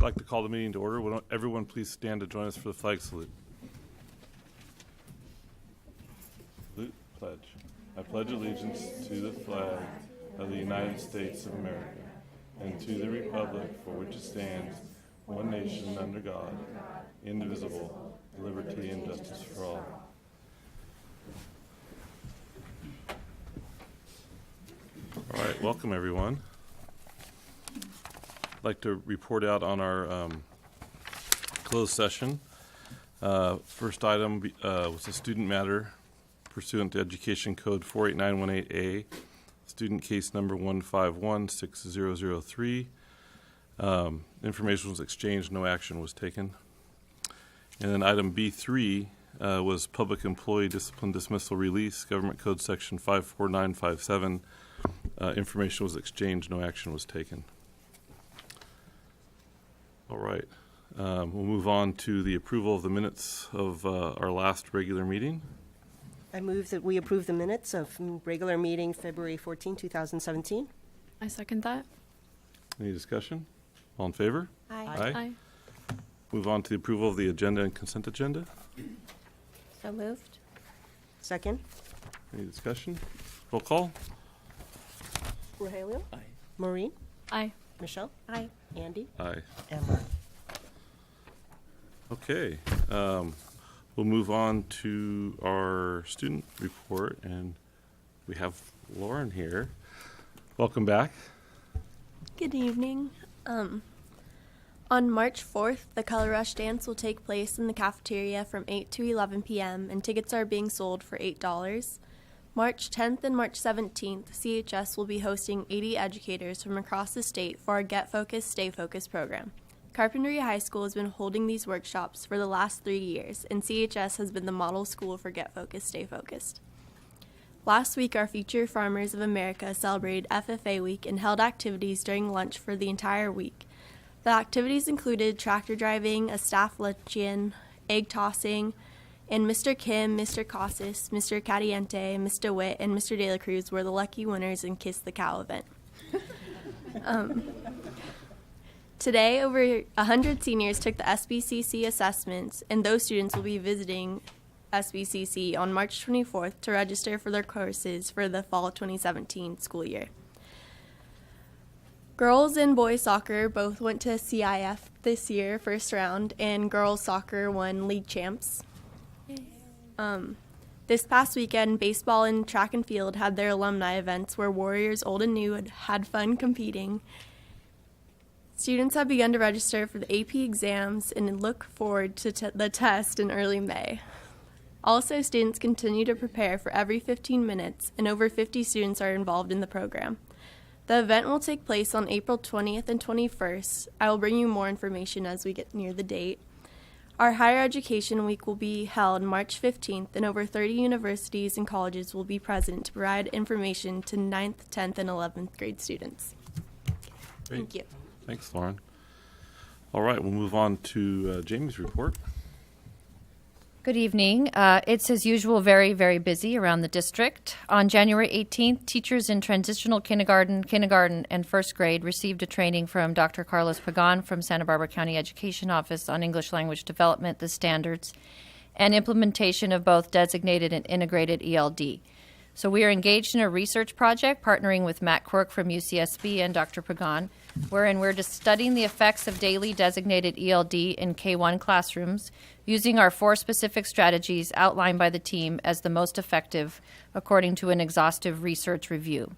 like to call the meeting to order. Will everyone please stand to join us for the flag salute? Salute, pledge. I pledge allegiance to the flag of the United States of America and to the republic for which it stands, one nation under God, indivisible, liberty and justice for all. All right, welcome everyone. I'd like to report out on our closed session. First item was a student matter pursuant to Education Code 48918A, student case number 1516003. Information was exchanged, no action was taken. And then item B3 was public employee discipline dismissal release, Government Code section 54957. Information was exchanged, no action was taken. All right, we'll move on to the approval of the minutes of our last regular meeting. I move that we approve the minutes of regular meeting February 14, 2017. I second that. Any discussion? All in favor? Aye. Aye. Move on to the approval of the agenda and consent agenda. So moved. Second. Any discussion? Roll call. Rogelio? Aye. Maureen? Aye. Michelle? Aye. Andy? Aye. Emma? Okay, we'll move on to our student report, and we have Lauren here. Welcome back. Good evening. On March 4th, the Color Rush Dance will take place in the cafeteria from 8 to 11 p.m., and tickets are being sold for $8. March 10th and March 17th, CHS will be hosting 80 educators from across the state for our Get Focused, Stay Focused program. Carpinteria High School has been holding these workshops for the last 3 years, and CHS has been the model school for Get Focused, Stay Focused. Last week, our Future Farmers of America celebrated FFA Week and held activities during lunch for the entire week. The activities included tractor driving, a staff luncheon, egg tossing, and Mr. Kim, Mr. Casas, Mr. Caliente, Mr. Witt, and Mr. De La Cruz were the lucky winners in Kiss the Cow event. Today, over 100 seniors took the SBCC assessments, and those students will be visiting SBCC on March 24th to register for their courses for the fall 2017 school year. Girls and boys soccer both went to CIF this year, first round, and girls soccer won league champs. This past weekend, baseball and track and field had their alumni events where Warriors old and new had fun competing. Students have begun to register for the AP exams and look forward to the test in early May. Also, students continue to prepare for every 15 minutes, and over 50 students are involved in the program. The event will take place on April 20th and 21st. I will bring you more information as we get near the date. Our Higher Education Week will be held March 15th, and over 30 universities and colleges will be present to provide information to 9th, 10th, and 11th grade students. Great. Thank you. Thanks, Lauren. All right, we'll move on to Jamie's report. Good evening. It's as usual very, very busy around the district. On January 18th, teachers in transitional kindergarten, and first grade received a training from Dr. Carlos Pagan from Santa Barbara County Education Office on English language development, the standards, and implementation of both designated and integrated ELD. So we are engaged in a research project partnering with Matt Quirk from UCSB and Dr. Pagan, wherein we're just studying the effects of daily designated ELD in K-1 classrooms using our 4 specific strategies outlined by the team as the most effective according to an exhaustive research review.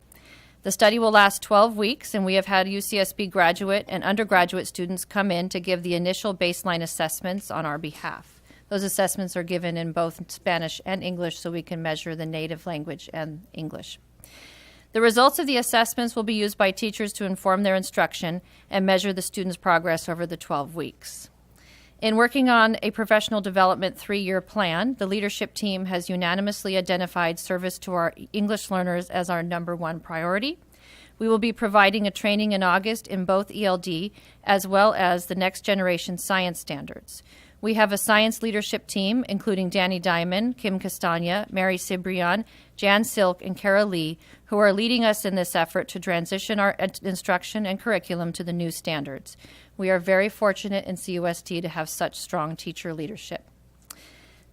The study will last 12 weeks, and we have had UCSB graduate and undergraduate students come in to give the initial baseline assessments on our behalf. Those assessments are given in both Spanish and English so we can measure the native language and English. The results of the assessments will be used by teachers to inform their instruction and measure the students' progress over the 12 weeks. In working on a professional development 3-year plan, the leadership team has unanimously identified service to our English learners as our #1 priority. We will be providing a training in August in both ELD as well as the next generation science standards. We have a science leadership team, including Danny Diamond, Kim Castagna, Mary Cibrian, Jan Silk, and Kara Lee, who are leading us in this effort to transition our instruction and curriculum to the new standards. We are very fortunate in CUSD to have such strong teacher leadership.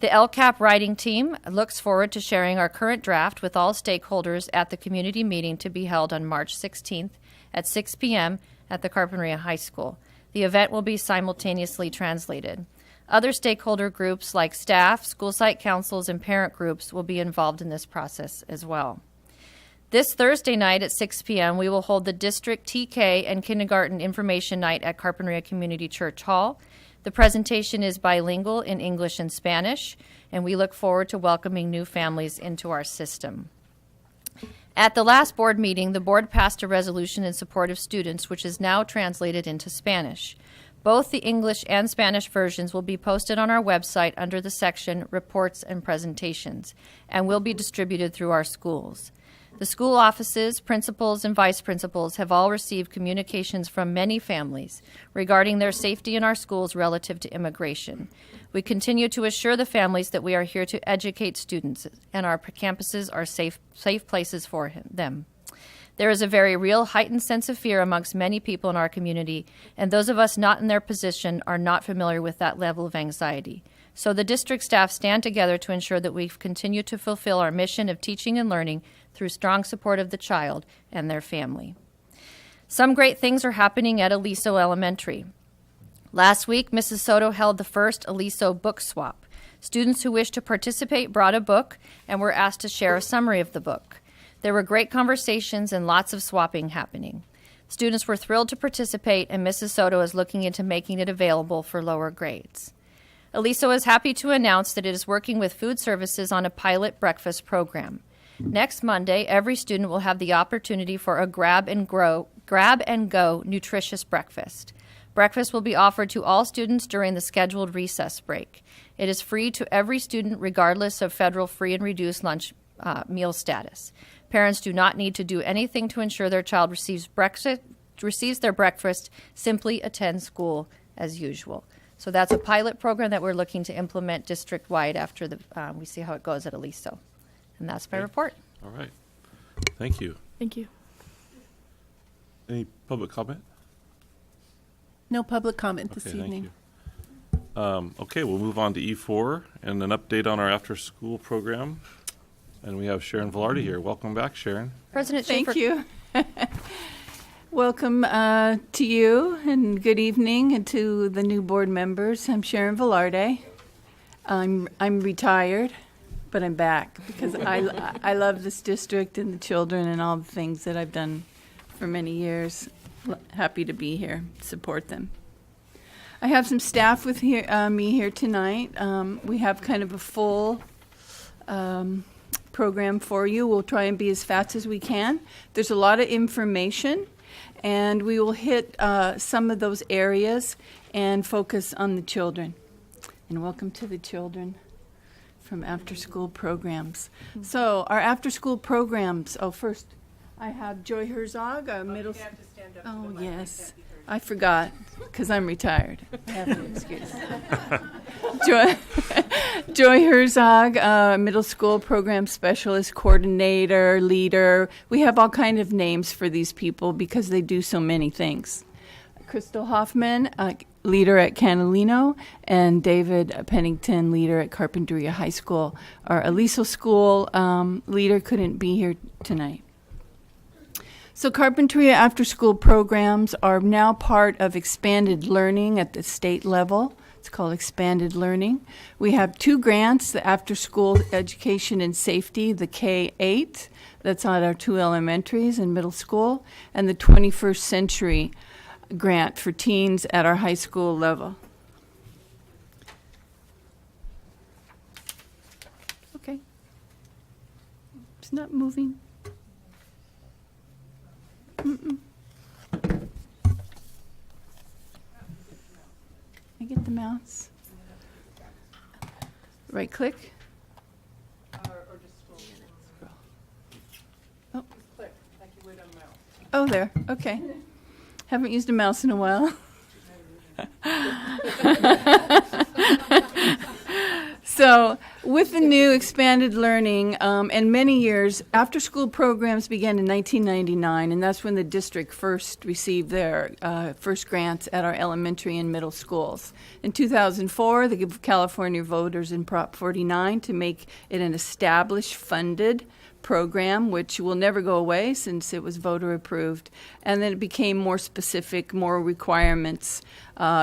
The LCAP writing team looks forward to sharing our current draft with all stakeholders at the community meeting to be held on March 16th at 6 p.m. at the Carpinteria High School. The event will be simultaneously translated. Other stakeholder groups like staff, school site councils, and parent groups will be involved in this process as well. This Thursday night at 6 p.m., we will hold the District TK and Kindergarten Information Night at Carpinteria Community Church Hall. The presentation is bilingual in English and Spanish, and we look forward to welcoming new families into our system. At the last board meeting, the board passed a resolution in support of students, which is now translated into Spanish. Both the English and Spanish versions will be posted on our website under the section Reports and Presentations, and will be distributed through our schools. The school offices, principals, and vice principals have all received communications from many families regarding their safety in our schools relative to immigration. We continue to assure the families that we are here to educate students, and our campuses are safe places for them. There is a very real heightened sense of fear amongst many people in our community, and those of us not in their position are not familiar with that level of anxiety. So the district staff stand together to ensure that we continue to fulfill our mission of teaching and learning through strong support of the child and their family. Some great things are happening at Aliso Elementary. Last week, Mrs. Soto held the first Aliso book swap. Students who wished to participate brought a book and were asked to share a summary of the book. There were great conversations and lots of swapping happening. Students were thrilled to participate, and Mrs. Soto is looking into making it available for lower grades. Aliso is happy to announce that it is working with food services on a pilot breakfast program. Next Monday, every student will have the opportunity for a grab-and-go nutritious breakfast. Breakfast will be offered to all students during the scheduled recess break. It is free to every student regardless of federal free and reduced lunch meal status. Parents do not need to do anything to ensure their child receives their breakfast. Simply attend school as usual. So that's a pilot program that we're looking to implement district-wide after we see how it goes at Aliso. And that's my report. All right. Thank you. Thank you. Any public comment? No public comment this Okay, evening. thank you. Okay, we'll move on to E4 and an update on our after-school program. And we have Sharon Velarde here. Welcome back, Sharon. President Thank Schaefer. you. Welcome to you, and good evening, and to the new board members. I'm Sharon Velarde. I'm retired, but I'm back because I love this district and the children and all the things that I've done for many years. Happy to be here, support them. I have some staff with me here tonight. We have kind of a full program for you. We'll try and be as fast as we can. There's a lot of information, and we will hit some of those areas and focus on the children. And welcome to the children from after-school programs. So our after-school programs, first I have Joy Herzog, a middle school. Oh, yes. I forgot, because I'm retired. I have an excuse. Joy Herzog, middle school program specialist, coordinator, leader. We have all kind of names for these people because they do so many things. Crystal Hoffman, leader at Canalino, and David Pennington, leader at Carpinteria High School. Our Aliso School leader couldn't be here tonight. So Carpinteria after-school programs are now part of expanded learning at the state level. It's called expanded learning. We have 2 grants, the after-school education and safety, the K-8, that's on our 2 elementaries and middle school, and the 21st century grant for teens at our high school level. Okay. It's not moving. I get the mouse. Right click. Or just scroll. Oh. Click, like you would on a mouse. Oh, there. Okay. Haven't used a mouse in a while. So With the new expanded learning and many years, after-school programs began in 1999, and that's when the district first received their first grants at our elementary and middle schools. In 2004, the California voters in Prop 49 to make it an established, funded program, which will never go away since it was voter approved. And then it became more specific, more requirements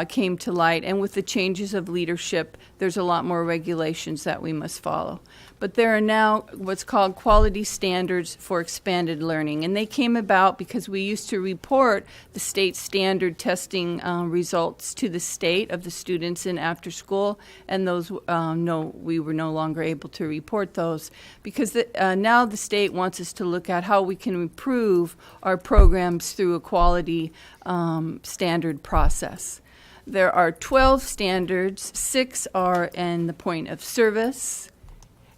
came to light. And with the changes of leadership, there's a lot more regulations that we must follow. But there are now what's called quality standards for expanded learning. And they came about because we used to report the state standard testing results to the state of the students in after school. And those, we were no longer able to report those because now the state wants us to look at how we can improve our programs through a quality standard process. There are 12 standards, 6 are in the point of service,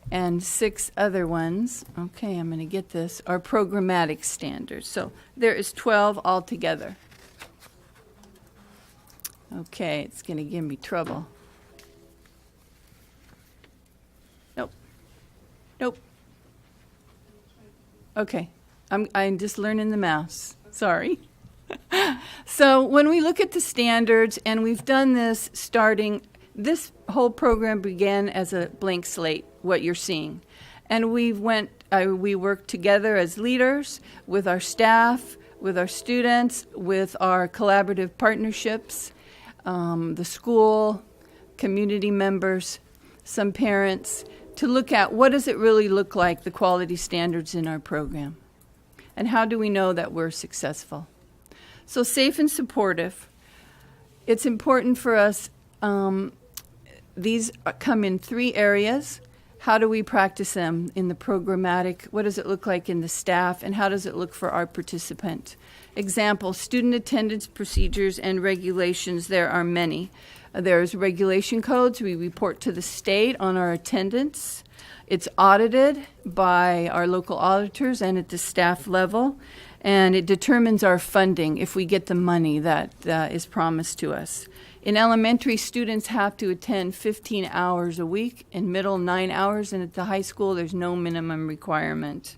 and 6 other ones, okay, I'm going to get this, are programmatic standards. So there is 12 altogether. Okay, it's going to give me trouble. Nope. Okay, I'm just learning the mouse. Sorry. So when we look at the standards, and we've done this starting, this whole program began as a blank slate, what you're seeing. And we worked together as leaders with our staff, with our students, with our collaborative partnerships, the school, community members, some parents, to look at what does it really look like, the quality standards in our program, and how do we know that we're successful. So safe and supportive. It's important for us, these come in 3 areas. How do we practice them in the programmatic? What does it look like in the staff? And how does it look for our participant? Example, student attendance procedures and regulations. There are many. There's regulation codes. We report to the state on our attendance. It's audited by our local auditors and at the staff level. And it determines our funding if we get the money that is promised to us. In elementary, students have to attend 15 hours a week, in middle 9 hours, and at the high school there's no minimum requirement.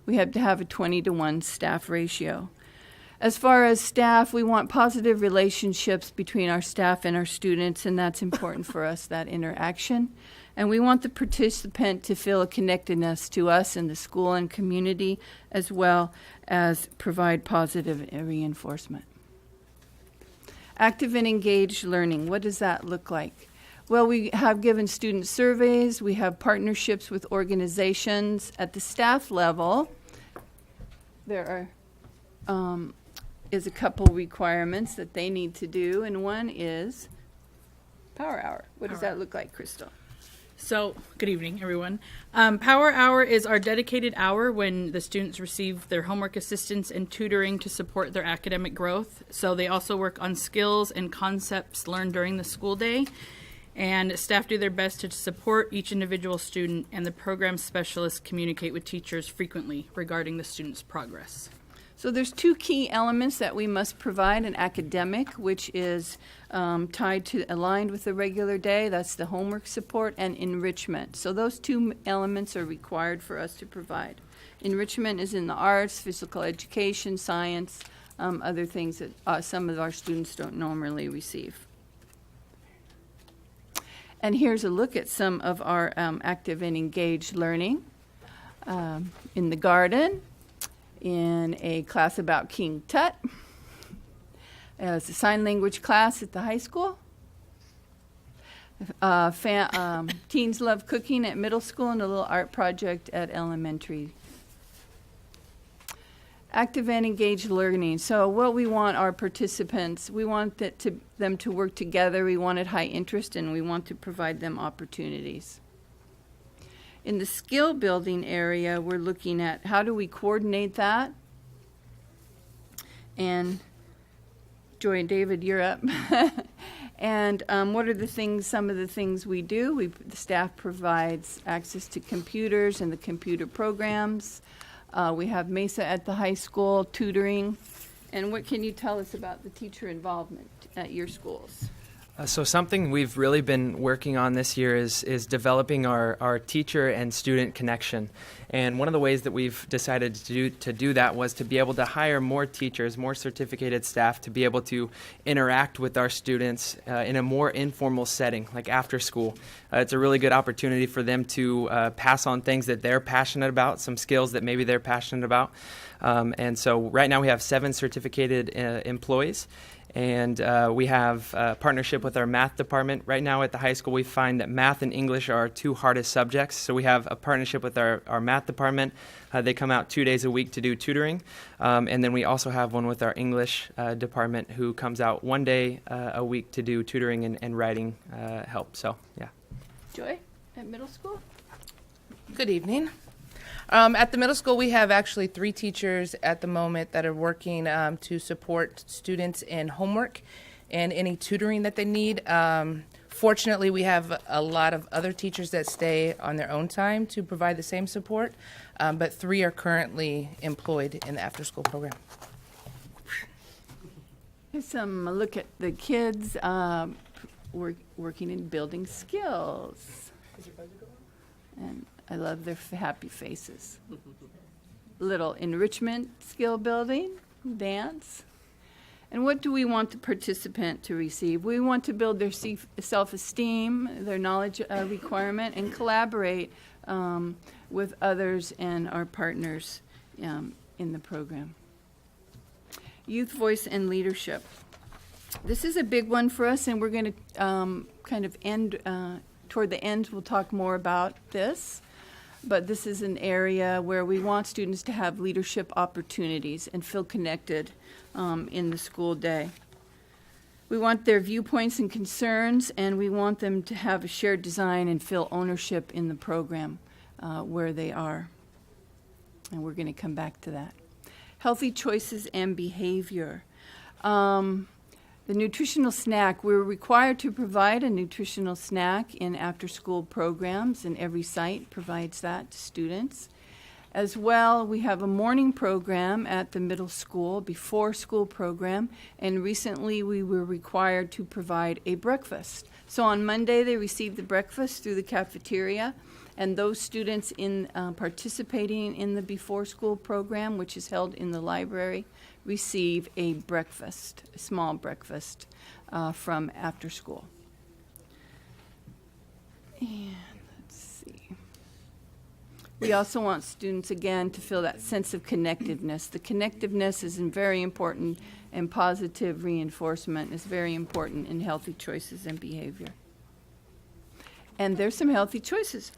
We have to have a 20-to-1 staff ratio. As far as staff, we want positive relationships between our staff and our students, and that's important for us, that interaction. And we want the participant to feel a connectedness to us and the school and community, as well as provide positive reinforcement. Active and engaged learning, what does that look like? Well, we have given student surveys. We have partnerships with organizations. At the staff level, there is a couple requirements that they need to do, and one is Power Hour. What does that look like, Crystal? So, good evening, everyone. Power Hour is our dedicated hour when the students receive their homework assistance and tutoring to support their academic growth. So they also work on skills and concepts learned during the school day. And staff do their best to support each individual student, and the program specialists communicate with teachers frequently regarding the student's progress. So there's 2 key elements that we must provide: an academic, which is aligned with the regular day, that's the homework support, and enrichment. So those 2 elements are required for us to provide. Enrichment is in the arts, physical education, science, other things that some of our students don't normally receive. And here's a look at some of our active and engaged learning in the garden, in a class about King Tut, as a sign language class at the high school. Teens love cooking at middle school, and a little art project at elementary. Active and engaged learning. So what we want our participants, we want them to work together. We want it high interest, and we want to provide them opportunities. In the skill building area, we're looking at how do we coordinate that. And Joy and David, you're up. And what are some of the things we do? The staff provides access to computers and the computer programs. We have Mesa at the high school, tutoring. And what can you tell us about the teacher involvement at your schools? So something we've really been working on this year is developing our teacher and student connection. And one of the ways that we've decided to do that was to be able to hire more teachers, more certificated staff to be able to interact with our students in a more informal setting, like after school. It's a really good opportunity for them to pass on things that they're passionate about, some skills that maybe they're passionate about. And so right now we have 7 certificated employees. And we have a partnership with our math department. Right now at the high school, we find that math and English are our 2 hardest subjects. So we have a partnership with our math department. They come out 2 days a week to do tutoring. And then we also have one with our English department who comes out 1 day a week to do tutoring and writing help. So, yeah. Joy, at middle school? Good evening. At the middle school, we have actually 3 teachers at the moment that are working to support students in homework and any tutoring that they need. Fortunately, we have a lot of other teachers that stay on their own time to provide the same support, but 3 are currently employed in the after-school program. Here's some look at the kids working in building skills. And I love their happy faces. Little enrichment skill building, dance. And what do we want the participant to receive? We want to build their self-esteem, their knowledge requirement, and collaborate with others and our partners in the program. Youth voice and leadership. This is a big one for us, and we're going to kind of end, toward the end, we'll talk more about this. But this is an area where we want students to have leadership opportunities and feel connected in the school day. We want their viewpoints and concerns, and we want them to have a shared design and feel ownership in the program where they are. And we're going to come back to that. Healthy choices and behavior. The nutritional snack, we're required to provide a nutritional snack in after-school programs, and every site provides that to students. As well, we have a morning program at the middle school, before school program, and recently we were required to provide a breakfast. So on Monday, they received the breakfast through the cafeteria, and those students in participating in the before school program, which is held in the library, receive a breakfast, a small breakfast from after school. And let's see. We also want students, again, to feel that sense of connectiveness. The connectiveness is very important, and positive reinforcement is very important in healthy choices and behavior. And there's some healthy choices.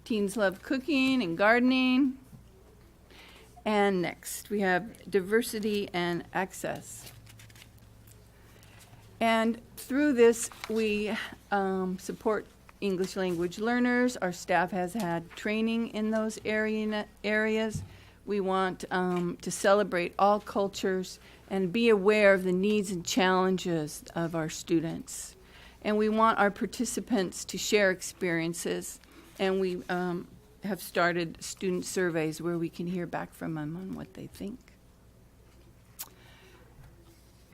Teens love cooking and gardening. And next, we have diversity and access. And through this, we support English language learners. Our staff has had training in those areas. We want to celebrate all cultures and be aware of the needs and challenges of our students. And we want our participants to share experiences. And we have started student surveys where we can hear back from them on what they think.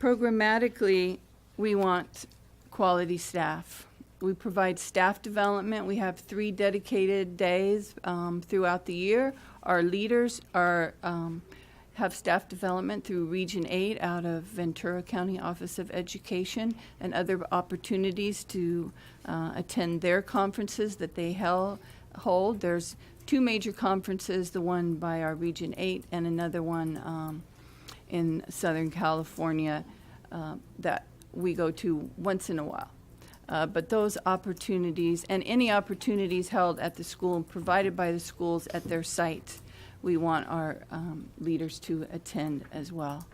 Programmatically, we want quality staff. We provide staff development. We have 3 dedicated days throughout the year. Our leaders have staff development through Region 8 out of Ventura County Office of Education, and other opportunities to attend their conferences that they hold. There's 2 major conferences, the one by our Region 8 and another one in Southern California that we go to once in a while. But those opportunities, and any opportunities held at the school and provided by the schools at their site, we want our leaders to attend as well.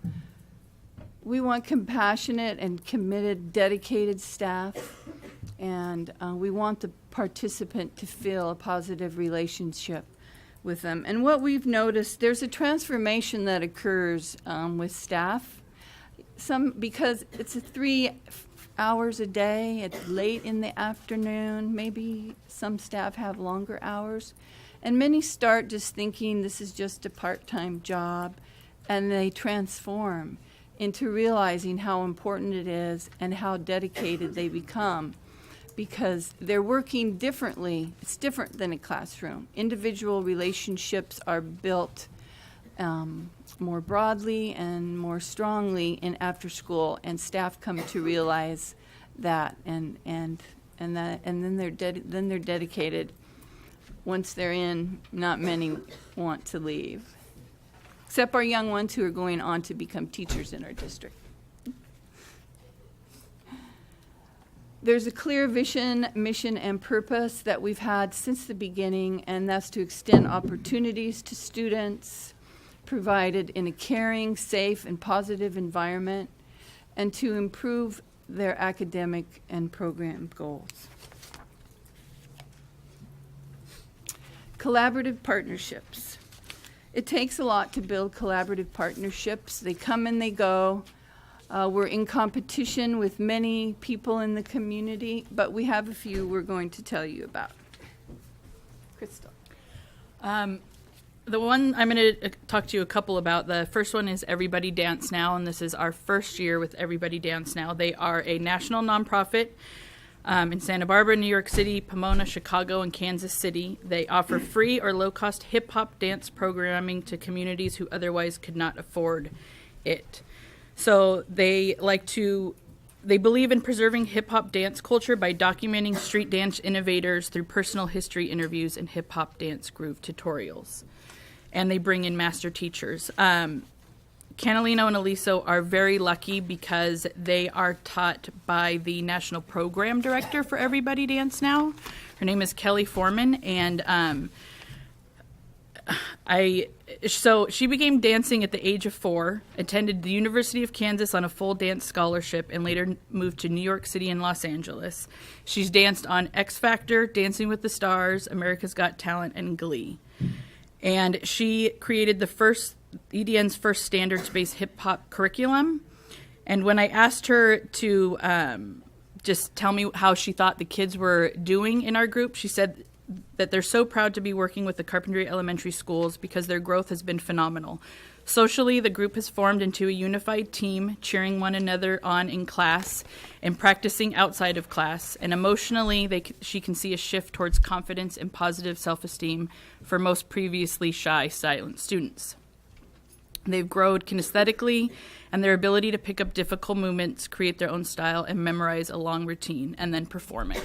We want compassionate and committed, dedicated staff, and we want the participant to feel a positive relationship with them. And what we've noticed, there's a transformation that occurs with staff. Because it's 3 hours a day, it's late in the afternoon, maybe some staff have longer hours, and many start just thinking this is just a part-time job, and they transform. into realizing how important it is and how dedicated they become, because they're working differently. It's different than a classroom. Individual relationships are built more broadly and more strongly in after school, and staff come to realize that, and then they're dedicated. Once they're in, not many want to leave, except our young ones who are going on to become teachers in our district. There's a clear vision, mission, and purpose that we've had since the beginning, and that's to extend opportunities to students provided in a caring, safe, and positive environment, and to improve their academic and program goals. Collaborative partnerships. It takes a lot to build collaborative partnerships. They come and they go. We're in competition with many people in the community, but we have a few we're going to tell you about. Crystal. The one I'm going to talk to you a couple about. The first one is Everybody Dance Now, and this is our first year with Everybody Dance Now. They are a national nonprofit in Santa Barbara, New York City, Pomona, Chicago, and Kansas City. They offer free or low-cost hip-hop dance programming to communities who otherwise could not afford it. So they believe in preserving hip-hop dance culture by documenting street dance innovators through personal history interviews and hip-hop dance groove tutorials. And they bring in master teachers. Canalino and Aliso are very lucky because they are taught by the national program director for Everybody Dance Now. Her name is Kelly Foreman, and so she began dancing at the age of 4, attended the University of Kansas on a full dance scholarship, and later moved to New York City and Los Angeles. She's danced on X Factor, Dancing with the Stars, America's Got Talent, and Glee. And she created EDN's first standards-based hip-hop curriculum. And when I asked her to just tell me how she thought the kids were doing in our group, she said that they're so proud to be working with the Carpentry Elementary Schools because their growth has been phenomenal. Socially, the group has formed into a unified team, cheering one another on in class and practicing outside of class. And emotionally, she can see a shift towards confidence and positive self-esteem for most previously shy, silent students. They've grown kinesthetically, and their ability to pick up difficult movements, create their own style, and memorize a long routine, and then perform it.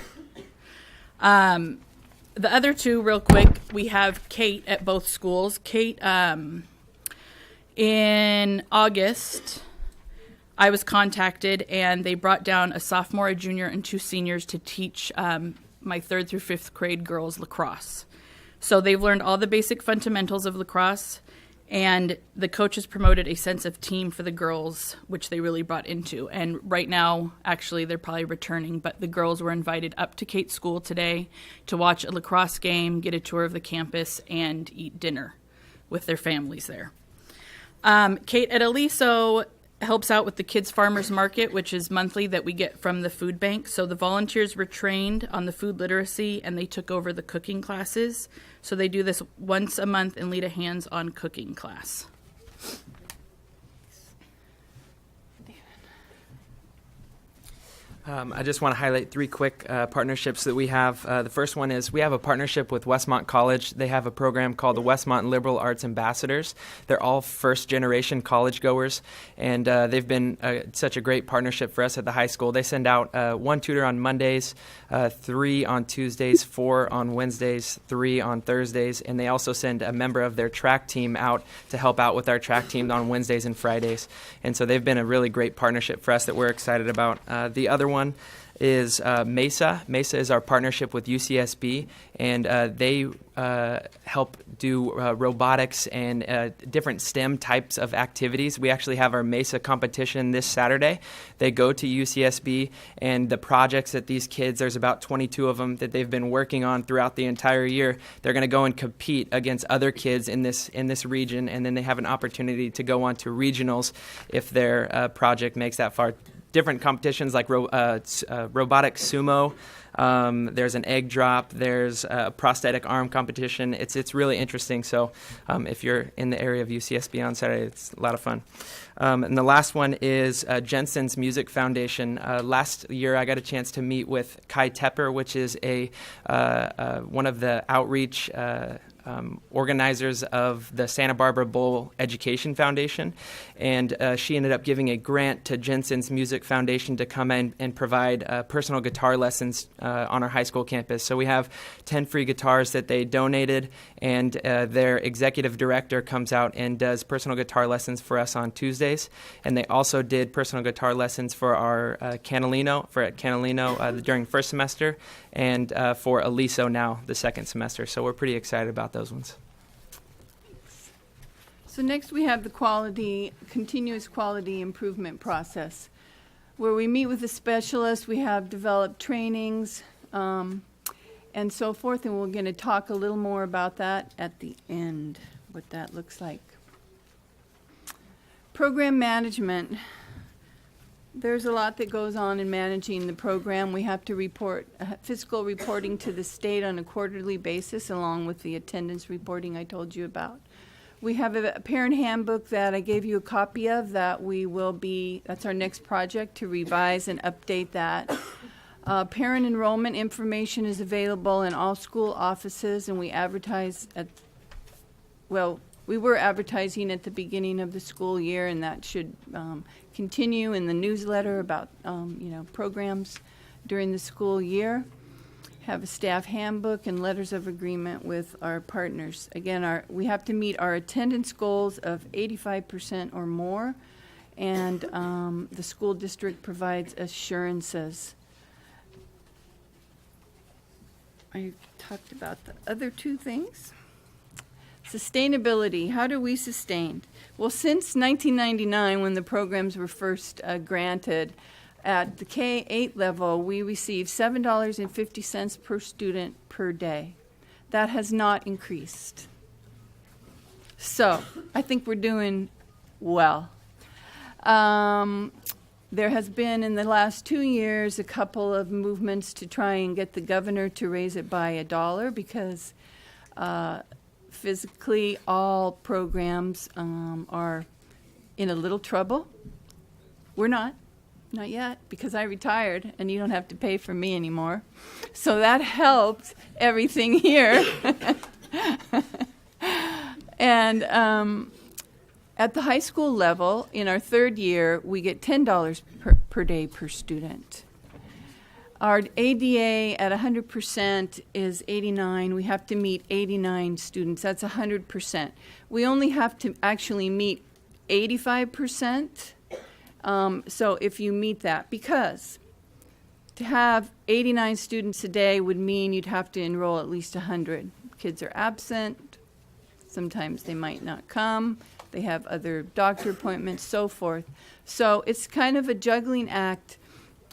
The other two, real quick, we have Kate at both schools. Kate, in August, I was contacted, and they brought down a sophomore, a junior, and 2 seniors to teach my 3rd through 5th grade girls lacrosse. So they've learned all the basic fundamentals of lacrosse, and the coaches promoted a sense of team for the girls, which they really brought into. And right now, actually, they're probably returning, but the girls were invited up to Kate's school today to watch a lacrosse game, get a tour of the campus, and eat dinner with their families there. Kate at Aliso helps out with the Kids Farmers Market, which is monthly, that we get from the food bank. So the volunteers were trained on the food literacy, and they took over the cooking classes. So they do this once a month and lead a hands-on cooking class. I just want to highlight 3 quick partnerships that we have. The first one is we have a partnership with Westmont College. They have a program called the Westmont Liberal Arts Ambassadors. They're all first-generation college goers, and they've been such a great partnership for us at the high school. They send out 1 tutor on Mondays, 3 on Tuesdays, 4 on Wednesdays, 3 on Thursdays, and they also send a member of their track team out to help out with our track team on Wednesdays and Fridays. And so they've been a really great partnership for us that we're excited about. The other one is Mesa. Mesa is our partnership with UCSB, and they help do robotics and different STEM types of activities. We actually have our Mesa competition this Saturday. They go to UCSB, and the projects that these kids, there's about 22 of them that they've been working on throughout the entire year. They're going to go and compete against other kids in this region, and then they have an opportunity to go on to regionals if their project makes that far different competitions like robotic sumo. There's an egg drop. There's a prosthetic arm competition. It's really interesting. So if you're in the area of UCSB on Saturday, it's a lot of fun. And the last one is Jensen's Music Foundation. Last year, I got a chance to meet with Kai Tepper, which is one of the outreach organizers of the Santa Barbara Bowl Education Foundation, and she ended up giving a grant to Jensen's Music Foundation to come in and provide personal guitar lessons on our high school campus. So we have 10 free guitars that they donated, and their executive director comes out and does personal guitar lessons for us on Tuesdays, and they also did personal guitar lessons for our Canalino during first semester, and for Aliso now the second semester. So we're pretty excited about those ones. So next we have the continuous quality improvement process, where we meet with the specialists. We have developed trainings and so forth, and we're going to talk a little more about that at the end, what that looks like. Program management. There's a lot that goes on in managing the program. We have to report fiscal reporting to the state on a quarterly basis, along with the attendance reporting I told you about. We have a parent handbook that I gave you a copy of that that's our next project, to revise and update that. Parent enrollment information is available in all school offices, and we advertise we were advertising at the beginning of the school year, and that should continue in the newsletter about programs during the school year. Have a staff handbook and letters of agreement with our partners. Again, we have to meet our attendance goals of 85% or more, and the school district provides assurances. I talked about the other two things. Sustainability. How do we sustain? Well, since 1999, when the programs were first granted, at the K-8 level, we receive $7.50 per student per day. That has not increased. So I think we're doing well. There has been, in the last 2 years, a couple of movements to try and get the governor to raise it by $1, because physically all programs are in a little trouble. We're not yet, because I retired and you don't have to pay for me anymore. So that helped everything here. And at the high school level, in our third year, we get $10 per day per student. Our ADA at 100% is 89. We have to meet 89 students. That's 100%. We only have to actually meet 85%. So if you meet that, because to have 89 students a day would mean you'd have to enroll at least 100. Kids are absent. Sometimes they might not come. They have other doctor appointments, so forth. So it's kind of a juggling act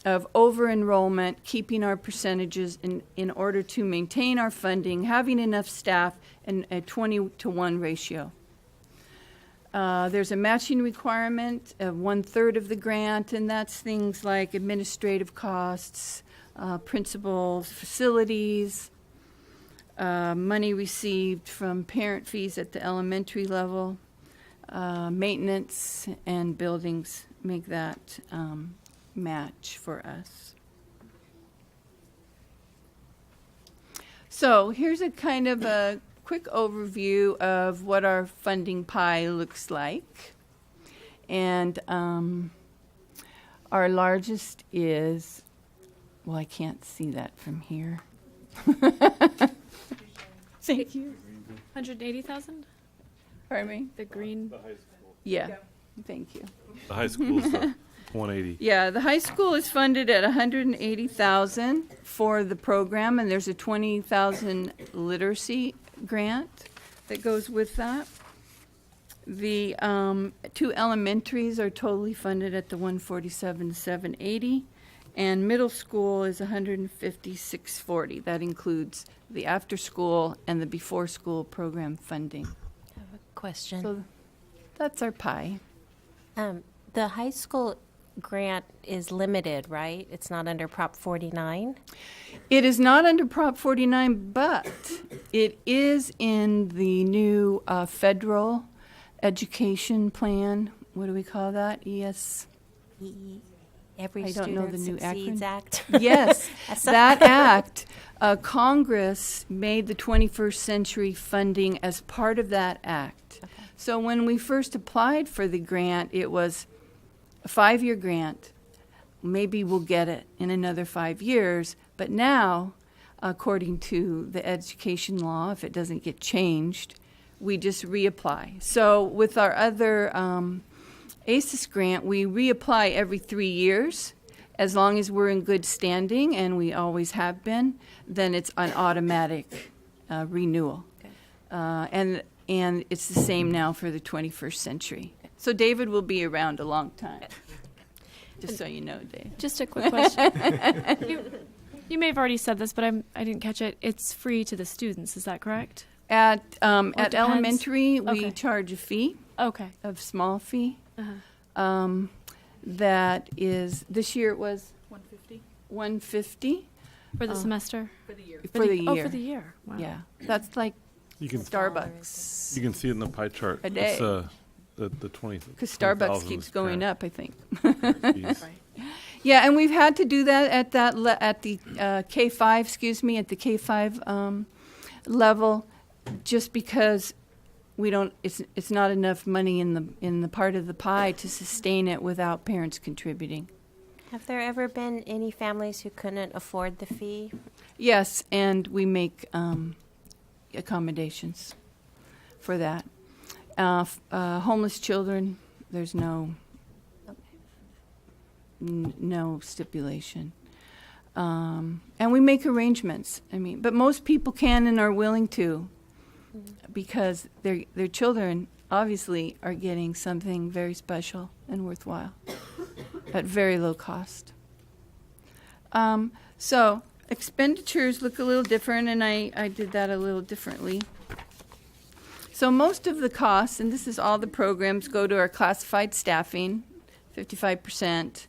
of over-enrollment, keeping our percentages in order to maintain our funding, having enough staff, and a 20-to-1 ratio. There's a matching requirement of 1/3 of the grant, and that's things like administrative costs, principals, facilities, money received from parent fees at the elementary level, maintenance, and buildings make that match for us. So here's a kind of a quick overview of what our funding pie looks like. And our largest is, well, I can't see that from here. Thank you. 180,000? Pardon me? The green. Yeah, thank you. The high school is the 180. Yeah, the high school is funded at $180,000 for the program, and there's a $20,000 literacy grant that goes with that. The two elementaries are totally funded at the $147,780, and middle school is $156,640. That includes the after school and the before school program funding. I have a question. So that's our pie. The high school grant is limited, right? It's not under Prop 49? It is not under Prop 49, but it is in the new federal education plan. What do we call that? Every I don't know the new Succeeds acronym. Act? Yes, that act, Congress made the 21st century funding as part of that act. Okay. So when we first applied for the grant, it was a 5-year grant. Maybe we'll get it in another 5 years. But now, according to the education law, if it doesn't get changed, we just reapply. So with our other ACES grant, we reapply every 3 years. As long as we're in good standing, and we always have been, then it's an automatic renewal. Okay. And it's the same now for the 21st century. So David will be around a long time. Just so you know, Dave. Just a quick question. You may have already said this, but I didn't catch it. It's free to the students. Is that correct? At depends? elementary, we Okay. charge a fee, Okay. a small fee. Uh-huh. That is, this year it was 150 $150 For the semester? for the year. for the Oh, year. for the year. Wow. Yeah, that's like You can Starbucks. you can see it in the pie chart. A day. It's the 20. Because Starbucks 20,000 keeps is going parent up, I think. fees. Yeah, and we've had to do that at the K5, at the K5 level, just because we don't. It's not enough money in the part of the pie to sustain it without parents contributing. Have there ever been any families who couldn't afford the fee? Yes, and we make accommodations for that. Homeless children, there's no stipulation. And we make arrangements. But most people can and are willing to, because their children obviously are getting something very special and worthwhile at very low cost. So expenditures look a little different, and I did that a little differently. So most of the costs, and this is all the programs, go to our classified staffing, 55%.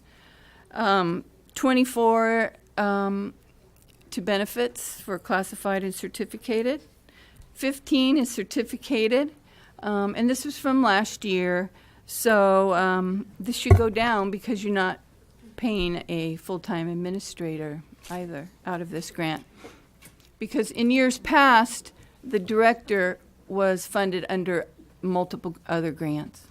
24 to benefits for classified and certificated. 15 is certificated, and this was from last year. So this should go down because you're not paying a full-time administrator either out of this grant. Because in years past, the director was funded under multiple other grants.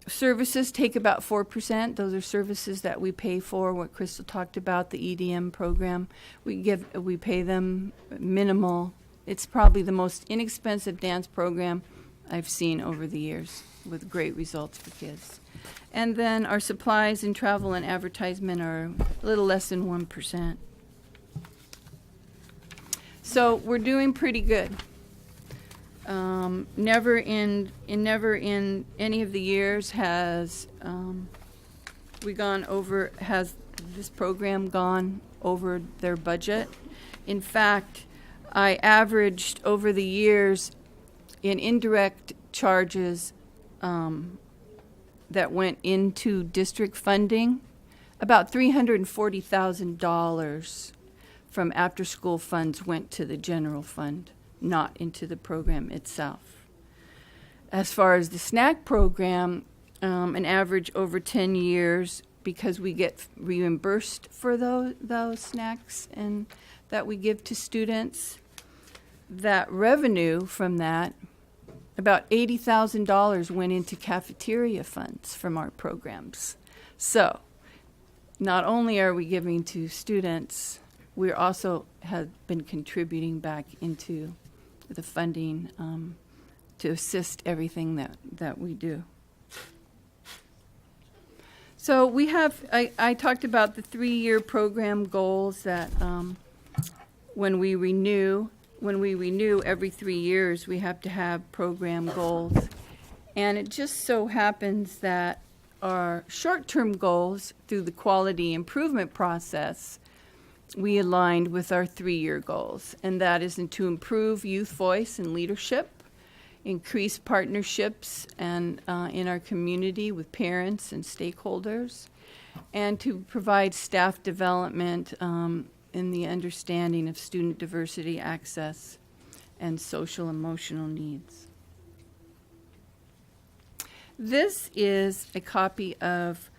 Services take about 4%. Those are services that we pay for. What Crystal talked about, the EDM program, we pay them minimal. It's probably the most inexpensive dance program I've seen over the years, with great results for kids. And then our supplies and travel and advertisement are a little less than 1%. So we're doing pretty good. Never in any of the years has this program gone over their budget. In fact, I averaged over the years in indirect charges that went into district funding, about $340,000 from after-school funds went to the general fund, not into the program itself. As far as the snack program, an average over 10 years, because we get reimbursed for those snacks and that we give to students, that revenue from that, about $80,000 went into cafeteria funds from our programs. So not only are we giving to students, we also have been contributing back into the funding to assist everything that we do. So we have, I talked about the 3-year program goals that when we renew every 3 years, we have to have program goals. And it just so happens that our short-term goals through the quality improvement process, we aligned with our 3-year goals. And that is to improve youth voice and leadership increase partnerships and in our community with parents and stakeholders, and to provide staff development in the understanding of student diversity, access, and social emotional needs. This is a copy of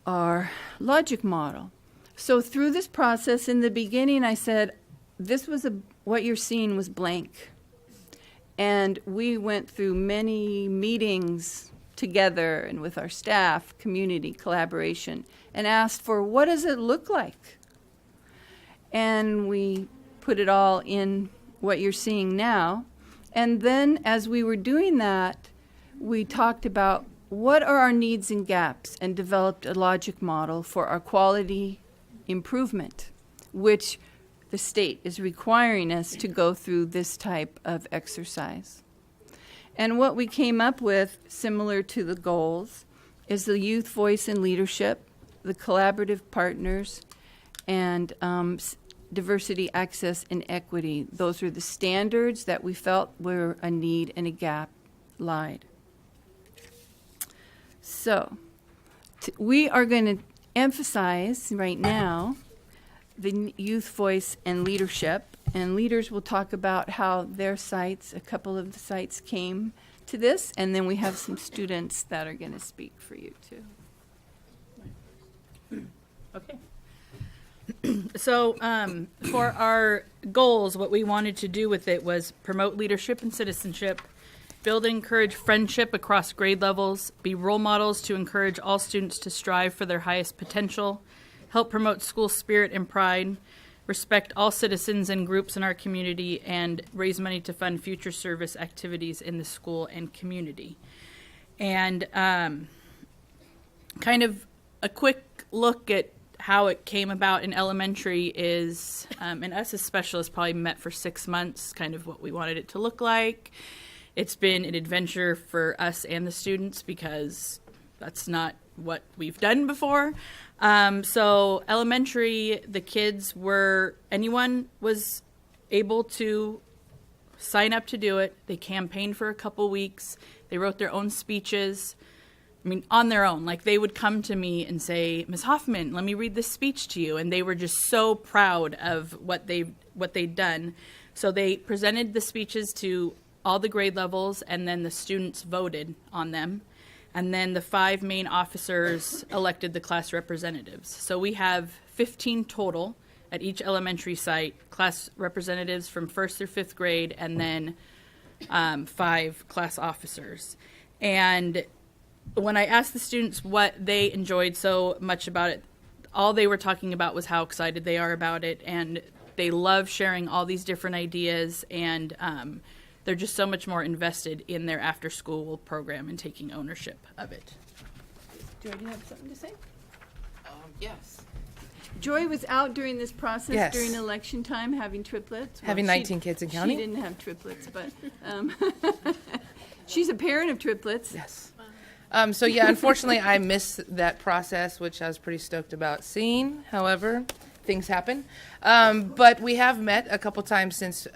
our logic model. So through this process, in the beginning, I said, what you're seeing was blank. And we went through many meetings together and with our staff, community, collaboration, and asked for, what does it look like? And we put it all in what you're seeing now. And then as we were doing that, we talked about what are our needs and gaps and developed a logic model for our quality improvement, which the state is requiring us to go through this type of exercise. And what we came up with, similar to the goals, is the youth voice and leadership, the collaborative partners, and diversity, access, and equity. Those are the standards that we felt were a need and a gap lied. So we are going to emphasize right now the youth voice and leadership, and leaders will talk about how their sites, a couple of the sites came to this, and then we have some students that are going to speak for you too. Okay. So for our goals, what we wanted to do with it was promote leadership and citizenship, build and encourage friendship across grade levels, be role models to encourage all students to strive for their highest potential, help promote school spirit and pride, respect all citizens and groups in our community, and raise money to fund future service activities in the school and community. And kind of a quick look at how it came about in elementary is, and us as specialists probably met for 6 months, kind of what we wanted it to look like. It's been an adventure for us and the students because that's not what we've done before. So elementary, the kids anyone was able to sign up to do it. They campaigned for a couple weeks. They wrote their own speeches. I mean, on their own. Like, they would come to me and say, Ms. Hoffman, let me read this speech to you. And they were just so proud of what they'd done. So they presented the speeches to all the grade levels, and then the students voted on them. And then the 5 main officers elected the class representatives. So we have 15 total at each elementary site, class representatives from 1st through 5th grade, and then 5 class officers. And when I asked the students what they enjoyed so much about it, all they were talking about was how excited they are about it, and they love sharing all these different ideas, and they're just so much more invested in their after-school program and taking ownership of it. Joy, do you have something to say? Yes. Joy was out during this process Yes. during election time having triplets. Having 19 kids in county? She didn't have triplets, but she's a parent of triplets. Yes. So yeah, unfortunately, I missed that process, which I was pretty stoked about seeing. However, things happen. But we have met a couple times since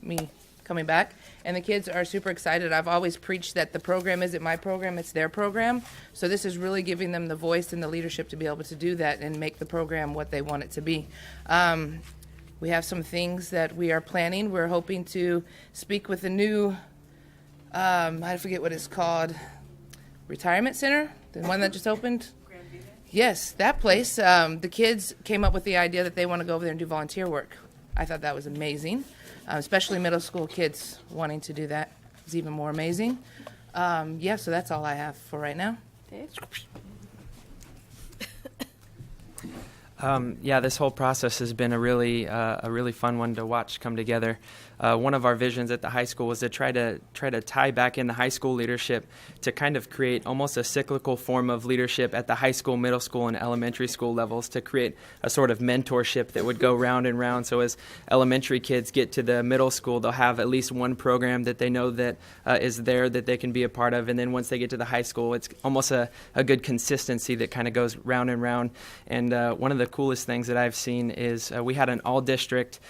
me coming back, and the kids are super excited. I've always preached that the program isn't my program, it's their program. So this is really giving them the voice and the leadership to be able to do that and make the program what they want it to be. We have some things that we are planning. We're hoping to speak with the new, I forget what it's called, retirement center, the one that just opened. Yes, that place. The kids came up with the idea that they want to go over there and do volunteer work. I thought that was amazing, especially middle school kids wanting to do that is even more amazing. Yeah, so that's all I have for right now. Yeah, this whole process has been a really fun one to watch come together. One of our visions at the high school was to try to tie back in the high school leadership to kind of create almost a cyclical form of leadership at the high school, middle school, and elementary school levels to create a sort of mentorship that would go round and round. So as elementary kids get to the middle school, they'll have at least one program that they know that is there that they can be a part of. And then once they get to the high school, it's almost a good consistency that kind of goes round and round. And one of the coolest things that I've seen is we had an all-district,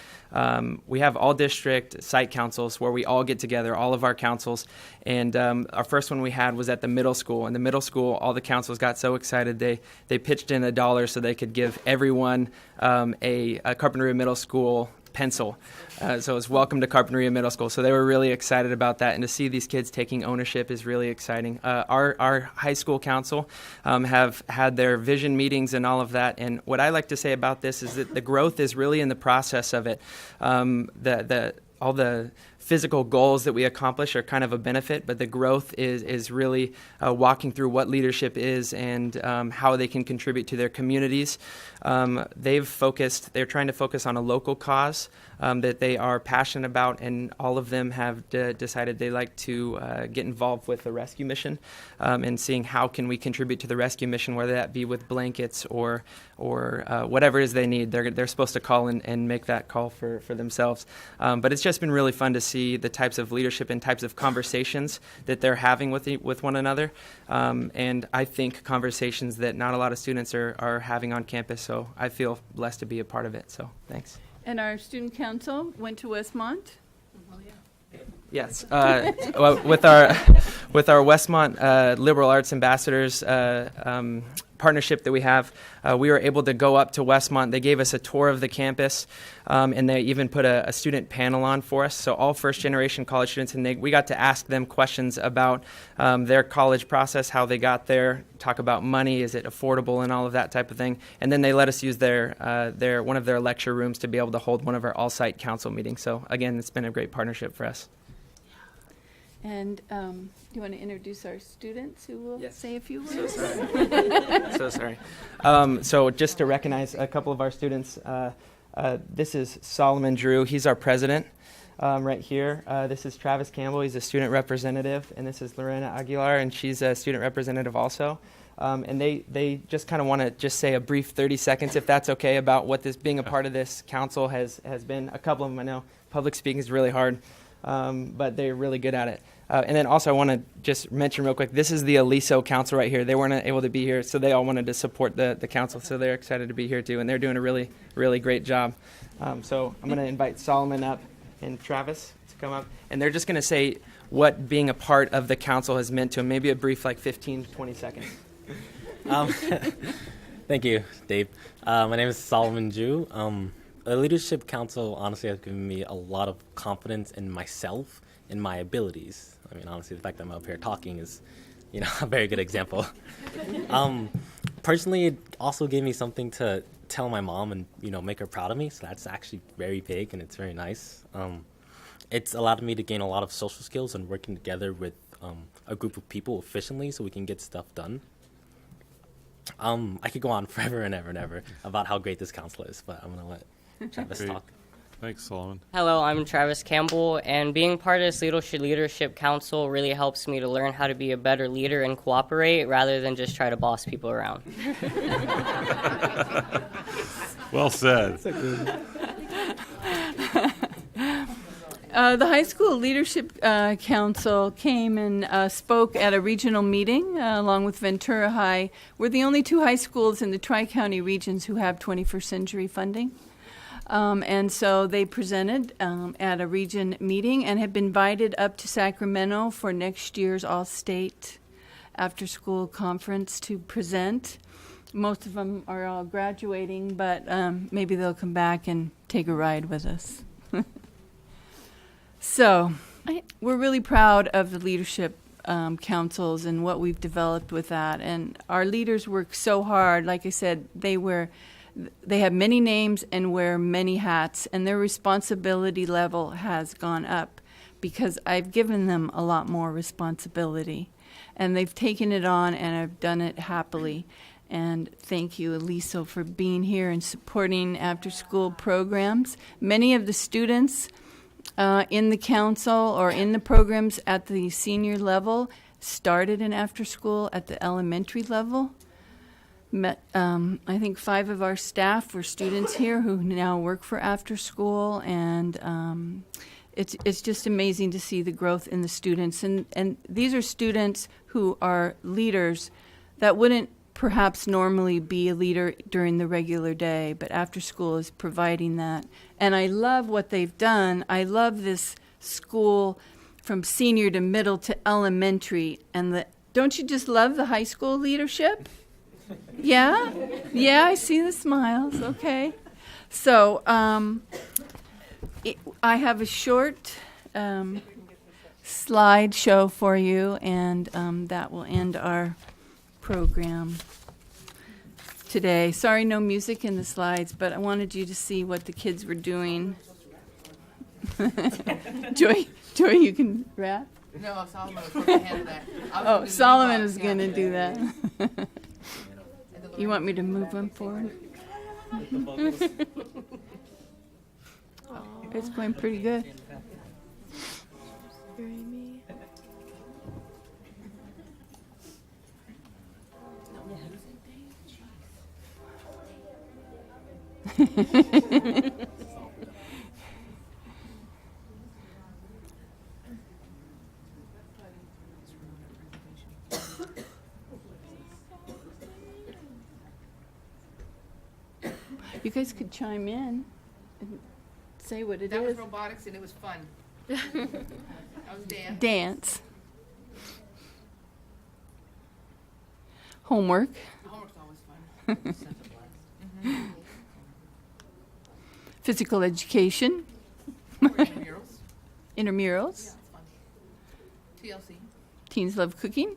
we have all-district site councils where we all get together, all of our councils. And our first one we had was at the middle school. In the middle school, all the councils got so excited they pitched in $1 so they could give everyone a Carpinteria Middle School pencil. So it was welcome to Carpinteria Middle School. So they were really excited about that. And to see these kids taking ownership is really exciting. Our high school council have had their vision meetings and all of that. And what I like to say about this is that the growth is really in the process of it. All the physical goals that we accomplish are kind of a benefit, but the growth is really walking through what leadership is and how they can contribute to their communities. They're trying to focus on a local cause that they are passionate about, and all of them have decided they like to get involved with the rescue mission and seeing how can we contribute to the rescue mission, whether that be with blankets or whatever it is they need. They're supposed to call and make that call for themselves. But it's just been really fun to see the types of leadership and types of conversations that they're having with one another. And I think conversations that not a lot of students are having on campus. So I feel blessed to be a part of it. So thanks. And our student council went to Westmont. Yes, with our Westmont Liberal Arts Ambassadors partnership that we have, we were able to go up to Westmont. They gave us a tour of the campus, and they even put a student panel on for us. So all first-generation college students, and we got to ask them questions about their college process, how they got there, talk about money, is it affordable, and all of that type of thing. And then they let us use their one of their lecture rooms to be able to hold one of our all-site council meetings. So again, it's been a great partnership for us. And do you want to introduce our students who will say a few words? So sorry. So just to recognize a couple of our students, this is Solomon Drew. He's our president right here. This is Travis Campbell. He's a student representative. And this is Lorena Aguilar, and she's a student representative also. And they just kind of want to just say a brief 30 seconds, if that's okay, about what this being a part of this council has been. A couple of them, I know public speaking is really hard, but they're really good at it. And then also I want to just mention real quick, this is the Aliso Council right here. They weren't able to be here, so they all wanted to support the council, so they're excited to be here too, and they're doing a really, really great job. So I'm going to invite Solomon up and Travis to come up, and they're just going to say what being a part of the council has meant to them, maybe a brief 15 to 20 seconds. Thank you, Dave. My name is Solomon Jew. The Leadership Council honestly has given me a lot of confidence in myself and my abilities. I mean, honestly, the fact that I'm up here talking is, a very good example. Personally, it also gave me something to tell my mom and, make her proud of me. So that's actually very big and it's very nice. It's allowed me to gain a lot of social skills and working together with a group of people efficiently so we can get stuff done. I could go on forever and ever and ever about how great this council is, but I'm going to let Travis talk. Thanks, Solomon. Hello, I'm Travis Campbell, and being part of this Leadership Council really helps me to learn how to be a better leader and cooperate rather than just try to boss people around. Well said. The High School Leadership Council came and spoke at a regional meeting along with Ventura High. We're the only two high schools in the Tri-County regions who have 21st century funding. And so they presented at a region meeting and have been invited up to Sacramento for next year's all-state after-school conference to present. Most of them are all graduating, but maybe they'll come back and take a ride with us. So we're really proud of the leadership councils and what we've developed with that. And our leaders work so hard. Like I said, they have many names and wear many hats, and their responsibility level has gone up because I've given them a lot more responsibility. And they've taken it on and have done it happily. And thank you, Aliso, for being here and supporting after-school programs. Many of the students in the council or in the programs at the senior level started in after-school at the elementary level. I think 5 of our staff were students here who now work for after school, and it's just amazing to see the growth in the students. And these are students who are leaders that wouldn't perhaps normally be a leader during the regular day, but after school is providing that. And I love what they've done. I love this school from senior to middle to elementary. And don't you just love the high school leadership? Yeah? Yeah, I see the smiles. Okay. So I have a short slideshow for you, and that will end our program today. Sorry, no music in the slides, but I wanted you to see what the kids were doing. Joy, you can rap? No, Solomon was going to handle that. Oh, Solomon is going to do that. You want me to move them forward? It's going pretty good. You guys could chime in and say what it That was is. robotics, and it was fun. That was dance. Dance. Homework. Homework's always fun. Physical education. Intramurals. Intramurals. Yeah, it's fun. TLC. Teens love cooking.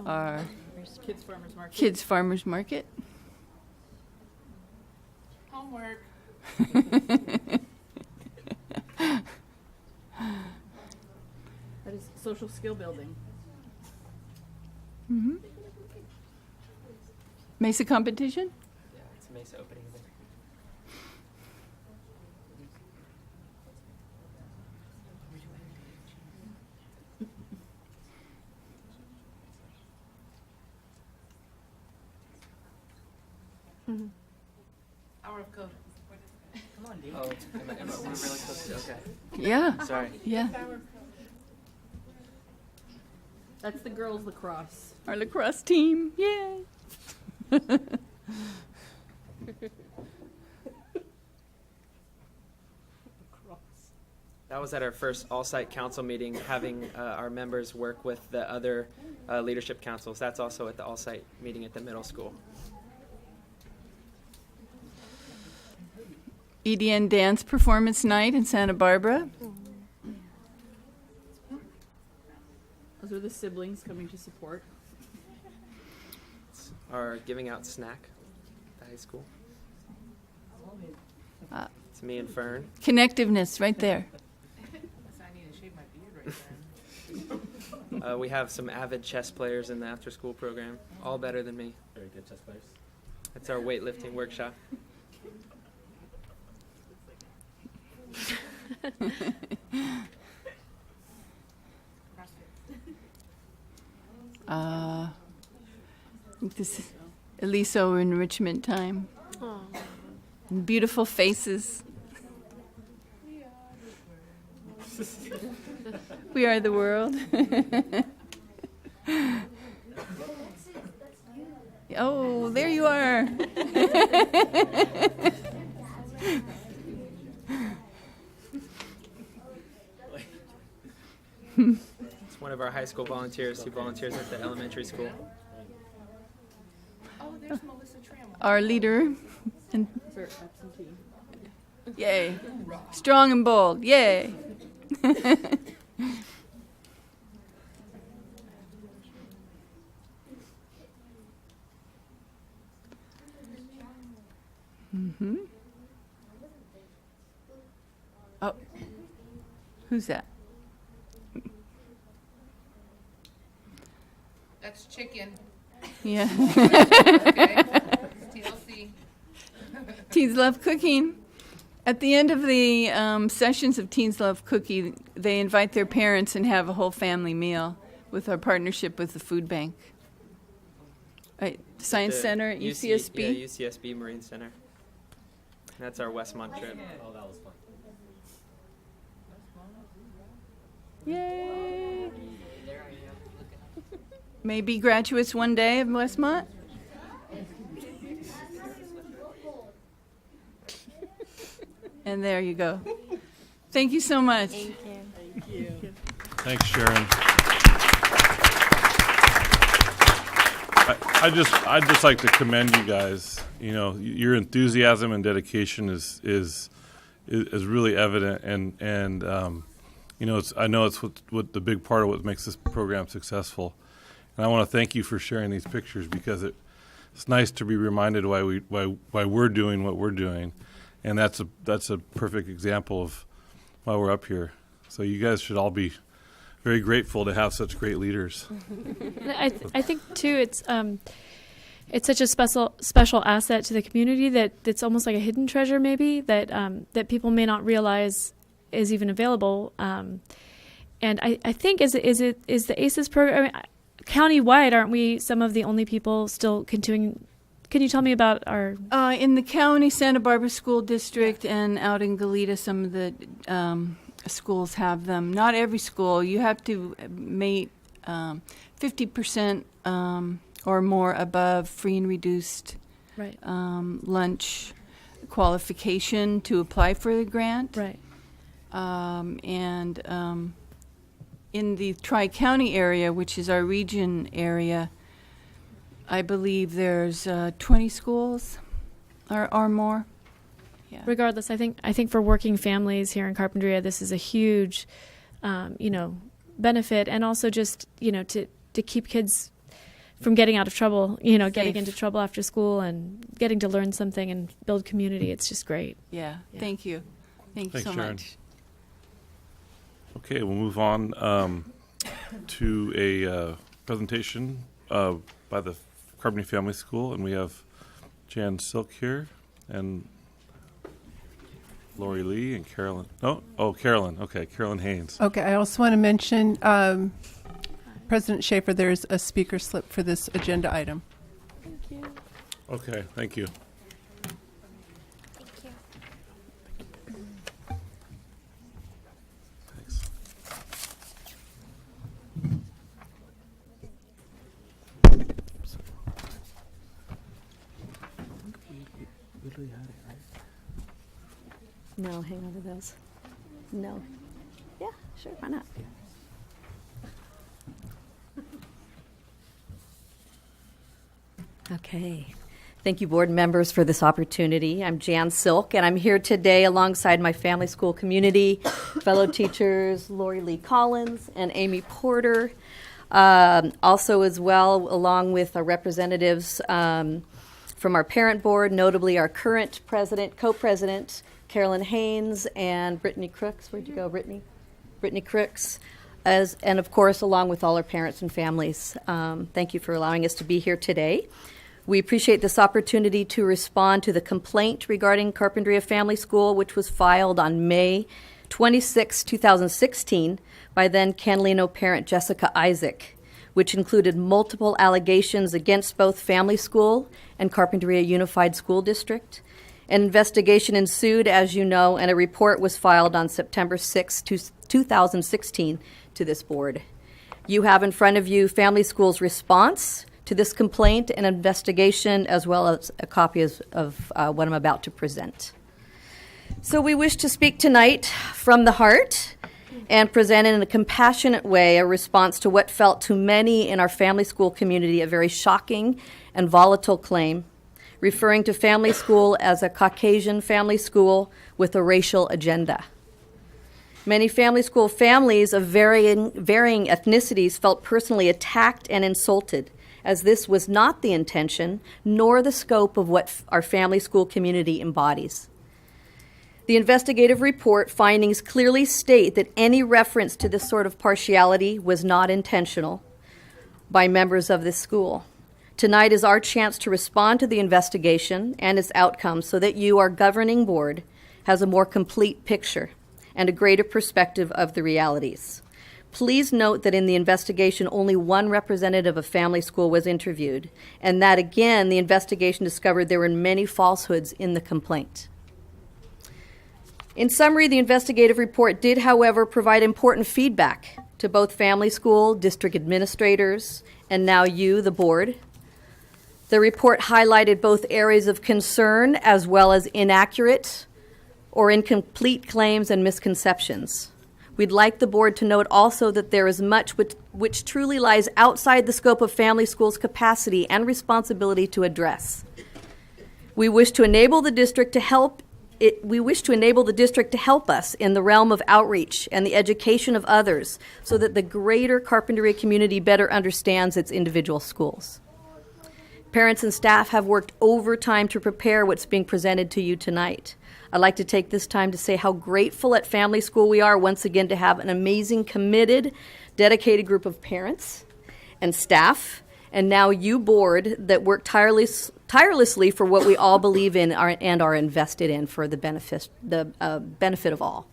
Our Kids Farmers Market. kids farmers market. Homework. That is social skill building. Mm-hmm. Mesa competition. Yeah, it's Mesa opening day. Hour of code. Come on, dude. Oh, am I really close to? Okay. Yeah. Sorry. Yeah. That's the girls' lacrosse. Our lacrosse team. Yay. That was at our first all-site council meeting, having our members work with the other leadership councils. That's also at the all-site meeting at the middle school. EDN dance performance night in Santa Barbara. Those are the siblings coming to support. Our giving out snack at the high school. It's me and Fern. Connectiveness right there. I need to shave my beard right there. We have some avid chess players in the after-school program, all better than me. Very good chess players. That's our weightlifting workshop. This is Eliso enrichment time. And beautiful faces. We are the world. Oh, there you are. It's one of our high school volunteers who volunteers at the elementary school. Oh, there's Melissa Trammell. Our leader. And Sir, absentee. yay. Strong and bold. Yay. Mm-hmm. Oh, who's that? That's chicken. Yeah. Okay. TLC. Teens Love Cooking. At the end of the sessions of Teens Love Cookie, they invite their parents and have a whole family meal with our partnership with the food bank. Right, Science The Center at UCSB. Yeah, UCSB Marine Center. That's our Westmont trip. Oh, that was fun. Yay! Maybe graduates one day of Westmont? And there you go. Thank you so much. Thank you. Thanks, Sharon. I'd just like to commend you guys. You know, your enthusiasm and dedication is really evident, and you know, I know it's what the big part of what makes this program successful. And I want to thank you for sharing these pictures, because it's nice to be reminded why we're doing what we're doing, and that's a perfect example of why we're up here. So you guys should all be very grateful to have such great leaders. I think too, it's such a special asset to the community that it's almost like a hidden treasure, maybe that people may not realize is even available. And I think is the ACES program, I mean, county-wide, aren't we some of the only people still continuing? Can you tell me about our... In the county, Santa Barbara School District, and out in Goleta, some of the schools have them. Not every school. You have to make 50% or more above free and reduced Right. lunch qualification to apply for the grant. Right. In the Tri-County area, which is our region area, I believe there's 20 schools or more. Yeah. Regardless, I think for working families here in Carpinteria, this is a huge, benefit, and also just to keep kids from getting out of trouble, getting into trouble after school and getting to learn something and build community. It's just great. Yeah. Thank you. Thank you Thanks, so Sharon. much. Okay, we'll move on to a presentation by the Carpenter Family School, and we have Jan Silk here, and Lori Lee and Carolyn. Carolyn. Okay, Carolyn Haynes. Okay, I also want to mention, President Schaefer, there's a speaker slip for this agenda item. Thank you. Okay, thank you. Thanks. No, hang on to those. No. Yeah, sure, why not? Okay. Thank you, board members, for this opportunity. I'm Jan Silk, and I'm here today alongside my family school community, fellow teachers Lori Lee Collins and Amy Porter. Also as well, along with our representatives from our parent board, notably our current president, co-president, Carolyn Haynes, and Brittany Crooks. Where'd you go, Brittany? Brittany Crooks. And of course, along with all our parents and families. Thank you for allowing us to be here today. We appreciate this opportunity to respond to the complaint regarding Carpinteria Family School, which was filed on May 26, 2016, by then Canalino parent Jessica Isaac, which included multiple allegations against both Family School and Carpinteria Unified School District. An investigation ensued, as you know, and a report was filed on September 6, 2016 to this board. You have in front of you Family School's response to this complaint and investigation, as well as a copy of what I'm about to present. So we wish to speak tonight from the heart and present in a compassionate way a response to what felt to many in our family school community a very shocking and volatile claim, referring to Family School as a Caucasian family school with a racial agenda. Many family school families of varying ethnicities felt personally attacked and insulted, as this was not the intention nor the scope of what our family school community embodies. The investigative report findings clearly state that any reference to this sort of partiality was not intentional by members of this school. Tonight is our chance to respond to the investigation and its outcomes so that you, our governing board, has a more complete picture and a greater perspective of the realities. Please note that in the investigation, only one representative of Family School was interviewed, and that again, the investigation discovered there were many falsehoods in the complaint. In summary, the investigative report did, however, provide important feedback to both Family School, district administrators, and now you, the board. The report highlighted both areas of concern as well as inaccurate or incomplete claims and misconceptions. We'd like the board to note also that there is much which truly lies outside the scope of family schools' capacity and responsibility to address. We wish to enable the district to help us in the realm of outreach and the education of others so that the greater Carpinteria community better understands its individual schools. Parents and staff have worked overtime to prepare what's being presented to you tonight. I'd like to take this time to say how grateful at Family School we are once again to have an amazing, committed, dedicated group of parents and staff, and now you board that work tirelessly for what we all believe in and are invested in for the benefit of all.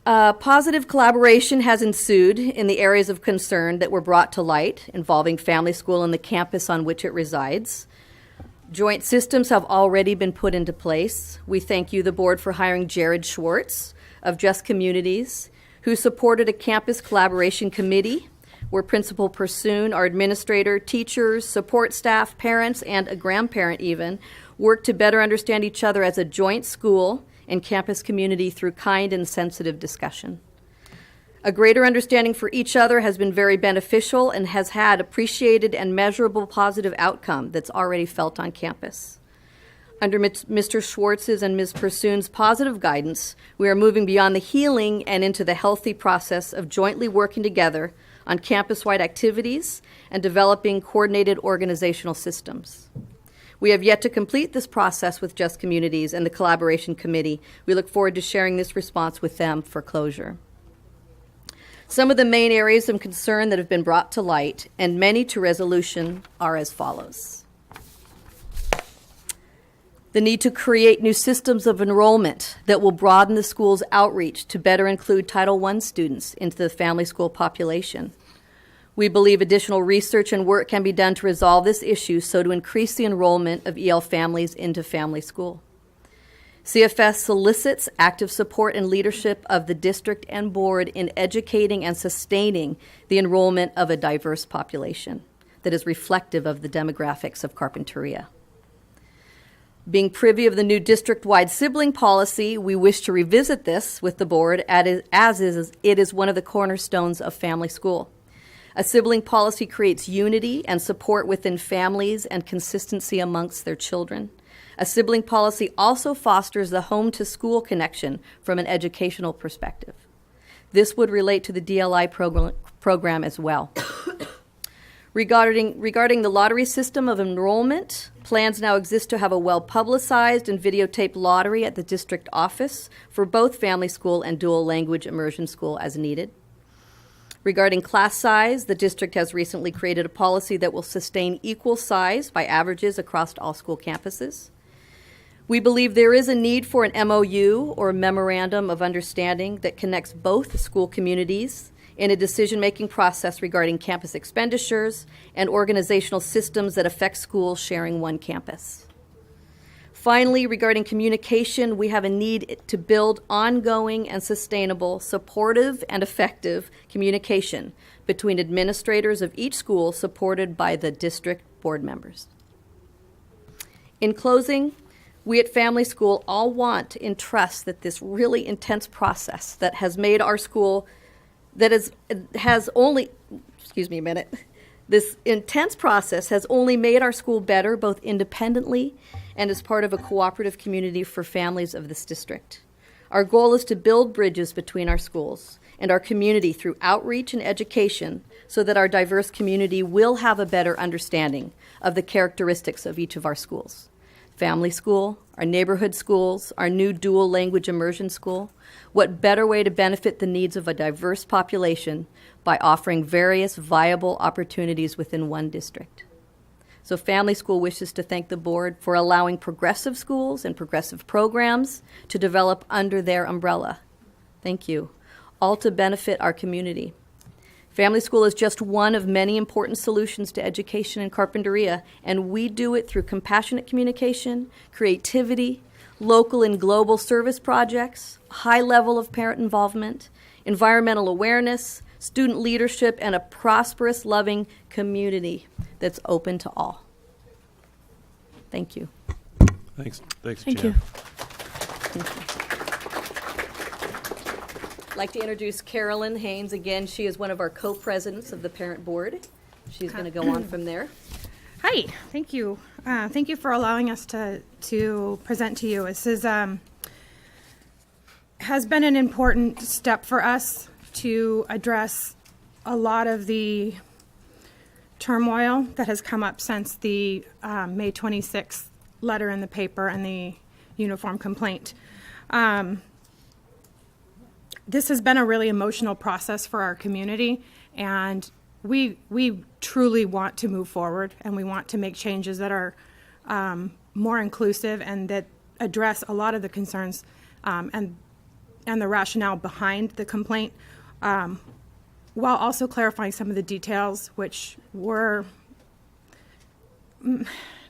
Positive collaboration has ensued in the areas of concern that were brought to light involving Family School and the campus on which it resides. Joint systems have already been put into place. We thank you, the board, for hiring Jared Schwartz of Just Communities, who supported a campus collaboration committee where Principal Pursoon, our administrator, teachers, support staff, parents, and a grandparent even, worked to better understand each other as a joint school and campus community through kind and sensitive discussion. A greater understanding for each other has been very beneficial and has had appreciated and measurable positive outcome that's already felt on campus. Under Mr. Schwartz's and Ms. Pursoon's positive guidance, we are moving beyond the healing and into the healthy process of jointly working together on campus-wide activities and developing coordinated organizational systems. We have yet to complete this process with Just Communities and the Collaboration Committee. We look forward to sharing this response with them for closure. Some of the main areas of concern that have been brought to light and many to resolution are as follows. The need to create new systems of enrollment that will broaden the school's outreach to better include Title I students into the family school population. We believe additional research and work can be done to resolve this issue so to increase the enrollment of EL families into family school. CFS solicits active support and leadership of the district and board in educating and sustaining the enrollment of a diverse population that is reflective of the demographics of Carpinteria. Being privy of the new district-wide sibling policy, we wish to revisit this with the board as it is one of the cornerstones of family school. A sibling policy creates unity and support within families and consistency amongst their children. A sibling policy also fosters the home-to-school connection from an educational perspective. This would relate to the DLI program as well. Regarding the lottery system of enrollment, plans now exist to have a well-publicized and videotaped lottery at the district office for both family school and dual language immersion school as needed. Regarding class size, the district has recently created a policy that will sustain equal size by averages across all school campuses. We believe there is a need for an MOU, or Memorandum of Understanding, that connects both school communities in a decision-making process regarding campus expenditures and organizational systems that affect schools sharing one campus. Finally, regarding communication, we have a need to build ongoing and sustainable, supportive and effective communication between administrators of each school supported by the district board members. In closing, we at Family School all want and trust that this really intense process that has made our school, this intense process has only made our school better, both independently and as part of a cooperative community for families of this district. Our goal is to build bridges between our schools and our community through outreach and education so that our diverse community will have a better understanding of the characteristics of each of our schools. Family School, our neighborhood schools, our new dual language immersion school. What better way to benefit the needs of a diverse population by offering various viable opportunities within one district? So Family School wishes to thank the board for allowing progressive schools and progressive programs to develop under their umbrella. Thank you. All to benefit our community. Family School is just one of many important solutions to education in Carpinteria, and we do it through compassionate communication, creativity, local and global service projects, high level of parent involvement, environmental awareness, student leadership, and a prosperous, loving community that's open to all. Thank you. Thanks, Thank Jan. you. I'd like to introduce Carolyn Haynes again. She is one of our co-presidents of the parent board. She's going to go on from there. Hi, thank you. Thank you for allowing us to present to you. This is has been an important step for us to address a lot of the turmoil that has come up since the May 26th letter in the paper and the uniform complaint. This has been a really emotional process for our community, and we truly want to move forward, and we want to make changes that are more inclusive and that address a lot of the concerns and the rationale behind the complaint, while also clarifying some of the details which were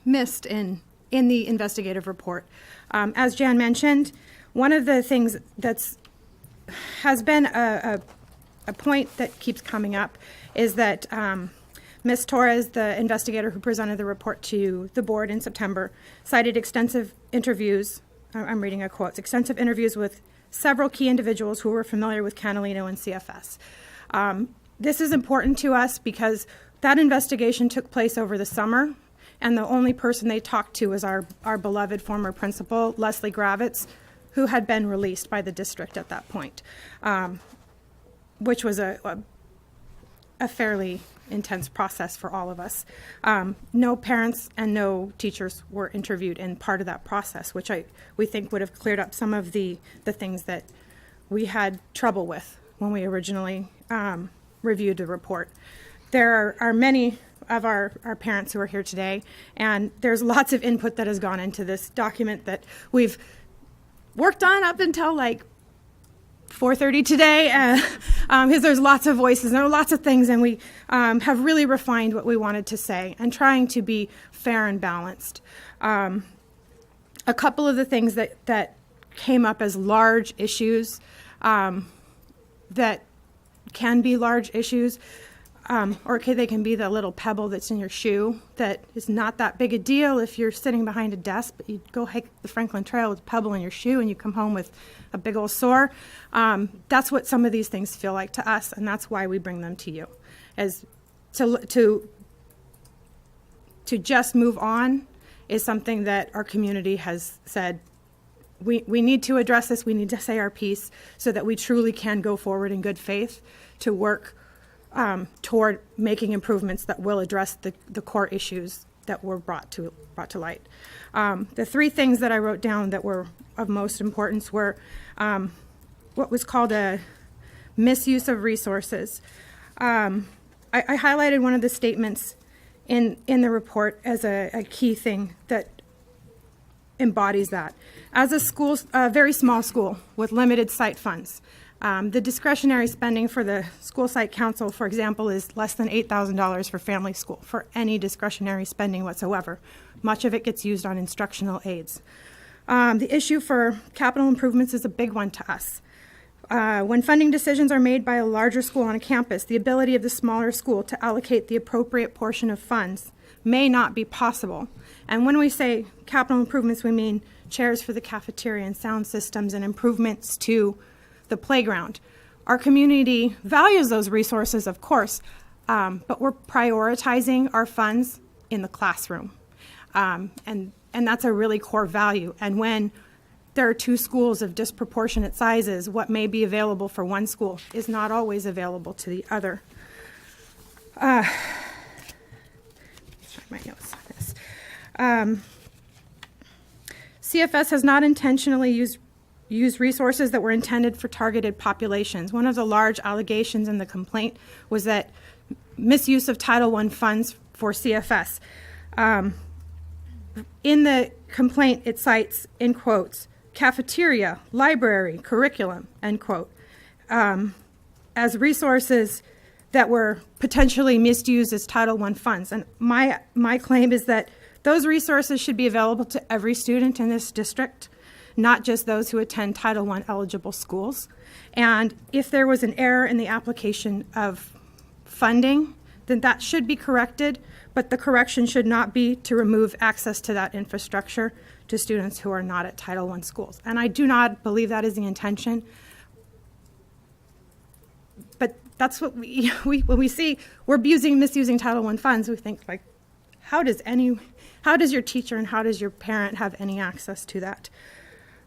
missed in the investigative report. As Jan mentioned, one of the things has been a point that keeps coming up is that Ms. Torres, the investigator who presented the report to the board in September, cited extensive interviews, I'm reading a quote, extensive interviews with several key individuals who were familiar with Catalino and CFS. This is important to us because that investigation took place over the summer, and the only person they talked to was our beloved former principal, Leslie Gravitz, who had been released by the district at that point, which was a fairly intense process for all of us. No parents and no teachers were interviewed in part of that process, which we think would have cleared up some of the things that we had trouble with when we originally reviewed the report. There are many of our parents who are here today, and there's lots of input that has gone into this document that we've worked on up until like 4:30 today, because there's lots of voices and there are lots of things, and we have really refined what we wanted to say and trying to be fair and balanced. A couple of the things that came up as large issues that can be large issues, they can be the little pebble that's in your shoe that is not that big a deal if you're sitting behind a desk, but you go hike the Franklin Trail with a pebble in your shoe and you come home with a big old sore. That's what some of these things feel like to us, and that's why we bring them to you, as to just move on is something that our community has said we need to address this, we need to say our piece so that we truly can go forward in good faith to work toward making improvements that will address the core issues that were brought to light. The three things that I wrote down that were of most importance were what was called a misuse of resources. I highlighted one of the statements in the report as a key thing that embodies that. As a very small school with limited site funds, the discretionary spending for the school site council, for example, is less than $8,000 for family school, for any discretionary spending whatsoever. Much of it gets used on instructional aids. The issue for capital improvements is a big one to us. When funding decisions are made by a larger school on a campus, the ability of the smaller school to allocate the appropriate portion of funds may not be possible. And when we say capital improvements, we mean chairs for the cafeteria and sound systems and improvements to the playground. Our community values those resources, of course, but we're prioritizing our funds in the classroom. And that's a really core value. And when there are two schools of disproportionate sizes, what may be available for one school is not always available to the other. Let's try my notes on this. CFS has not intentionally used resources that were intended for targeted populations. One of the large allegations in the complaint was that misuse of Title I funds for CFS. In the complaint, it cites, in quotes, cafeteria, library, curriculum, end quote, as resources that were potentially misused as Title I funds. And my claim is that those resources should be available to every student in this district. not just those who attend Title I eligible schools. And if there was an error in the application of funding, then that should be corrected, but the correction should not be to remove access to that infrastructure to students who are not at Title I schools. And I do not believe that is the intention. But that's what when we see we're misusing Title I funds, we think, like, how does your teacher and how does your parent have any access to that?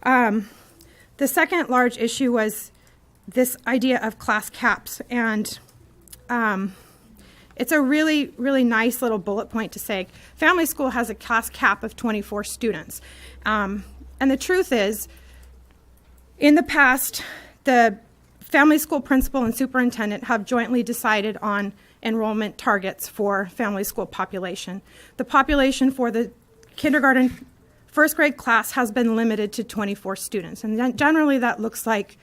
The second large issue was this idea of class caps, and it's a really, really nice little bullet point to say Family School has a class cap of 24 students. And the truth is, in the past, the Family School principal and superintendent have jointly decided on enrollment targets for Family School population. The population for the kindergarten first grade class has been limited to 24 students. And generally that looks like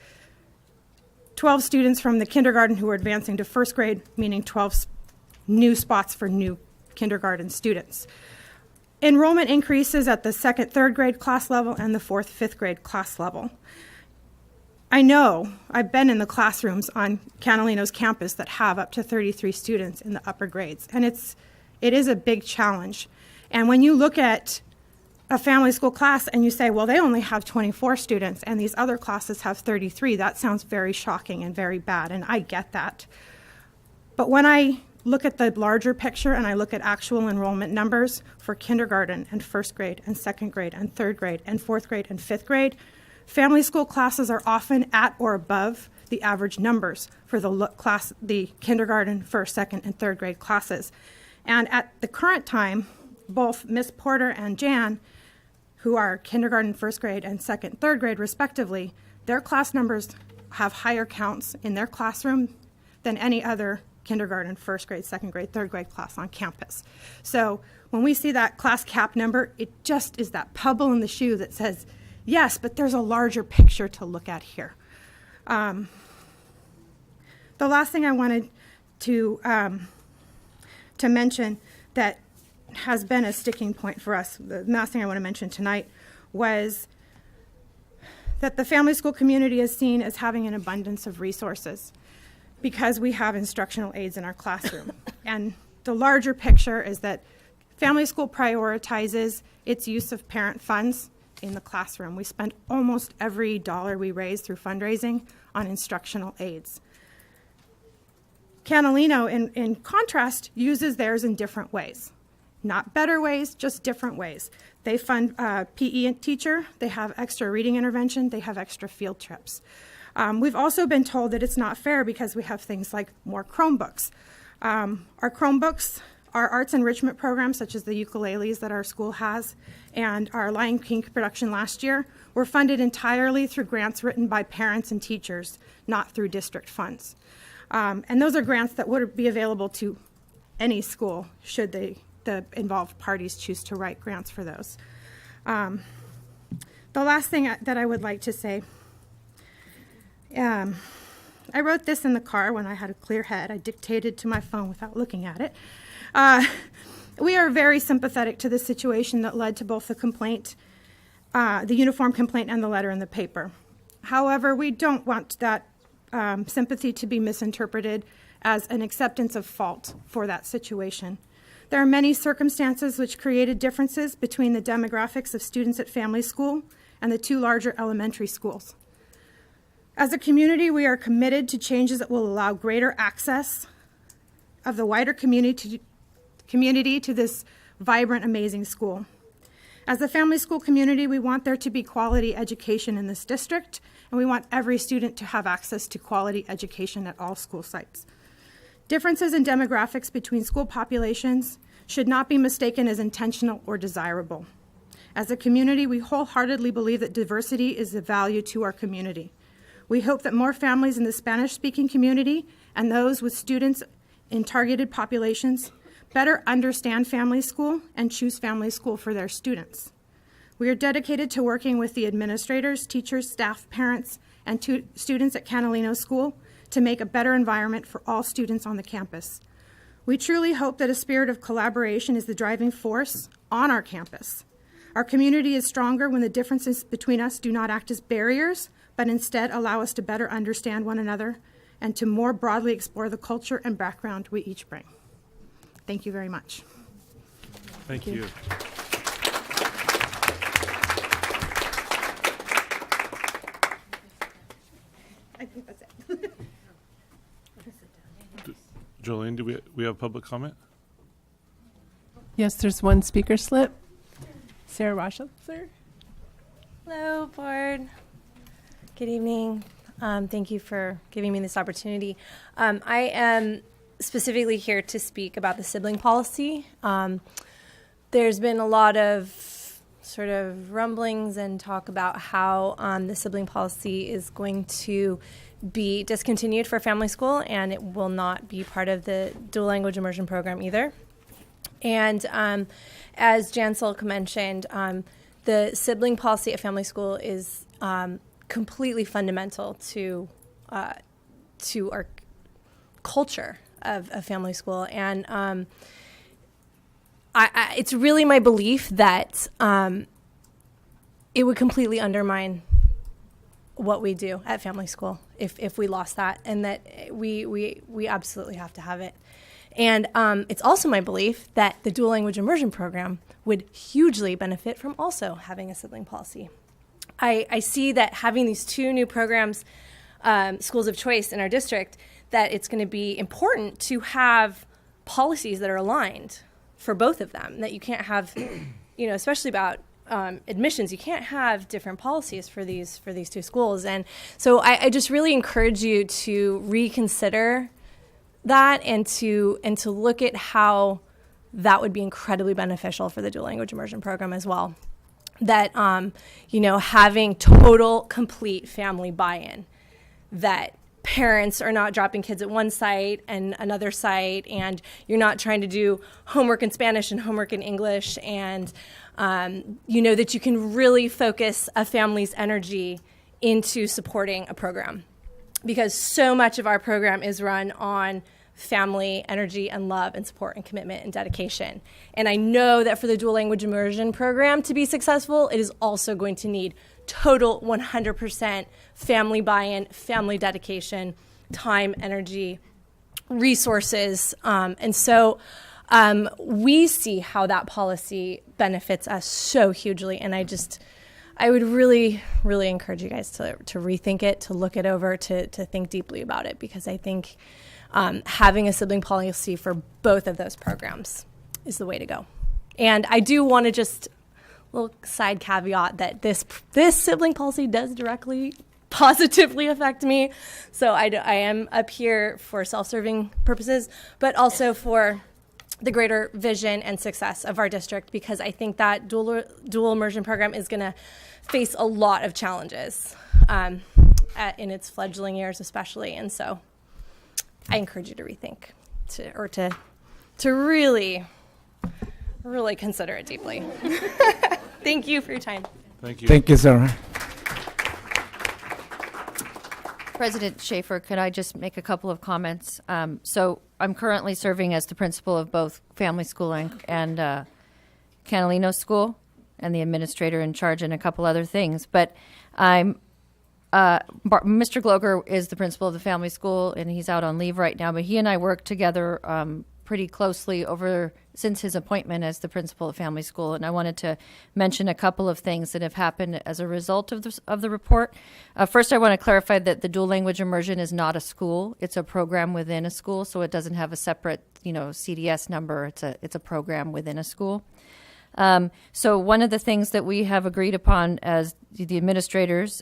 12 students from the kindergarten who are advancing to first grade, meaning 12 new spots for new kindergarten students. Enrollment increases at the second, third grade class level and the fourth, fifth grade class level. I know, I've been in the classrooms on Catalino's campus that have up to 33 students in the upper grades, and it is a big challenge. And when you look at a Family School class and you say, well, they only have 24 students and these other classes have 33, that sounds very shocking and very bad, and I get that. But when I look at the larger picture and I look at actual enrollment numbers for kindergarten and first grade and second grade and third grade and fourth grade and fifth grade, Family School classes are often at or above the average numbers for the kindergarten, first, second, and third grade classes. And at the current time, both Ms. Porter and Jan, who are kindergarten, first grade, and second, third grade respectively, their class numbers have higher counts in their classroom than any other kindergarten, first grade, second grade, third grade class on campus. So when we see that class cap number, it just is that pebble in the shoe that says, yes, but there's a larger picture to look at here. The last thing I wanted to mention that has been a sticking point for us, the last thing I want to mention tonight, was that the Family School community is seen as having an abundance of resources because we have instructional aides in our classroom. And the larger picture is that Family School prioritizes its use of parent funds in the classroom. We spend almost every dollar we raise through fundraising on instructional aides. Catalino, in contrast, uses theirs in different ways. Not better ways, just different ways. They fund PE teacher, they have extra reading intervention, they have extra field trips. We've also been told that it's not fair because we have things like more Chromebooks. Our Chromebooks, our arts enrichment programs, such as the ukuleles that our school has, and our Lion King production last year, were funded entirely through grants written by parents and teachers, not through district funds. And those are grants that would be available to any school should the involved parties choose to write grants for those. The last thing that I would like to say, I wrote this in the car when I had a clear head. I dictated to my phone without looking at it. We are very sympathetic to the situation that led to both the complaint, the uniform complaint, and the letter in the paper. However, we don't want that sympathy to be misinterpreted as an acceptance of fault for that situation. There are many circumstances which created differences between the demographics of students at Family School and the two larger elementary schools. As a community, we are committed to changes that will allow greater access of the wider community to this vibrant, amazing school. As a Family School community, we want there to be quality education in this district, and we want every student to have access to quality education at all school sites. Differences in demographics between school populations should not be mistaken as intentional or desirable. As a community, we wholeheartedly believe that diversity is a value to our community. We hope that more families in the Spanish-speaking community and those with students in targeted populations better understand Family School and choose Family School for their students. We are dedicated to working with the administrators, teachers, staff, parents, and students at Catalino School to make a better environment for all students on the campus. We truly hope that a spirit of collaboration is the driving force on our campus. Our community is stronger when the differences between us do not act as barriers, but instead allow us to better understand one another and to more broadly explore the culture and background we each bring. Thank you very much. Thank you. I think that's it. Jolene, do we have public comment? Yes, there's one speaker slip. Sarah Rochester. Hello, board. Good evening. Thank you for giving me this opportunity. I am specifically here to speak about the sibling policy. There's been a lot of sort of rumblings and talk about how the sibling policy is going to be discontinued for family school, and it will not be part of the dual language immersion program either. And as Jan Silk mentioned, the sibling policy at family school is completely fundamental to our culture of family school. And it's really my belief that it would completely undermine what we do at family school if we lost that, and that we absolutely have to have it. And it's also my belief that the dual language immersion program would hugely benefit from also having a sibling policy. I see that having these two new programs, schools of choice in our district, that it's going to be important to have policies that are aligned for both of them, that you can't have, especially about admissions, you can't have different policies for these two schools. And so I just really encourage you to reconsider that and to look at how that would be incredibly beneficial for the dual language immersion program as well. That, having total, complete family buy-in, that parents are not dropping kids at one site and another site, and you're not trying to do homework in Spanish and homework in English, and that you can really focus a family's energy into supporting a program. Because so much of our program is run on family energy and love and support and commitment and dedication. And I know that for the dual language immersion program to be successful, it is also going to need total 100% family buy-in, family dedication, time, energy, resources. And so we see how that policy benefits us so hugely. And I would really, really encourage you guys to rethink it, to look it over, to think deeply about it, because I think having a sibling policy for both of those programs is the way to go. And I do want to just little side caveat that this sibling policy does directly positively affect me. So I am up here for self-serving purposes, but also for the greater vision and success of our district, because I think that dual immersion program is going to face a lot of challenges in its fledgling years especially. And so I encourage you to rethink to really, really consider it deeply. Thank you for your time. Thank you. Thank you, Sarah. President Schaefer, could I just make a couple of comments? So I'm currently serving as the principal of both Family School and Canalino School, and the administrator in charge and a couple other things. But Mr. Gloger is the principal of the Family School, and he's out on leave right now. But he and I work together pretty closely since his appointment as the principal of Family School. And I wanted to mention a couple of things that have happened as a result of the report. First, I want to clarify that the dual language immersion is not a school; it's a program within a school, so it doesn't have a separate, CDS number. It's a program within a school. So one of the things that we have agreed upon as the administrators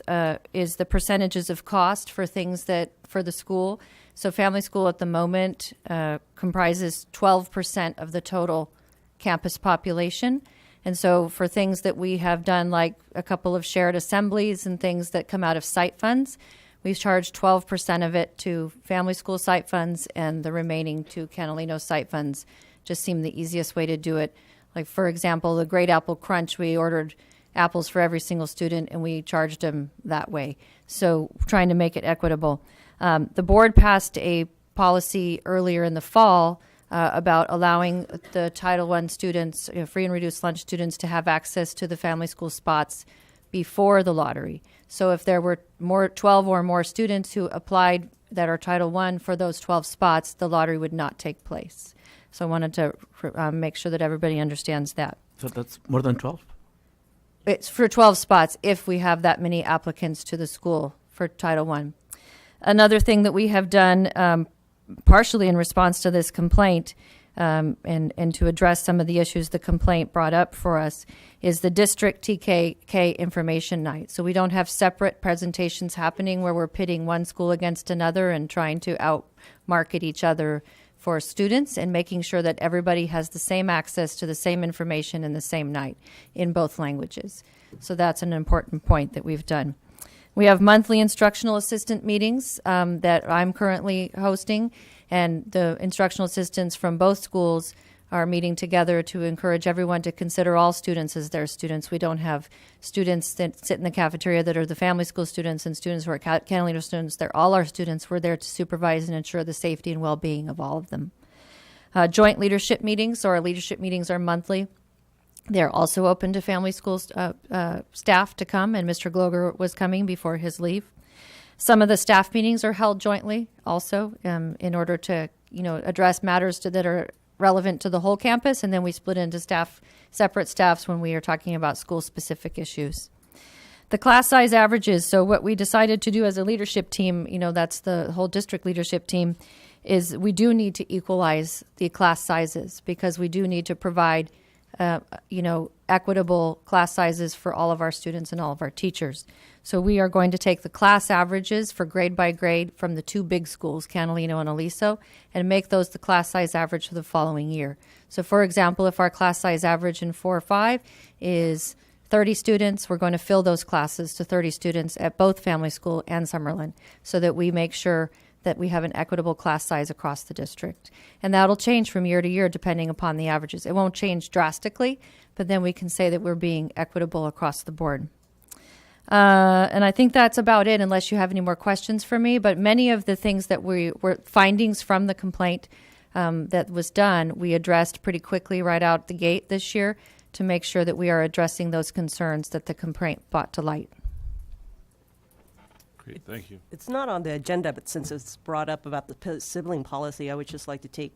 is the percentages of cost for things for the school. So Family School at the moment comprises 12% of the total campus population. And so for things that we have done, like a couple of shared assemblies and things that come out of site funds, we've charged 12% of it to Family School site funds, and the remaining to Canalino site funds. Just seemed the easiest way to do it. Like, for example, the Great Apple Crunch, we ordered apples for every single student, and we charged them that way. So trying to make it equitable. The board passed a policy earlier in the fall about allowing the Title I students, free and reduced lunch students, to have access to the family school spots before the lottery. So if there were 12 or more students who applied that are Title I for those 12 spots, the lottery would not take place. So I wanted to make sure that everybody understands that. So that's more than 12? It's for 12 spots if we have that many applicants to the school for Title I. Another thing that we have done, partially in response to this complaint, and to address some of the issues the complaint brought up for us, is the district TKK information night. So we don't have separate presentations happening where we're pitting one school against another and trying to out-market each other for students, and making sure that everybody has the same access to the same information in the same night in both languages. So that's an important point that we've done. We have monthly instructional assistant meetings that I'm currently hosting, and the instructional assistants from both schools are meeting together to encourage everyone to consider all students as their students. We don't have students that sit in the cafeteria that are the family school students and students who are Catalina students. They're all our students. We're there to supervise and ensure the safety and well-being of all of them. Joint leadership meetings, so our leadership meetings are monthly. They're also open to family school staff to come, and Mr. Gloger was coming before his leave. Some of the staff meetings are held jointly also in order to address matters that are relevant to the whole campus, and then we split into separate staffs when we are talking about school-specific issues. The class size averages, so what we decided to do as a leadership team, that's the whole district leadership team, is we do need to equalize the class sizes, because we do need to provide equitable class sizes for all of our students and all of our teachers. So we are going to take the class averages for grade by grade from the two big schools, Catalina and Aliso, and make those the class size average for the following year. So for example, if our class size average in 4 or 5 is 30 students, we're going to fill those classes to 30 students at both Family School and Summerlin, so that we make sure that we have an equitable class size across the district. And that'll change from year to year depending upon the averages. It won't change drastically, but then we can say that we're being equitable across the board. And I think that's about it, unless you have any more questions for me. But many of the things that were findings from the complaint that was done, we addressed pretty quickly right out the gate this year to make sure that we are addressing those concerns that the complaint brought to light. Great, thank you. It's not on the agenda, but since it's brought up about the sibling policy, I would just like to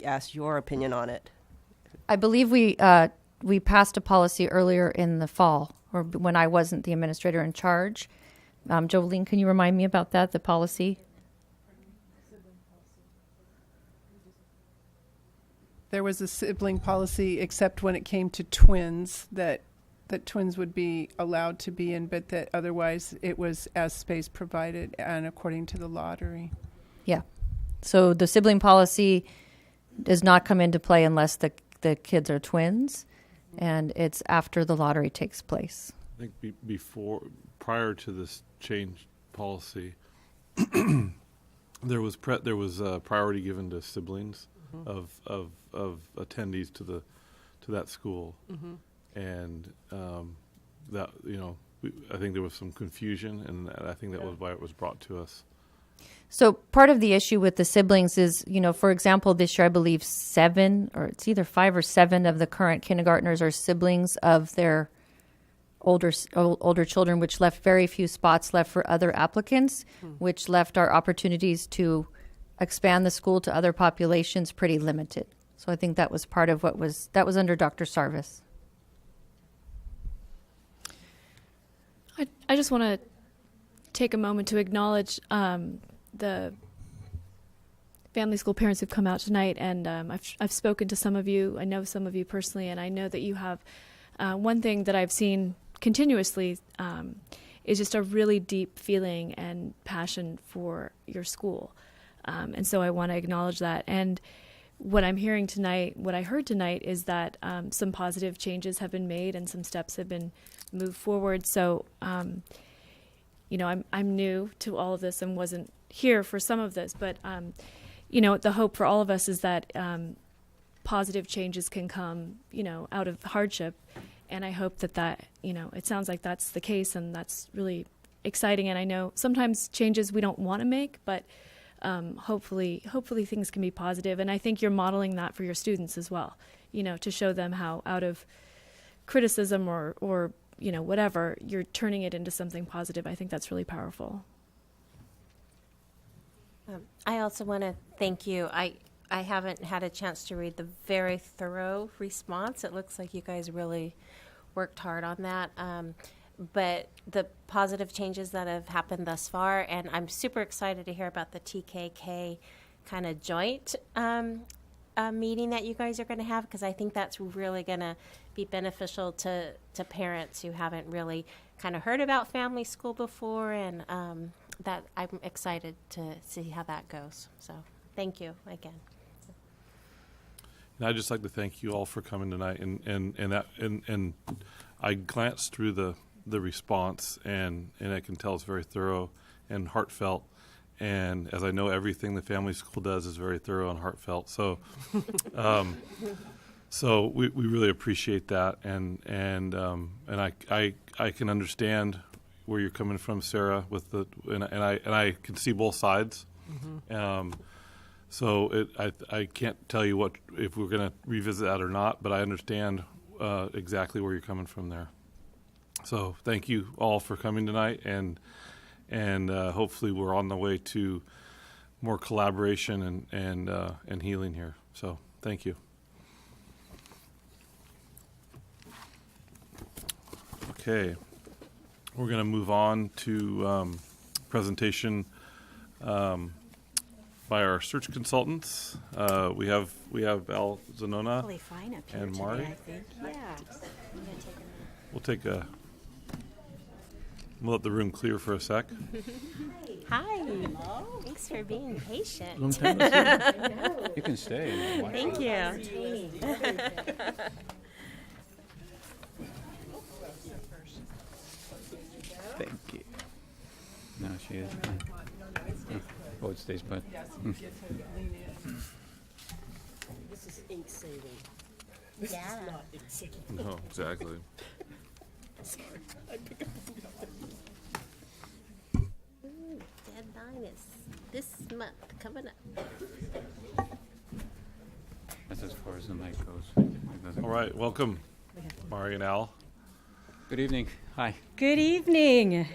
ask your opinion on it. I believe we passed a policy earlier in the fall, or when I wasn't the administrator in charge. Jolene, can you remind me about that, the policy? There was a sibling policy, except when it came to twins, that twins would be allowed to be in, but that otherwise it was as space provided and according to the lottery. Yeah. So the sibling policy does not come into play unless the kids are twins, and it's after the lottery takes place. I think prior to this change policy, there was priority given to siblings of attendees to that school, and that I think there was some confusion, and I think that was why it was brought to us. So part of the issue with the siblings is, for example, this year I believe 7, or it's either 5 or 7 of the current kindergartners are siblings of their older children, which left very few spots left for other applicants, which left our opportunities to expand the school to other populations pretty limited. So I think that was part of that was under Dr. Sarvis. I just want to take a moment to acknowledge the family school parents who've come out tonight, and I've spoken to some of you. I know some of you personally, and I know that you have one thing that I've seen continuously is just a really deep feeling and passion for your school, and so I want to acknowledge that. And what I'm hearing tonight, what I heard tonight, is that some positive changes have been made and some steps have been moved forward. So I'm new to all of this and wasn't here for some of this, but the hope for all of us is that positive changes can come, out of hardship, and I hope that it sounds like that's the case, and that's really exciting. And I know sometimes changes we don't want to make, but hopefully things can be positive. And I think you're modeling that for your students as well, to show them how out of criticism or whatever, you're turning it into something positive. I think that's really powerful. I also want to thank you. I haven't had a chance to read the very thorough response. It looks like you guys really worked hard on that. But the positive changes that have happened thus far, and I'm super excited to hear about the TKK kind of joint meeting that you guys are going to have, because I think that's really going to be beneficial to parents who haven't really kind of heard about family school before, and that I'm excited to see how that goes. So thank you again. And I'd just like to thank you all for coming tonight. And I glanced through the response, and I can tell it's very thorough and heartfelt. And as I know, everything the family school does is very thorough and heartfelt. So, so we really appreciate that. And I can understand where you're coming from, Sarah. And I can see both sides. Mm-hmm. So I can't tell you if we're going to revisit that or not, but I understand exactly where you're coming from there. So thank you all for coming tonight, and hopefully we're on the way to more collaboration and healing here. So thank you. Okay, we're going to move on to presentation by our search consultants. We have Al Zanona Really fine up here and today, Mari. I think. Yeah. We'll take a. We'll let the room clear for a sec. Hi. Thanks for being patient. Long time no see. You can stay. Thank you. Thank you. No, she is. Oh, it stays put. This is ink saving. Yeah. This is not ink saving. No, exactly. Sorry. I pick up. Deadline is this month coming up. That's as far as the mic goes. All right, welcome, Mari and Al. Good evening. Hi. Good evening.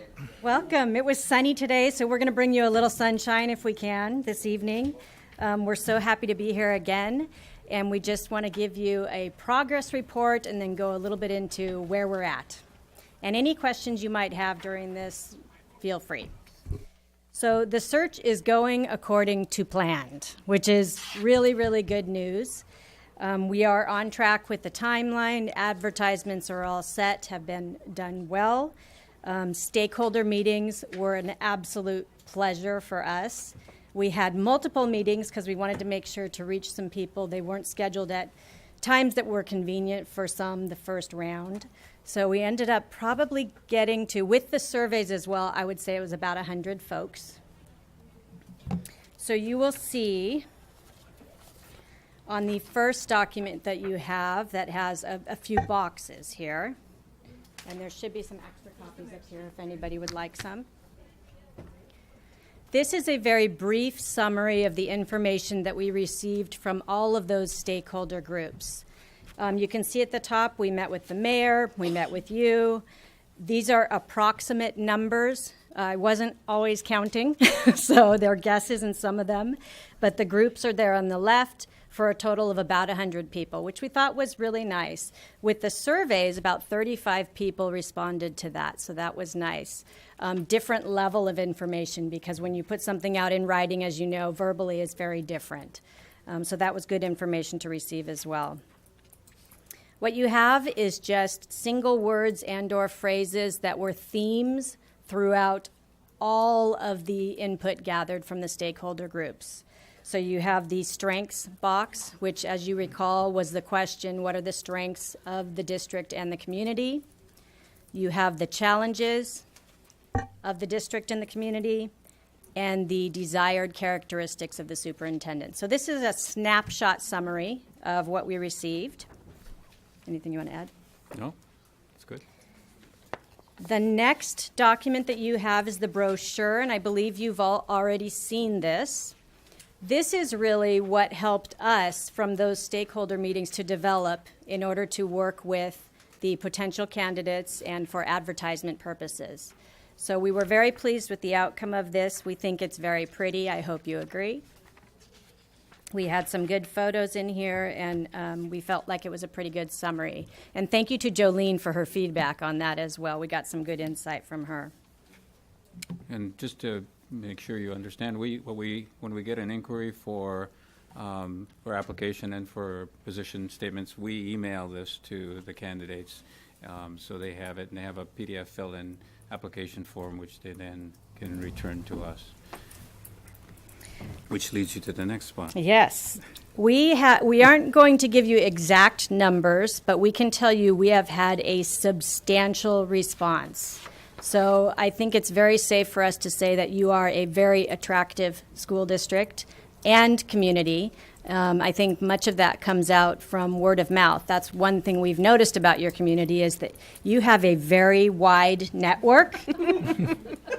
Welcome. It was sunny today, so we're going to bring you a little sunshine if we can this evening. We're so happy to be here again, and we just want to give you a progress report and then go a little bit into where we're at. And any questions you might have during this, feel free. So the search is going according to plan, which is really, really good news. We are on track with the timeline. Advertisements are all set, have been done well. Stakeholder meetings were an absolute pleasure for us. We had multiple meetings because we wanted to make sure to reach some people. They weren't scheduled at times that were convenient for some the first round. So we ended up probably getting to, with the surveys as well, I would say it was about 100 folks. So you will see on the first document that you have that has a few boxes here, and there should be some extra copies up here if anybody would like some. This is a very brief summary of the information that we received from all of those stakeholder groups. You can see at the top, we met with the mayor, we met with you. These are approximate numbers. I wasn't always counting, so there are guesses in some of them, but the groups are there on the left for a total of about 100 people, which we thought was really nice. With the surveys, about 35 people responded to that, so that was nice. Different level of information, because when you put something out in writing, as you know, verbally is very different. So that was good information to receive as well. What you have is just single words and or phrases that were themes throughout all of the input gathered from the stakeholder groups. So you have the strengths box, which, as you recall, was the question, what are the strengths of the district and the community? You have the challenges of the district and the community, and the desired characteristics of the superintendent. So this is a snapshot summary of what we received. Anything you want to add? No, it's good. The next document that you have is the brochure, and I believe you've all already seen this. This is really what helped us from those stakeholder meetings to develop in order to work with the potential candidates and for advertisement purposes. So we were very pleased with the outcome of this. We think it's very pretty. I hope you agree. We had some good photos in here, and we felt like it was a pretty good summary. And thank you to Jolene for her feedback on that as well. We got some good insight from her. And just to make sure you understand, when we get an inquiry for application and for position statements, we email this to the candidates, so they have it, and they have a PDF fill-in application form, which they then can return to us. Which leads you to the next spot. Yes. We aren't going to give you exact numbers, but we can tell you we have had a substantial response. So I think it's very safe for us to say that you are a very attractive school district and community. I think much of that comes out from word of mouth. That's one thing we've noticed about your community is that you have a very wide network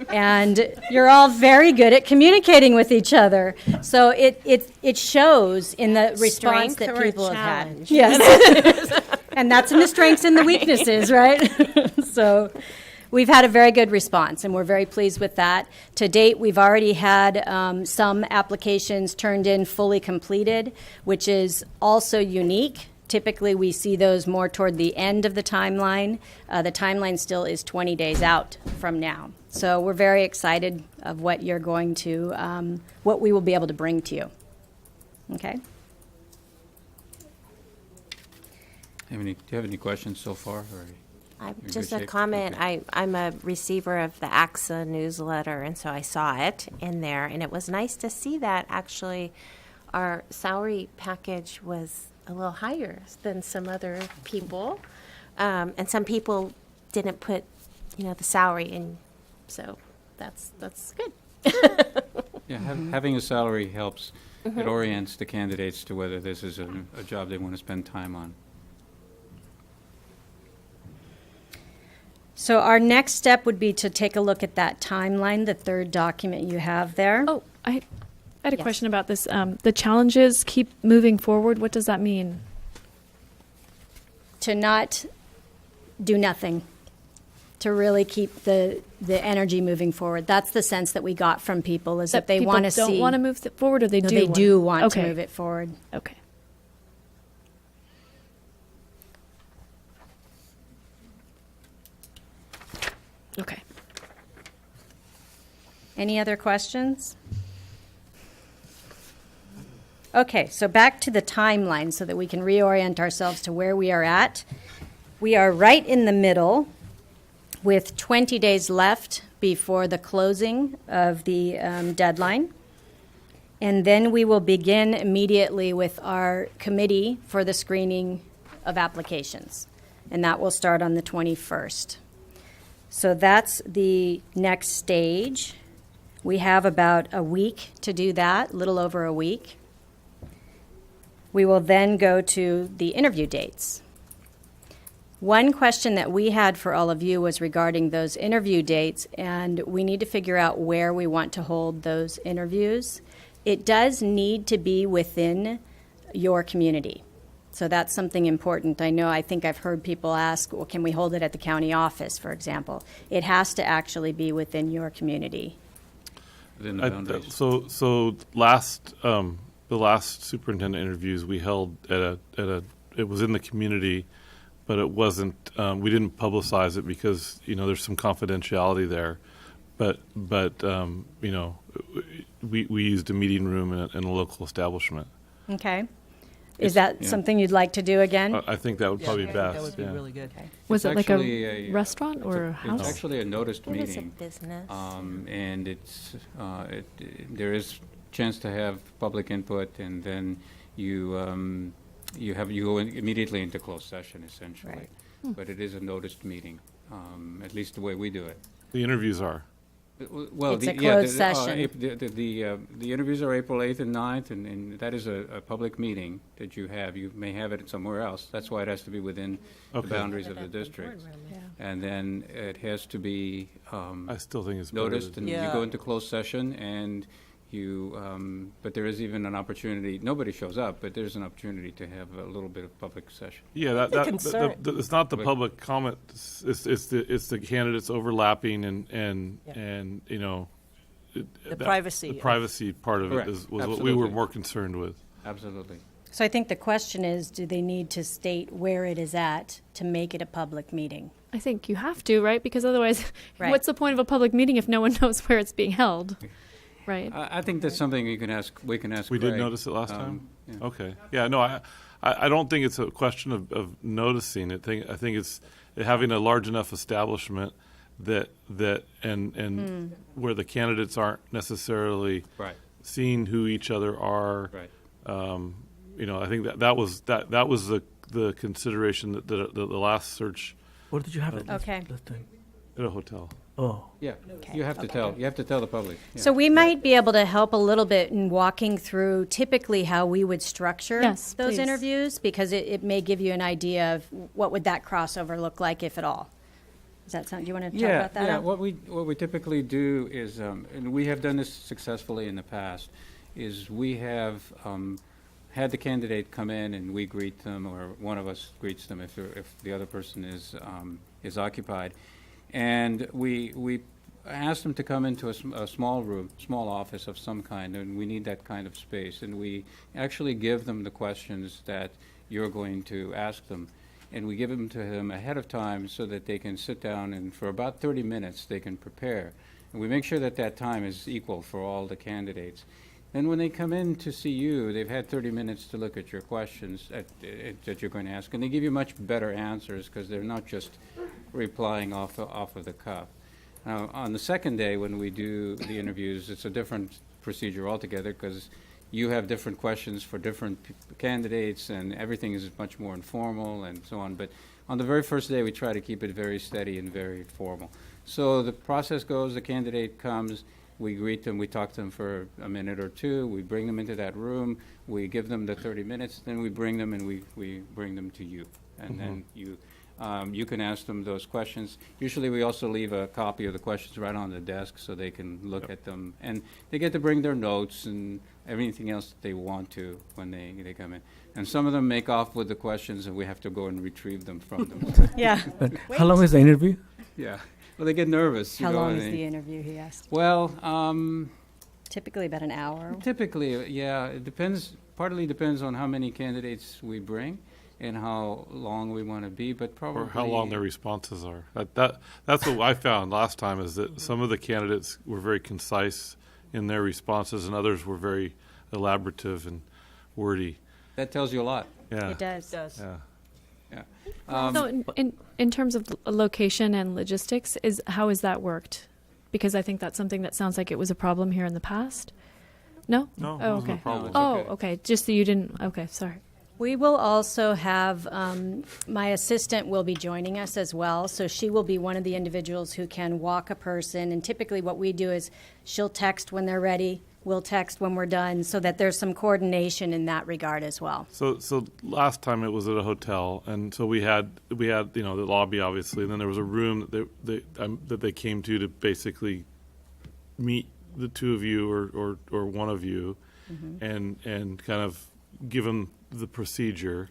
and you're all very good at communicating with each other. So it shows in the response Strength that or a people have had. challenge? Yes. And that's in the strengths and the weaknesses, right? So we've had a very good response, and we're very pleased with that. To date, we've already had some applications turned in fully completed, which is also unique. Typically, we see those more toward the end of the timeline. The timeline still is 20 days out from now. So we're very excited of what you're going to, what we will be able to bring to you. Okay? Do you have any questions so far? Or Just a comment. Okay. I'm a receiver of the AXA newsletter, and so I saw it in there, and it was nice to see that actually our salary package was a little higher than some other people, and some people didn't put, the salary in, so that's good. Yeah, having a salary helps. It orients the candidates to whether this is a job they want to spend time on. So our next step would be to take a look at that timeline, the third document you have there. Oh, I had a question about this. The challenges keep moving forward. What does that mean? To not do nothing, to really keep the energy moving forward. That's the sense that we got from people, is that they want to see. Don't want to move forward, or they No, do. they do want okay. to move it forward. Okay. Okay. Any other questions? Okay, so back to the timeline so that we can reorient ourselves to where we are at. We are right in the middle with 20 days left before the closing of the deadline. And then we will begin immediately with our committee for the screening of applications. And that will start on the 21st. So that's the next stage. We have about a week to do that, a little over a week. We will then go to the interview dates. One question that we had for all of you was regarding those interview dates, and we need to figure out where we want to hold those interviews. It does need to be within your community. So that's something important. I think I've heard people ask, well, can we hold it at the county office, for example? It has to actually be within your community. Within the boundaries. So the last superintendent interviews we held it was in the community, but it wasn't. We didn't publicize it because there's some confidentiality there. But we used a meeting room in a local establishment. Okay. Is that something you'd like to do again? I think that would probably be best. That would be really good. Okay. Was it like actually a restaurant or a house? It's actually a noticed It is a meeting. business. And there is chance to have public input, and then you go immediately into closed session, essentially. Right. But it is a noticed meeting, at least the way we do it. The interviews are. Well, It's a closed session. The interviews are April 8th and 9th, and that is a public meeting that you have. You may have it somewhere else. That's why it has to be within the boundaries of the district. And then it has to be I still think it's noticed, better and you go into closed session, and But there is even an opportunity. Nobody shows up, but there's an opportunity to have a little bit of public session. Yeah, it's not the public comment. It's the candidates overlapping and you know, The privacy. The privacy part of it was what we were more concerned with. Absolutely. So I think the question is, do they need to state where it is at to make it a public meeting? I think you have to, right? Because otherwise, Right. what's the point of a public meeting if no one knows where it's being held? Right. I think that's something we can ask. We can ask. We did Greg. notice it last time? Yeah. Okay. Yeah, no, I don't think it's a question of noticing it. I think it's having a large enough establishment that where the candidates aren't necessarily seeing who each other are. Right. You know, I think that was the consideration that the last search. Where did you have it? Okay. Last time? At a hotel. Oh. Yeah. Okay. You have to tell. You have to tell the public. Yeah. So we might be able to help a little bit in walking through typically how we would structure Yes, those please. interviews, because it may give you an idea of what would that crossover look like, if at all. Does that sound? Do you want to talk about that? Yeah. Al? What we typically do is, and we have done this successfully in the past, is we have had the candidate come in and we greet them, or one of us greets them if the other person is occupied, and we ask them to come into a small room, small office of some kind, and we need that kind of space, and we actually give them the questions that you're going to ask them. And we give them to them ahead of time so that they can sit down and for about 30 minutes they can prepare. And we make sure that that time is equal for all the candidates. Then when they come in to see you, they've had 30 minutes to look at your questions that you're going to ask. And they give you much better answers because they're not just replying off of the cuff. Now, on the second day when we do the interviews, it's a different procedure altogether because you have different questions for different candidates, and everything is much more informal and so on. But on the very first day, we try to keep it very steady and very formal. So the process goes, the candidate comes, we greet them, we talk to them for a minute or two, we bring them into that room, we give them the 30 minutes, then we bring them and we bring them to you. And then you can ask them those questions. Usually we also leave a copy of the questions right on the desk so they can look at them. And they get to bring their notes and everything else that they want to when they come in. And some of them make off with the questions and we have to go and retrieve them from them. Yeah. How long is the interview? Yeah. Well, they get nervous. How long is the interview, he asked? Well, typically about an hour. Typically, yeah. It depends, partly depends on how many candidates we bring and how long we want to be, but probably... Or how long their responses are. That's what I found last time, is that some of the candidates were very concise in their responses and others were very elaborative and wordy. That tells you a lot. Yeah. It does. It does. Yeah. So in terms of location and logistics, how is that worked? Because I think that's something that sounds like it was a problem here in the past. No? No, Oh, it wasn't a okay. problem. Oh, okay. okay. Just so you didn't. Okay, sorry. We will also have, my assistant will be joining us as well, so she will be one of the individuals who can walk a person, and typically what we do is she'll text when they're ready, we'll text when we're done, so that there's some coordination in that regard as well. So last time it was at a hotel, and so we had the lobby obviously, and then there was a room that they came to basically meet the two of you or one of you, and kind of give them the procedure,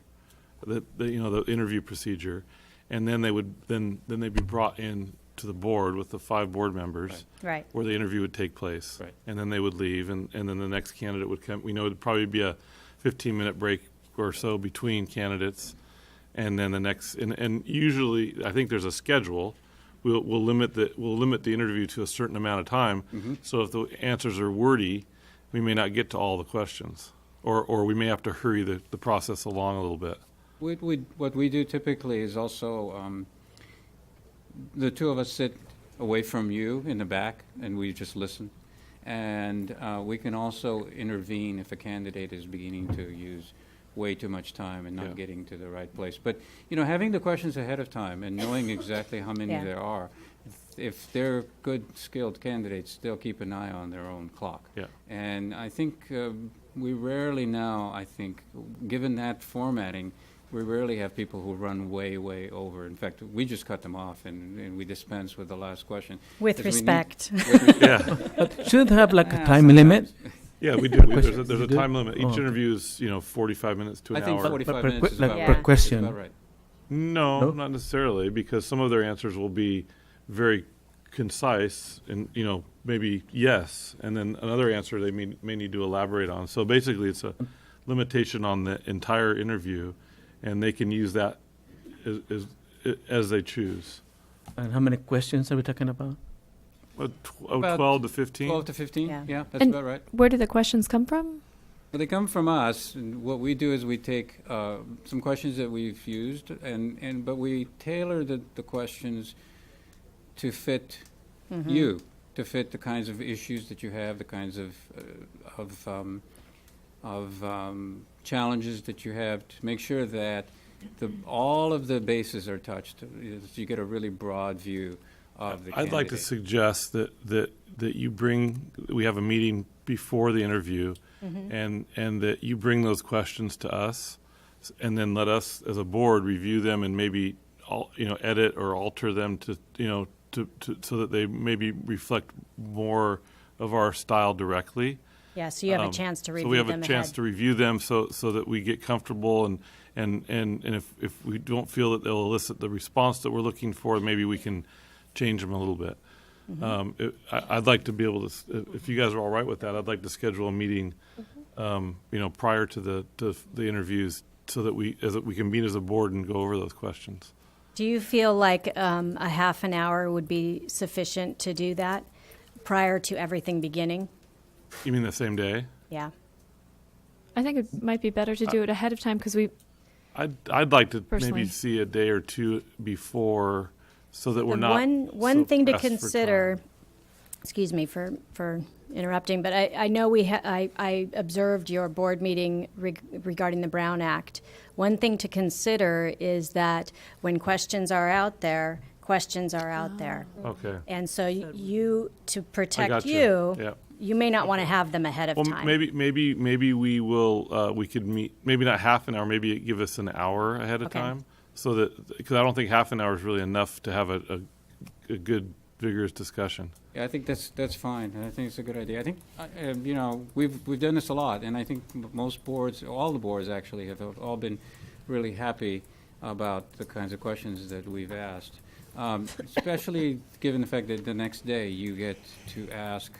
the interview procedure, and then they'd be brought in to the board with the 5 board members, Right. where the interview would take place, Right. and then they would leave, and then the next candidate would come. We know it'd probably be a 15-minute break or so between candidates, and then the next. And usually, I think there's a schedule. We'll limit the interview to a certain amount of time. So if the answers are wordy, we may not get to all the questions. Or we may have to hurry the process along a little bit. What we do typically is also the two of us sit away from you in the back and we just listen. And we can also intervene if a candidate is beginning to use way too much time and not getting to the right place. But, having the questions ahead of time and knowing exactly how many there are, if they're good, skilled candidates, they'll keep an eye on their own clock. Yeah. And I think we rarely now, given that formatting, we rarely have people who run way, way over. In fact, we just cut them off and we dispense with the last question. With 'Cause we respect. But shouldn't have like a time limit? Yeah, we do. There's a time limit. Each interview is 45 minutes to an I think hour. 45 minutes is like about per right. question. Is about right. No, not necessarily, because some of their answers will be very concise and, maybe yes, and then another answer they may need to elaborate on. So basically it's a limitation on the entire interview, and they can use that as they choose. And how many questions are we talking about? About 12 to 15? 12 to 15, yeah, that's And about right. where do the questions come from? Well, they come from us, and what we do is we take some questions that we've used, but we tailor the questions to fit you, to fit the kinds of issues that you have, the kinds of challenges that you have, to make sure that all of the bases are touched. You get a really broad view of the I'd like to suggest that we have a meeting before the interview, and that you bring those questions to us, and then let us as a board review them and maybe edit or alter them to so that they maybe reflect more of our style directly. Yeah, so you have a chance to review them. So we have a chance to review them so that we get comfortable, and if we don't feel that they'll elicit the response that we're looking for, maybe we can change them a little bit. I'd like to be able to, if you guys are all right with that, I'd like to schedule a meeting, prior to the interviews, so that we can meet as a board and go over those questions. Do you feel like a half an hour would be sufficient to do that prior to everything beginning? You mean the same day? Yeah. I think it might be better to do it ahead of time because I'd like to Personally. maybe see a day or two before, so that we're And not one so thing to pressed for consider. time. Excuse me for interrupting, but I know I observed your board meeting regarding the Brown Act. One thing to consider is that when questions are out there, questions are out there. Okay. And so you, to protect got you. you, Yeah. you may not want to have them ahead of Well, time. maybe we will. We could meet. Maybe not half an hour. Maybe give us an hour ahead of Okay. time, so that, because I don't think half an hour is really enough to have a good, vigorous discussion. Yeah, I think that's fine. I think it's a good idea. I think we've done this a lot, and I think most boards, all the boards actually, have all been really happy about the kinds of questions that we've asked. Especially given the fact that the next day you get to ask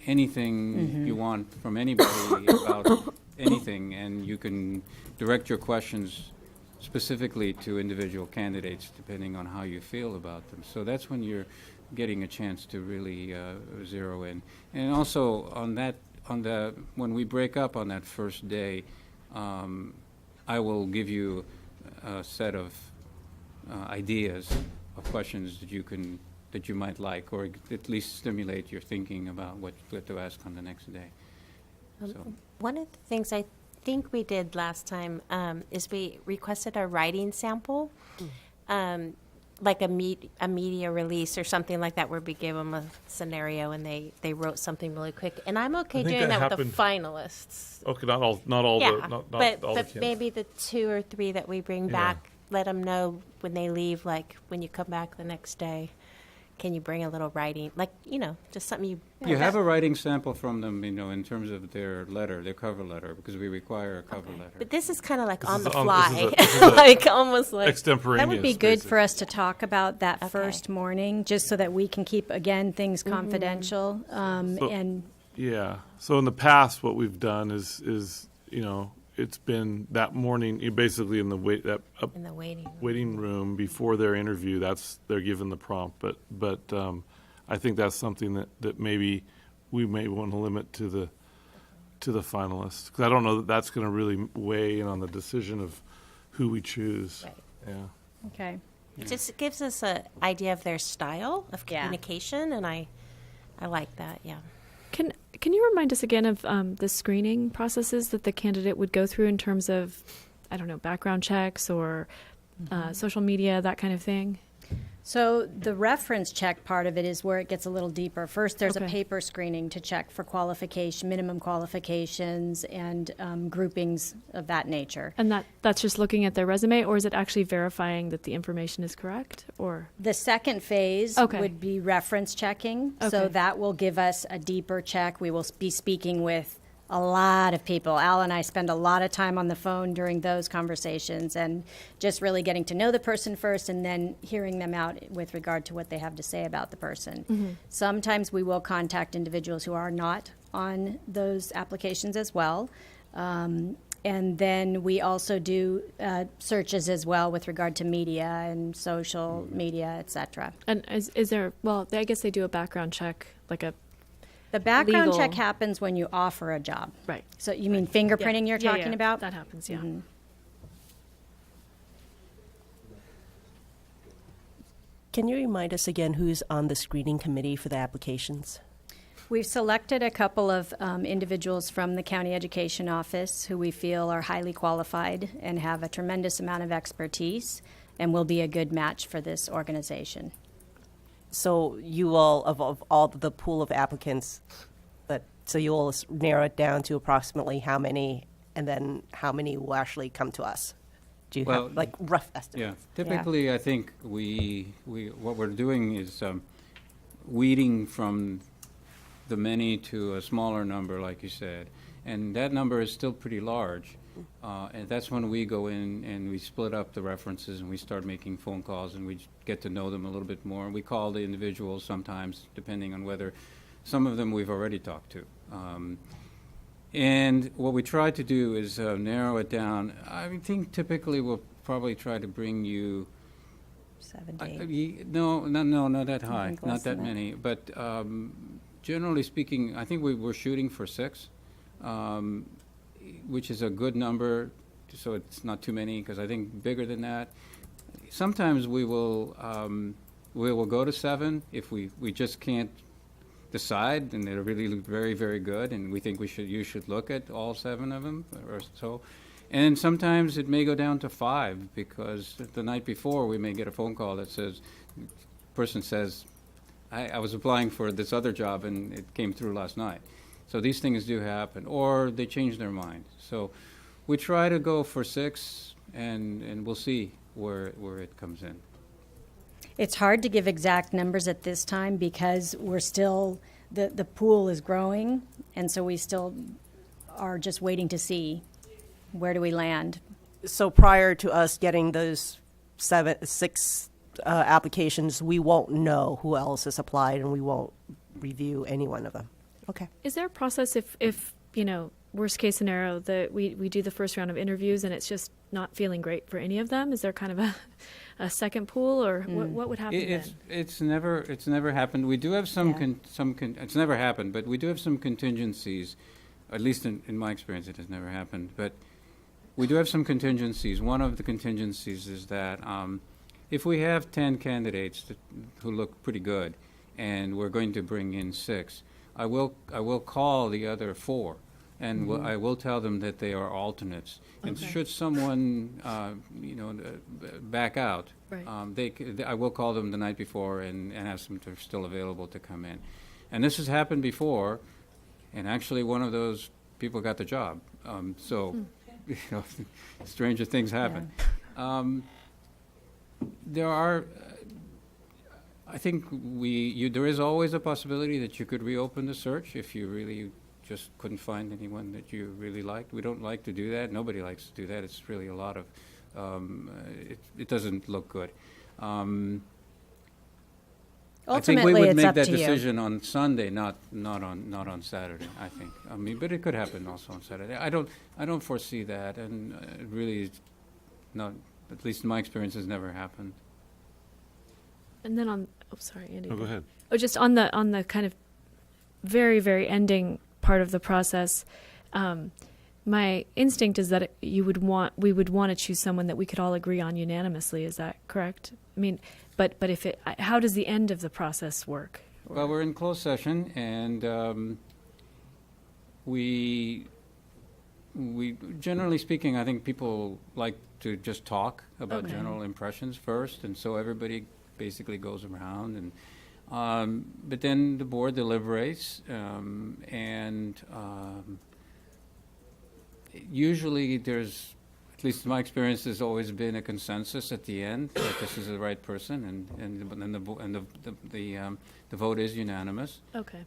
anything you want from anybody about anything, and you can direct your questions specifically to individual candidates depending on how you feel about them. So that's when you're getting a chance to really zero in. And also when we break up on that first day, I will give you a set of ideas of questions that you might like, or at least stimulate your thinking about what to ask on the next day. One of the things I think we did last time is we requested a writing sample, like a media release or something like that, where we gave them a scenario and they wrote something really quick. And I'm okay doing that with the finalists. Okay, not all Yeah, but all the but kids. maybe the 2 or 3 that we bring back, let them know when they leave, like when you come back the next day, can you bring a little writing, like, just something you... You have a writing sample from them, in terms of their cover letter, because we require a cover letter. But this is kind of like on the this is fly, a like almost like... extemporaneous. That would be good basically. for us to talk about that first morning, just so that we can keep, again, things confidential. And Yeah. So in the past, what we've done is it's been that morning, basically in the waiting room before their interview. They're given the prompt, but I think that's something that maybe we may want to limit to the finalists, because I don't know that that's going to really weigh in on the decision of who we choose. Right. Yeah. okay. It just gives us an idea of their style of communication, and I like that, yeah. Can you remind us again of the screening processes that the candidate would go through in terms of, I don't know, background checks or social media, that kind of thing? So the reference check part of it is where it gets a little deeper. First, there's a Okay. paper screening to check for minimum qualifications, and groupings of that nature. And that's just looking at their resume, or is it actually verifying that the information is correct? Or The second phase would be reference checking. So Okay. that will give us a deeper check. We will be speaking with a lot of people. Al and I spend a lot of time on the phone during those conversations and just really getting to know the person first and then hearing them out with regard to what they have to say about the person. Mhm. Sometimes we will contact individuals who are not on those applications as well. And then we also do searches as well with regard to media and social media, et cetera. And is there, well, I guess they do a background check, like a The background legal- check happens when you offer a job. Right. So you mean fingerprinting you're Yeah, talking yeah, about? that happens, yeah. Mhm. Can you remind us again who's on the screening committee for the applications? We've selected a couple of individuals from the county education office who we feel are highly qualified and have a tremendous amount of expertise and will be a good match for this organization. So you will, of all the pool of applicants, so you will narrow it down to approximately how many, and then how many will actually come to us? Do you Well, have like rough Yeah, estimates? typically, I think we what we're doing is weeding from the many to a smaller number, like you said, and that number is still pretty large. And that's when we go in and we split up the references and we start making phone calls and we get to know them a little bit more. And we call the individuals sometimes, depending on whether some of them we've already talked to. And what we try to do is narrow it down. I think typically we'll probably try to bring you 7 to 8. no, not that high, think not less that than that. many. But generally speaking, I think we're shooting for 6, which is a good number, so it's not too many, because I think bigger than that. Sometimes we will go to 7 if we just can't decide, and they're really very, very good, and we think you should look at all 7 of them or so. And sometimes it may go down to 5 because the night before we may get a phone call that says, person says, I was applying for this other job and it came through last night. So these things do happen, or they change their mind. So we try to go for 6, and we'll see where it comes in. It's hard to give exact numbers at this time because we're still, the pool is growing, and so we still are just waiting to see where do we land. So prior to us getting those 6 applications, we won't know who else has applied and we won't review any one of them. Okay. Is there a process if worst case scenario that we do the first round of interviews and it's just not feeling great for any of them? Is there kind of a second pool, or what would happen then? It's never happened. We do have some it's never happened, but we do have some contingencies. At least in my experience, it has never happened. But we do have some contingencies. One of the contingencies is that if we have 10 candidates who look pretty good, and we're going to bring in 6, I will call the other 4, and I will tell them that they are alternates. And should someone back out, Right. I will call them the night before and ask them if they're still available to come in. And this has happened before, and actually one of those people got the job. Stranger things happen. There are. I think there is always a possibility that you could reopen the search if you really just couldn't find anyone that you really liked. We don't like to do that. Nobody likes to do that. It's really a lot of, it doesn't look good. I think we Ultimately, would it's make up that to you. decision on Sunday, not on Saturday, I think. But it could happen also on Saturday. I don't foresee that, and really, not, at least in my experience, has never happened. And then sorry, Andy. Oh, go ahead. Oh, just on the kind of very, very ending part of the process, my instinct is that we would want to choose someone that we could all agree on unanimously. Is that correct? I mean, but how does the end of the process work? Well, we're in closed session, and we generally speaking, I think people like to just talk about general impressions first, and so everybody basically goes around, and but then the board deliberates, and usually there's, at least in my experience, there's always been a consensus at the end that this is the right person, and then the vote is unanimous. Okay.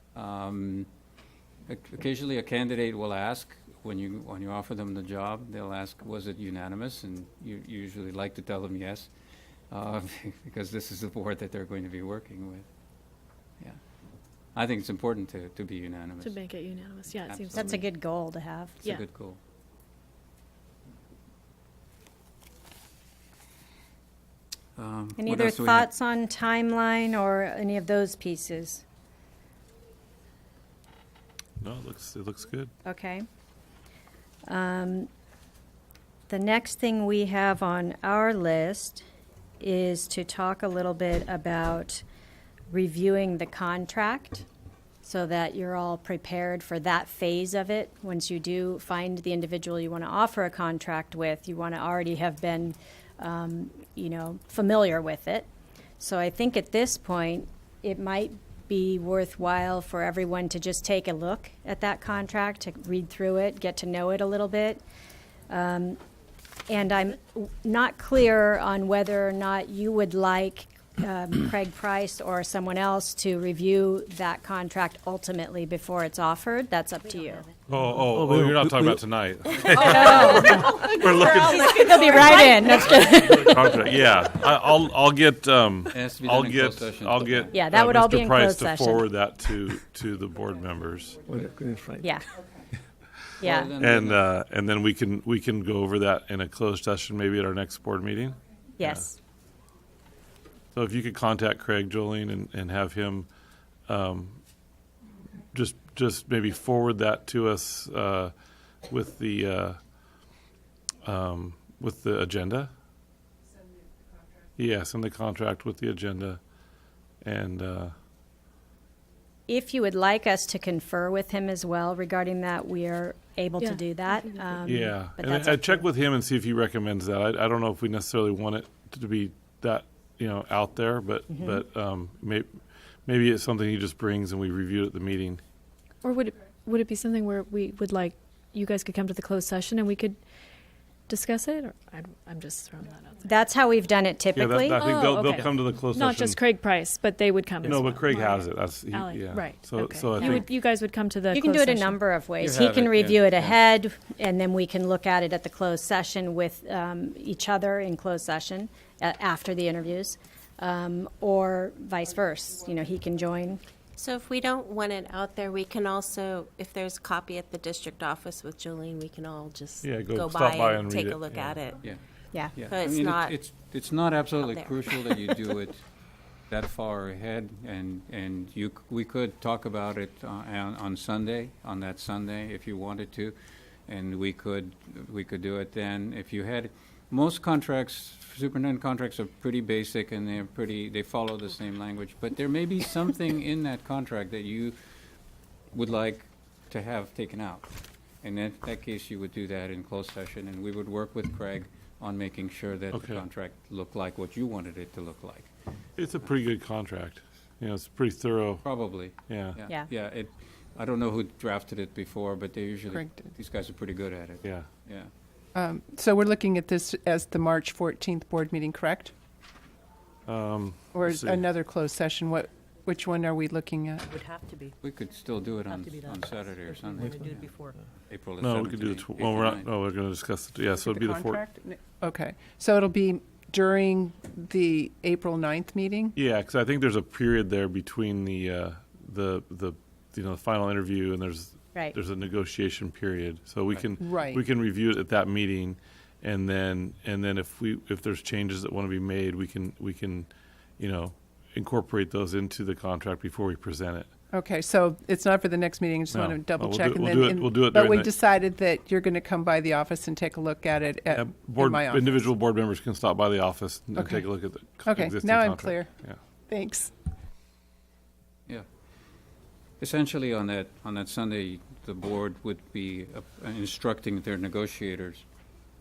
occasionally a candidate will ask, when you offer them the job, they'll ask, was it unanimous? And you usually like to tell them yes, because this is the board that they're going to be working with. Yeah. I think it's important to be unanimous. To make it unanimous, yeah, it seems. That's a good goal to have. It's a good goal. Any what other else do we have? thoughts on timeline or any of those pieces? No, it looks good. Okay. The next thing we have on our list is to talk a little bit about reviewing the contract so that you're all prepared for that phase of it. Once you do find the individual you want to offer a contract with, you want to already have been familiar with it. So I think at this point, it might be worthwhile for everyone to just take a look at that contract, to read through it, get to know it a little bit. And I'm not clear on whether or not you would like Craig Price or someone else to review that contract ultimately before it's offered. That's up to you. You're not talking about tonight. We're looking. They'll be right in. That's good. Contract, yeah. I'll get I'll get Yeah, that would all be Mr. in Price closed to session. forward that to the board members. Yeah. Yeah. And then we can go over that in a closed session maybe at our next board meeting. Yes. So if you could contact Craig, Jolene, and have him just maybe forward that to us with the agenda. Yeah, send the contract with the agenda, and If you would like us to confer with him as well regarding that, we are able Yeah. to do that. yeah, But and that's I up to check you. with him and see if he recommends that. I don't know if we necessarily want it to be that out there, but maybe it's something he just brings and we review it at the meeting. Or would it be something where we would like, you guys could come to the closed session and we could discuss it? Or I'm just throwing that out there. That's how we've done it typically. I think they'll okay. come to the closed Not session. just Craig Price, but they would come as No, well. but Craig has it. That's Ally, yeah. right. So okay. so I think you guys would come to the You can do closed it a session. number of ways. You He have can it, review yeah, it yeah. ahead, and then we can look at it at the closed session with each other in closed session after the interviews, or vice versa. He can join. So if we don't want it out there, we can also, if there's a copy at the district office with Jolene, we can all just go by stop by and and take read a it, look yeah. at it. Yeah. Yeah. Yeah. But it's not it's not absolutely out there. crucial that you do it that far ahead, and we could talk about it on Sunday, on that Sunday, if you wanted to, and we could do it then. If you had, most contracts, superintendent contracts are pretty basic and they follow the same language, but there may be something in that contract that you would like to have taken out. In that case, you would do that in closed session, and we would work with Craig on making sure that Okay. the contract looked like what you wanted it to look like. it's a pretty good contract. It's pretty thorough. Probably. Yeah. Yeah. Yeah. I don't know who drafted it before, but they usually, Craig did. these guys are pretty good at it. Yeah. Yeah. So we're looking at this as the March 14th board meeting, correct? Or let's see. another closed session? Which one are we looking at? Would have to be. We could still do it Have on to be that. on Saturday or If we Sunday. want to do it before. April the No, we could do 17th, it. Well, we're not. 8th, No, we're going to discuss it. Yeah, so it'd be the 4th. contract? Okay. So it'll be during the April 9th meeting? Yeah, because I think there's a period there between the final interview and there's Right. a negotiation period. So we can Right. we can review it at that meeting, and then if there's changes that want to be made, we can incorporate those into the contract before we present it. Okay, so it's not for the next meeting, I just No. want to double We'll check. do- and we'll then do it- we'll do it But during we the- decided that you're going to come by the office and take a look at it at in my office. Individual board members can stop by the office and Okay. take a look at the Okay, existing now I'm contract. clear. Yeah. Thanks. Yeah. Essentially, on that Sunday, the board would be instructing their negotiators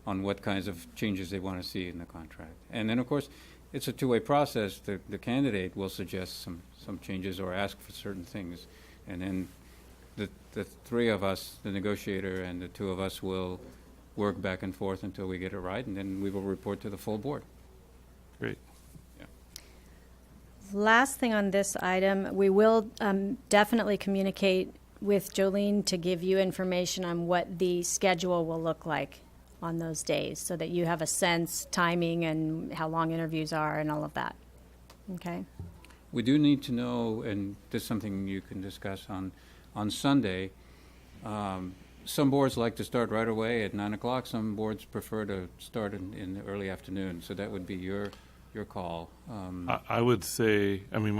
on what kinds of changes they want to see in the contract. And then, of course, it's a two-way process. The candidate will suggest some changes or ask for certain things. And then the three of us, the negotiator and the two of us, will work back and forth until we get it right, and then we will report to the full board. Great. Last thing on this item, we will definitely communicate with Jolene to give you information on what the schedule will look like on those days, so that you have a sense, timing, and how long interviews are and all of that. Okay? We do need to know, and this is something you can discuss on Sunday. Some boards like to start right away at 9 o'clock. Some boards prefer to start in the early afternoon. So that would be your call. I would say, I mean,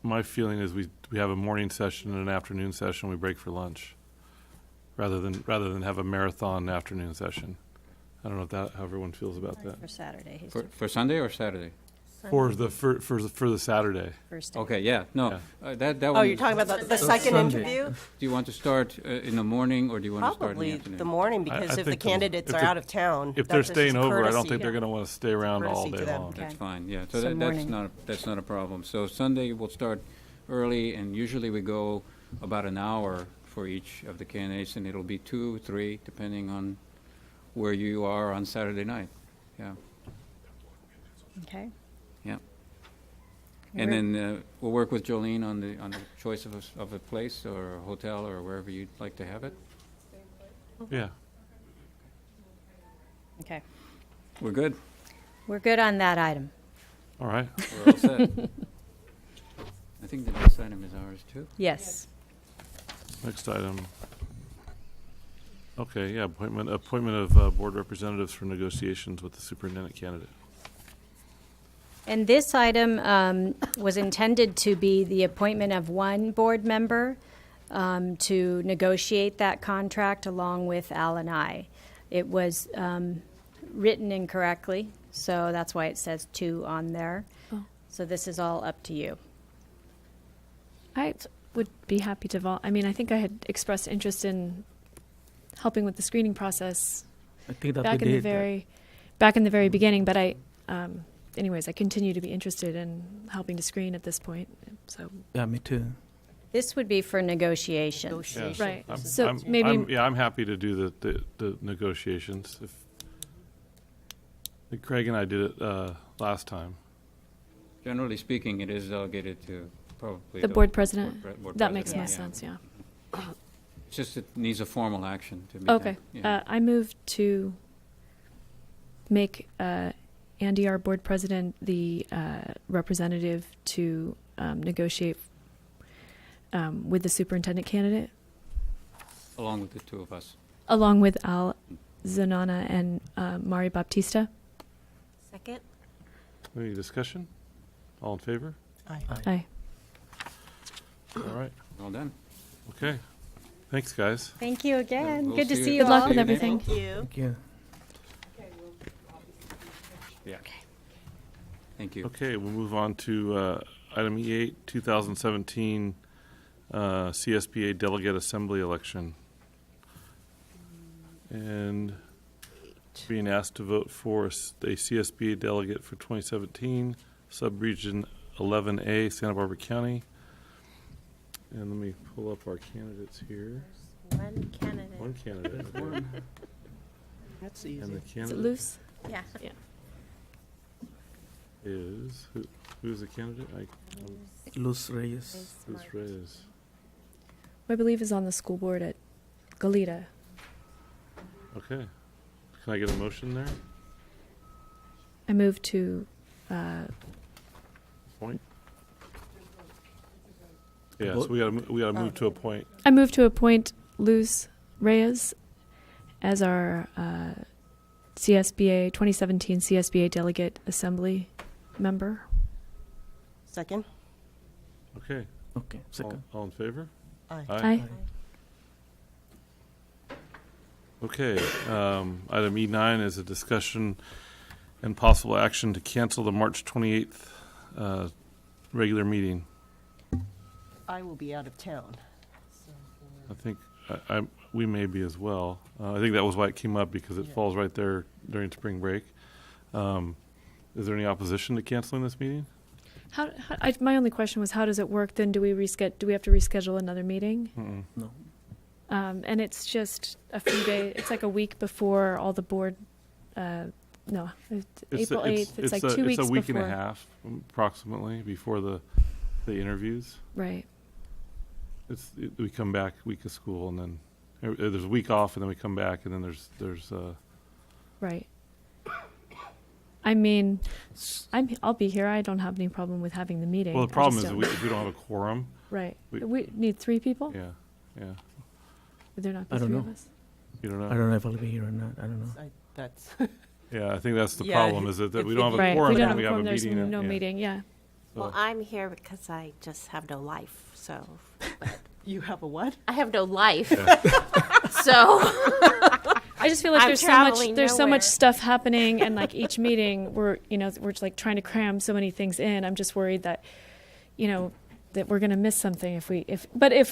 my feeling is we have a morning session and an afternoon session. We break for lunch, rather than have a marathon afternoon session. I don't know how everyone feels about that. For Saturday. For Sunday or Saturday? For the Saturday. First day. Okay, yeah, no. That Oh, one you're talking about the second interview? Do you want to start in the morning, or do you want to start in the Probably afternoon? the morning, because if the think candidates if are they're- out of town. If they're that's staying just over, I don't courtesy. think they're going to want to stay around all Courtesy day to them. long. That's Okay. fine, yeah. So morning. That's not a problem. So Sunday we'll start early, and usually we go about an hour for each of the candidates, and it'll be 2, 3, depending on where you are on Saturday night. Yeah, Okay? yeah. And then we'll work with Jolene on the choice of a place or a hotel or wherever you'd like to have it. Yeah. Okay. We're good. We're good on that item. All right. We're all set. I think the next item is ours too. Yes. Next item. Okay, yeah, appointment of board representatives for negotiations with the superintendent candidate. And this item was intended to be the appointment of one board member to negotiate that contract along with Al and I. It was written incorrectly, so that's why it says 2 on there. Oh. So this is all up to you. I would be happy to I mean, I think I had expressed interest in helping with the screening process I think that back we in the did. back in the very beginning, but anyways, I continue to be interested in helping to screen at this point. So Yeah, me too. This would be for negotiations. Yeah. Right. I'm, So I'm- maybe- I'm happy to do the negotiations. If I think Craig and I did it last time. Generally speaking, it is delegated to probably the board president, board that makes more president, sense, yeah. It's just it needs a formal action to be Okay. done. Yeah. I move to make Andy, our board president, the representative to negotiate with the superintendent candidate, Along with the two of us. along with Al Zanana and Mari Baptista. Second? Any discussion? All in favor? Aye. All right. Well done. Okay. Thanks, guys. Thank you again. We'll Good to see see you- you Good luck all. with you everything. next Thank you. Thank you. Yeah. Thank you. Okay, we'll move on to item E8, 2017 CSBA Delegate Assembly Election. And being asked to vote for a CSBA delegate for 2017, Subregion 11A, Santa Barbara County. And let me pull up our candidates here. One candidate. One candidate. Okay. That's easy. And the Is it candidate loose? Yeah. Yeah. is, who's the candidate? Luz Reyes. Who's Reyes? I believe is on the school board at Goleta. Okay. Can I get a motion there? I move to Point? Yeah, so we gotta move to a point. I move to appoint Luz Reyes as our CSBA 2017 CSBA Delegate Assembly member. Second? Okay. Okay, second. All in favor? Aye. Aye. Okay, item E9 is a discussion and possible action to cancel the March 28th regular meeting. I will be out of town. I think we may be as well. I think that was why it came up, because it falls right there during spring break. Is there any opposition to canceling this meeting? My only question was, how does it work? Then do we have to reschedule another meeting? Mm-mm. No. And it's just a few days. It's like a week before all the board. No, April 8th. It's like 2 weeks It's a week before. and a half, approximately, before the interviews. Right. we come back week of school, and then there's a week off, and then we come back, and then there's Right. I mean, I'll be here. I don't have any problem with having the meeting. well, the problem is if we don't have a quorum. Right. We need 3 people? Yeah, yeah. Would there not be I don't 3 know. of us? You don't know? I don't know if I'll be here or not. I don't know. That's Yeah, I think that's the Yeah, problem, is that we don't have a Right. quorum, We don't and have we a have a quorum. There's meeting. and- no yeah. meeting, yeah. Well, I'm here because I just have no life. So you have a what? I have no life. So I just feel like I'm there's traveling so nowhere. much stuff happening, and like each meeting, we're just like trying to cram so many things in. I'm just worried that, that we're going to miss something if we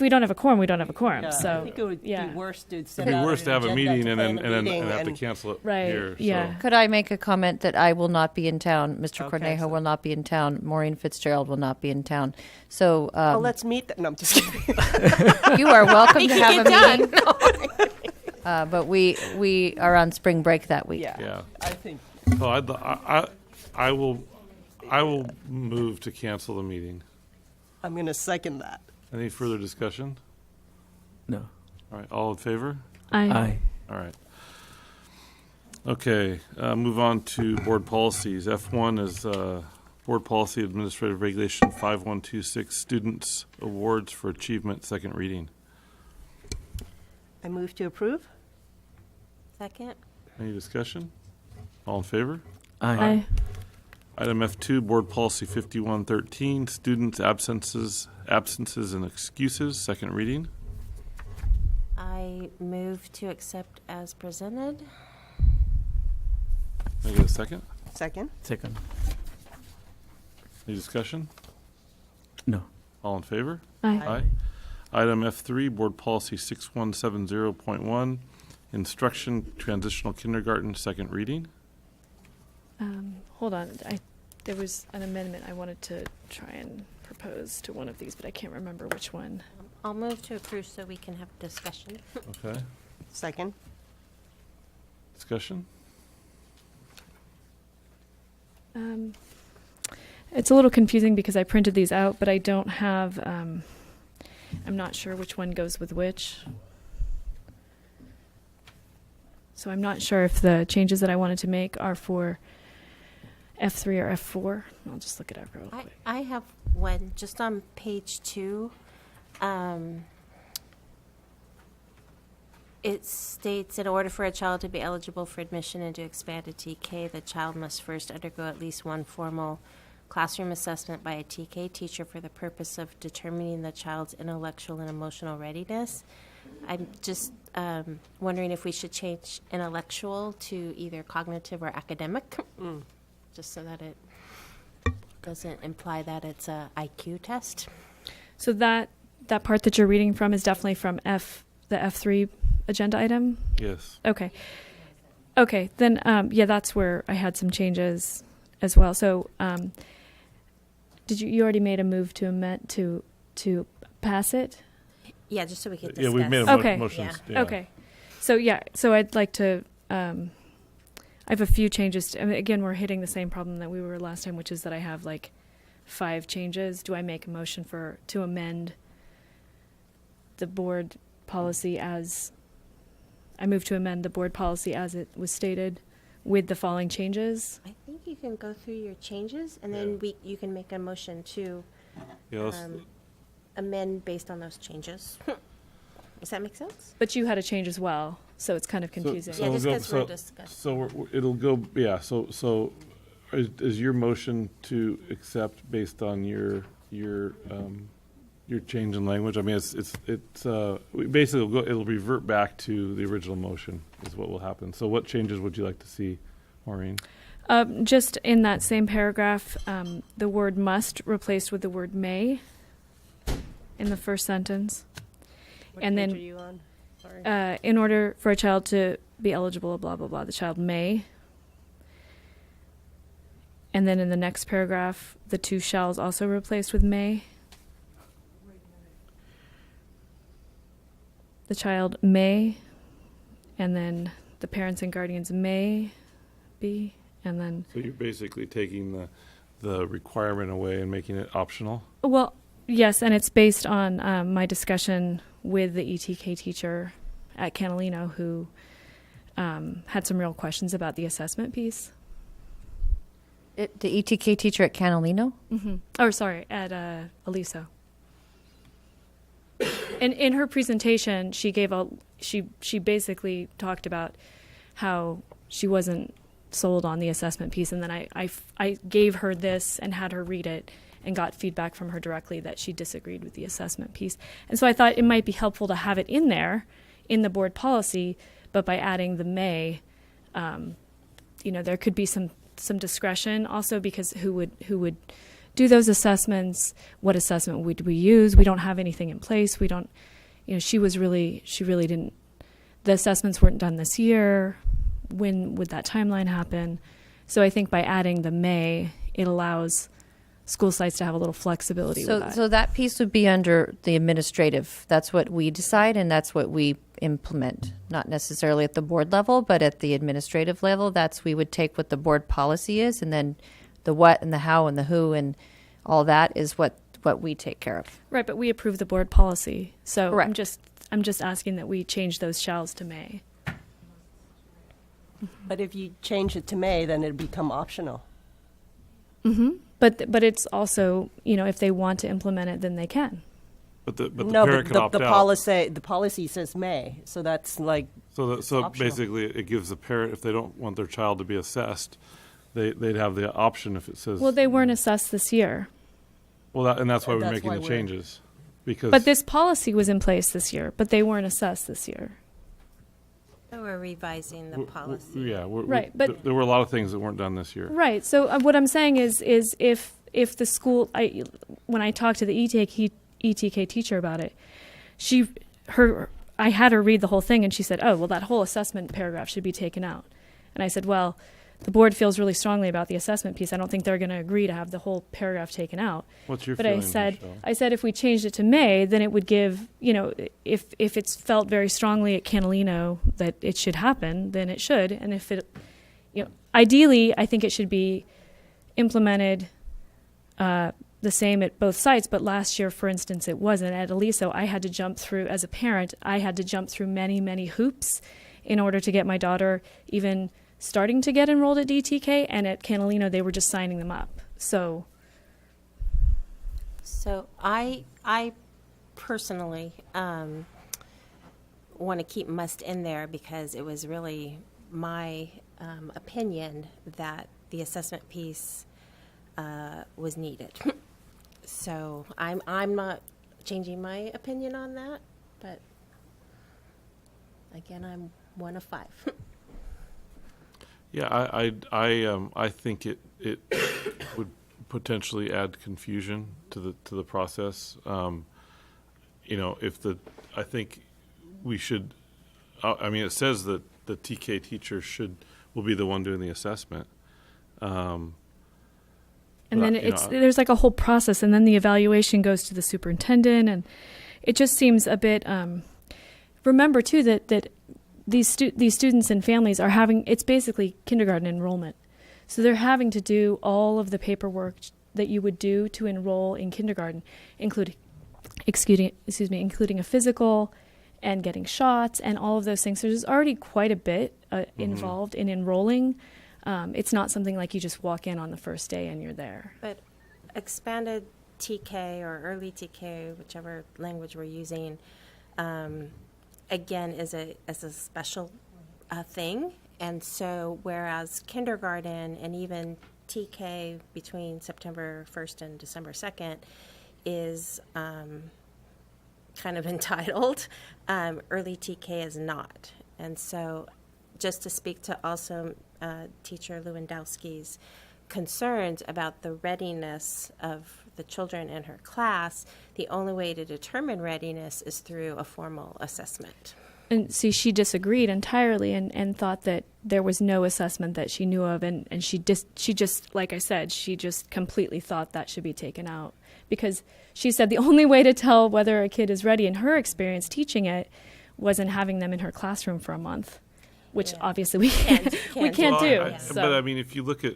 don't have a quorum, we don't have a quorum. Yeah, So I think it would yeah. be worse to It'd send be out worse an to have a agenda meeting to and plan then a meeting have to and- cancel it Right, here. yeah. So. Could I make a comment that I will not be in town? Mr. Okay, Cornejo so- will not be in town. Maureen Fitzgerald will not be in town. So Well, let's meet. No, I'm just kidding. you are welcome to Make have it a meeting. But we are on spring break that week. Yeah, Yeah. I think. So I will move to cancel the meeting. I'm going to second that. Any further discussion? No. All right, all in favor? Aye. All right. Okay, move on to board policies. F1 is Board Policy Administrative Regulation 5126, Students Awards for Achievement, second reading. I move to approve. Second. Any discussion? All in favor? Aye. Item F2, Board Policy 5113, Students' Absences and Excuses, second reading. I move to accept as presented. Can I get a second? Second. Second. Any discussion? No. All in favor? Aye. Item F3, Board Policy 6170.1, Instruction Transitional Kindergarten, second reading. Hold on. There was an amendment I wanted to try and propose to one of these, but I can't remember which one. I'll move to approve so we can have discussion. Okay. Second. Discussion? It's a little confusing because I printed these out, but I don't have, I'm not sure which one goes with which. So I'm not sure if the changes that I wanted to make are for F3 or F4. I'll just look it up real quick. I have one just on page 2. It states, in order for a child to be eligible for admission into expanded TK, the child must first undergo at least one formal classroom assessment by a TK teacher for the purpose of determining the child's intellectual and emotional readiness. I'm just wondering if we should change intellectual to either cognitive or academic, just so that it doesn't imply that it's a IQ test. So that part that you're reading from is definitely from the F3 agenda item? Yes. Okay. Okay, then, yeah, that's where I had some changes as well. So, did you already made a move to amend, to pass it? Yeah, just so we can discuss. Yeah, we've made a Okay. motion. Yeah. Okay. So I'd like to, I have a few changes. I mean, again, we're hitting the same problem that we were last time, which is that I have like 5 changes. Do I make a motion to amend the board policy as, I move to amend the board policy as it was stated with the following changes? I think you can go through your changes, and then you can make a motion to amend based on those changes. Does that make sense? But you had a change as well, so it's kind of confusing. Yeah, just 'cause we're discussing. So it'll go, yeah, so is your motion to accept based on your change in language? I mean, basically it'll revert back to the original motion is what will happen. So what changes would you like to see, Maureen? Just in that same paragraph, the word must replaced with the word may in the first sentence. What And page then, are you on? Sorry. in order for a child to be eligible, blah, blah, blah, the child may. And then in the next paragraph, the 2 shalls also replaced with may. The child may, and then the parents and guardians may be, and then... So you're basically taking the requirement away and making it optional? Well, Yes, and it's based on my discussion with the ETK teacher at Canalino who had some real questions about the assessment piece. The ETK teacher at Canalino? Mm-hmm. Or sorry, at Aliso. And in her presentation, she basically talked about how she wasn't sold on the assessment piece, and then I gave her this and had her read it and got feedback from her directly that she disagreed with the assessment piece. And so I thought it might be helpful to have it in there in the board policy, but by adding the may, there could be some discretion also, because who would do those assessments? What assessment would we use? We don't have anything in place. We don't, she really didn't, the assessments weren't done this year. When would that timeline happen? So I think by adding the may, it allows school sites to have a little flexibility with that. So that piece would be under the administrative. That's what we decide, and that's what we implement. Not necessarily at the board level, but at the administrative level. We would take what the board policy is, and then the what and the how and the who and all that is what we take care of. Right, but we approve the board policy. So Correct. I'm just asking that we change those shalls to may. But if you change it to may, then it'd become optional. Mm-hmm. But it's also, if they want to implement it, then they can. But the No, parent but can opt the out. policy says may, so that's like So optional. basically, it gives the parent, if they don't want their child to be assessed, they'd have the option if it says. Well, they weren't assessed this year. Well, and that's why we're That's making why the we're- changes, because. But this policy was in place this year, but they weren't assessed this year. So we're revising the policy. Yeah, Right, but- there were a lot of things that weren't done this year. Right. So what I'm saying is if the school, when I talked to the ETK teacher about it, I had her read the whole thing, and she said, "Oh, well, that whole assessment paragraph should be taken out." And I said, "Well, the board feels really strongly about the assessment piece. I don't think they're going to agree to have the whole paragraph taken out." What's your But feeling, I said if we changed it to may, then it would give, if it's felt very strongly at Canalino that it should happen, then it should. And if it, ideally, I think it should be implemented the same at both sites. But last year, for instance, it wasn't. At Aliso, I had to jump through, as a parent, I had to jump through many, many hoops in order to get my daughter even starting to get enrolled at DTK, and at Canalino, they were just signing them up. So I personally want to keep must in there because it was really my opinion that the assessment piece was needed. So I'm not changing my opinion on that, but again, I'm one of 5. Yeah, I think it would potentially add confusion to the process. I think we should. It says that the TK teacher will be the one doing the assessment. and then there's like a whole process, and then the evaluation goes to the superintendent, and it just seems a bit. Remember too that these students and families are having, it's basically kindergarten enrollment. So they're having to do all of the paperwork that you would do to enroll in kindergarten, including a physical and getting shots and all of those things. So there's already quite a bit involved in enrolling. It's not something like you just walk in on the first day and you're there. But expanded TK or early TK, whichever language we're using, again, is a special thing. And so whereas kindergarten and even TK between September 1st and December 2nd is kind of entitled, early TK is not. And so just to speak to also Teacher Lewandowski's concerns about the readiness of the children in her class, the only way to determine readiness is through a formal assessment. And see, she disagreed entirely and thought that there was no assessment that she knew of, and she just, like I said, she just completely thought that should be taken out. Because she said the only way to tell whether a kid is ready in her experience teaching it was in having them in her classroom for a month, which obviously we can't do. So. But if you look at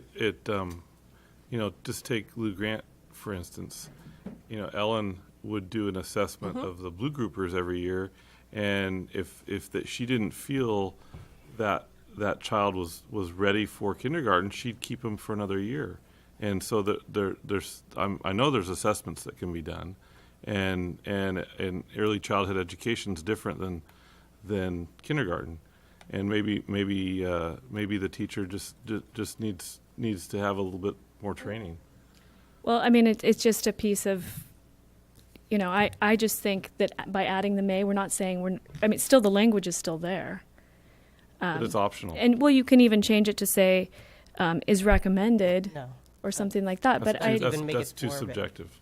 just take Lou Grant, for instance, Ellen would do an assessment of the blue groupers every year, and if that she didn't feel that that child was ready for kindergarten, she'd keep them for another year. And so I know there's assessments that can be done, and early childhood education is different than kindergarten, and maybe the teacher just needs to have a little bit more training. Well, I mean, it's just a piece of, I just think that by adding the may, we're not saying still the language is still there. But it's optional. And well, you can even change it to say, is recommended. No. Or something like that. That's too subjective.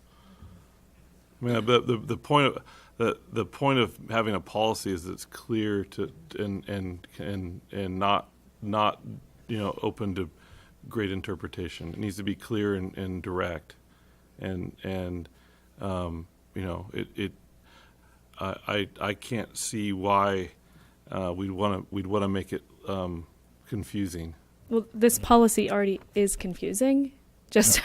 I mean, the point of having a policy is that it's clear and not open to great interpretation. It needs to be clear and direct, I can't see why we'd want to make it confusing. Well, this policy already is confusing. Just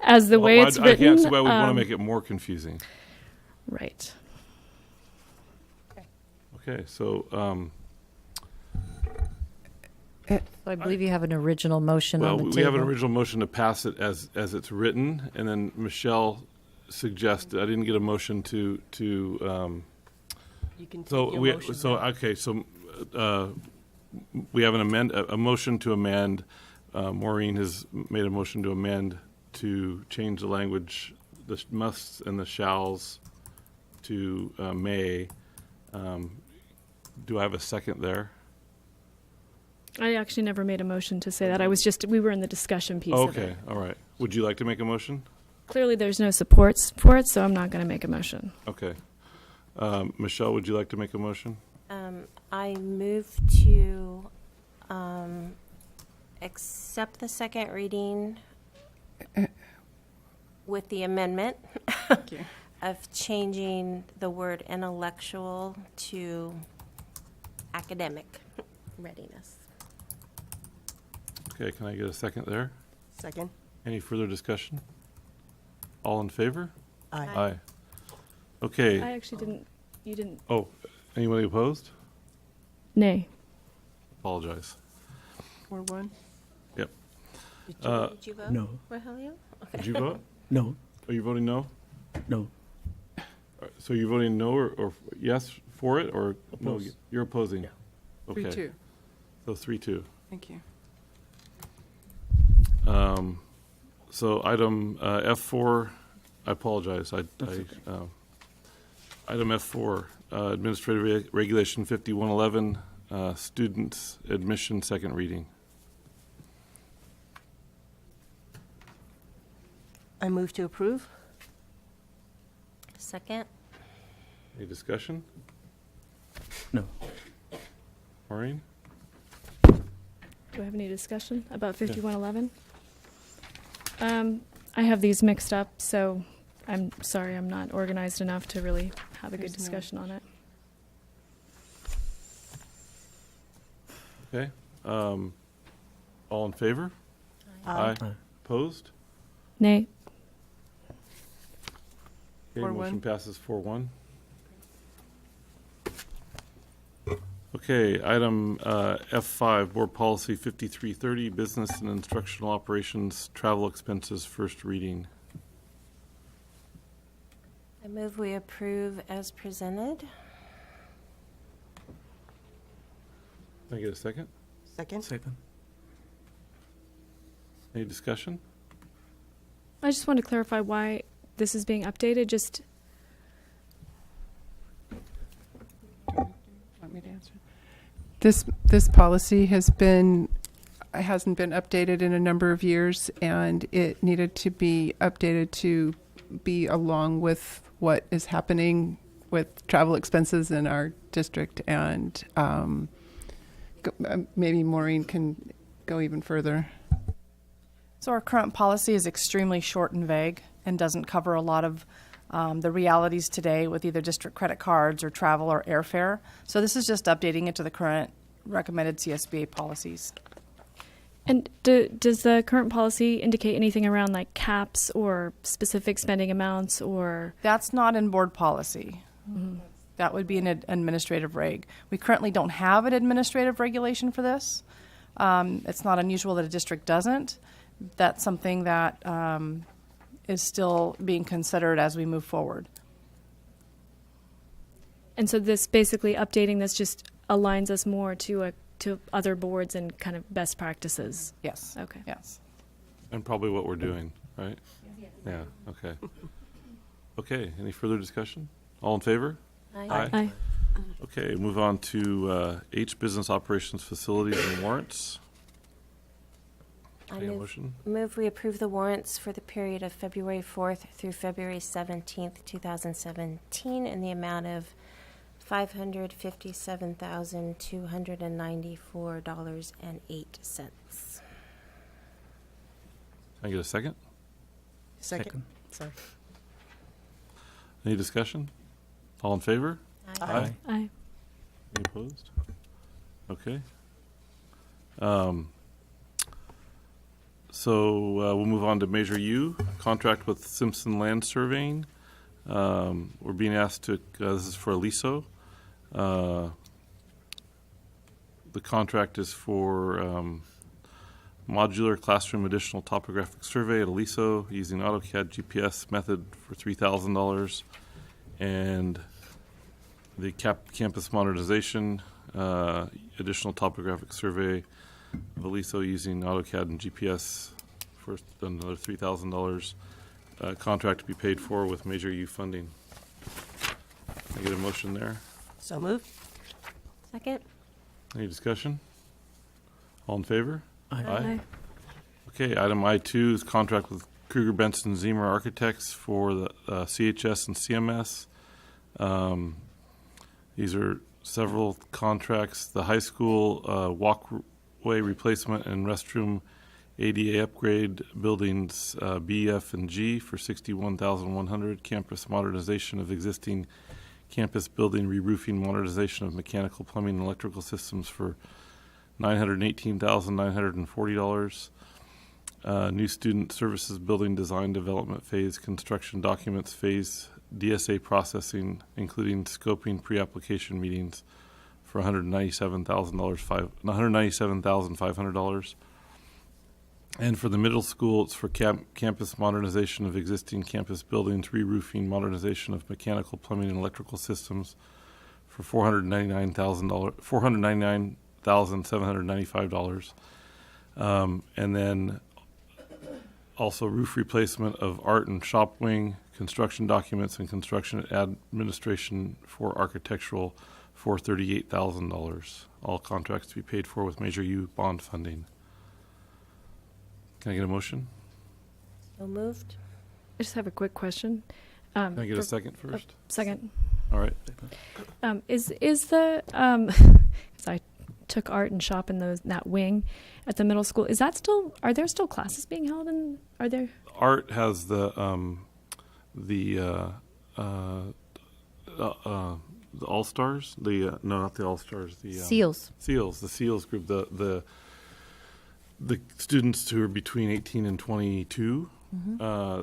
as the way it's written. I can't see why we'd want to make it more confusing. Right. Okay, so I believe you have an original motion on the table. We have an original motion to pass it as it's written, and then Michelle suggested, I didn't get a motion to You can take your motion back. We have a motion to amend. Maureen has made a motion to amend to change the language, the musts and the shalls, to may. Do I have a second there? I actually never made a motion to say that. We were in the discussion piece of it. Okay, all right. Would you like to make a motion? Clearly there's no supports for it, so I'm not going to make a motion. Okay. Michelle, would you like to make a motion? I move to accept the second reading with the amendment of changing the word intellectual to academic readiness. Okay, can I get a second there? Second. Any further discussion? All in favor? Aye. Aye. Okay. I actually didn't. Oh, anybody opposed? Nay. Apologize. 4-1. Yep. Did you vote? No. Rogelio? Okay. Did you vote? No. Are you voting no? No. So you're voting no or yes for it, or no? Oppose. You're opposing? Yeah. Okay. 3-2. So 3-2. Thank you. So item F4, I apologize. Item F4, Administrative Regulation 5111, Students Admission, second reading. I move to approve. Second. Any discussion? No. Maureen? Do I have any discussion about 5111? I have these mixed up, so I'm sorry I'm not organized enough to really have a good discussion on it. Okay. All in favor? Aye. Aye. Opposed? Nay. Okay, 4-1. motion passes 4-1. Okay, item F5, Board Policy 5330, Business and Instructional Operations, Travel Expenses, first reading. I move we approve as presented. Can I get a second? Second. Second. Any discussion? I just want to clarify why this is being updated. Just Want me to answer? This policy hasn't been updated in a number of years, and it needed to be updated to be along with what is happening with travel expenses in our district. And maybe Maureen can go even further. So our current policy is extremely short and vague and doesn't cover a lot of the realities today with either district credit cards or travel or airfare. So this is just updating it to the current recommended CSBA policies. And does the current policy indicate anything around like caps or specific spending amounts or? That's not in board policy. Mhm. That would be an administrative reg. We currently don't have an administrative regulation for this. It's not unusual that a district doesn't. That's something that is still being considered as we move forward. And so this basically updating this just aligns us more to other boards and kind of best practices. Yes. Okay. Yes. And probably what we're doing, right? Yeah, okay. Okay, any further discussion? All in favor? Aye. Aye. Okay, move on to H, business operations, facilities, and warrants. I Any motion? move we approve the warrants for the period of February 4th through February 17th, 2017 in the amount of $557,294.08. Can I get a second? Second. Sorry. Any discussion? All in favor? Aye. Aye. Any opposed? Okay. So we'll move on to Measure U, contract with Simpson Land Surveying. We're being asked to, this is for Aliso. The contract is for modular classroom additional topographic survey at Aliso using AutoCAD GPS method for $3,000. And the campus modernization, additional topographic survey of Aliso using AutoCAD and GPS for another $3,000. Contract to be paid for with Measure U funding. Can I get a motion there? So moved. Second. Any discussion? All in favor? Aye. Okay, item I2 is contract with Kruger Benson Zemer Architects for the CHS and CMS. These are several contracts. The high school walkway replacement and restroom ADA upgrade buildings B, F, and G for $61,100. Campus modernization of existing campus building, re-roofing, modernization of mechanical, plumbing, and electrical systems for $918,940. New student services building design development phase, construction documents phase, DSA processing, including scoping pre-application meetings for $197,500. And for the middle school, it's for campus modernization of existing campus buildings, re-roofing, modernization of mechanical, plumbing, and electrical systems for $499,795. And then also roof replacement of art and shop wing, construction documents, and construction administration for architectural for $38,000. All contracts to be paid for with Measure U bond funding. Can I get a motion? So moved. I just have a quick question. Can I get a second first? Second. All right. Is the because I took art and shop in that wing at the middle school. Is that still? Are there still classes being held? And are there? Art has the All Stars. No, not the All Stars. The SEALs. SEALs. The SEALs group. The students who are between 18 and 22.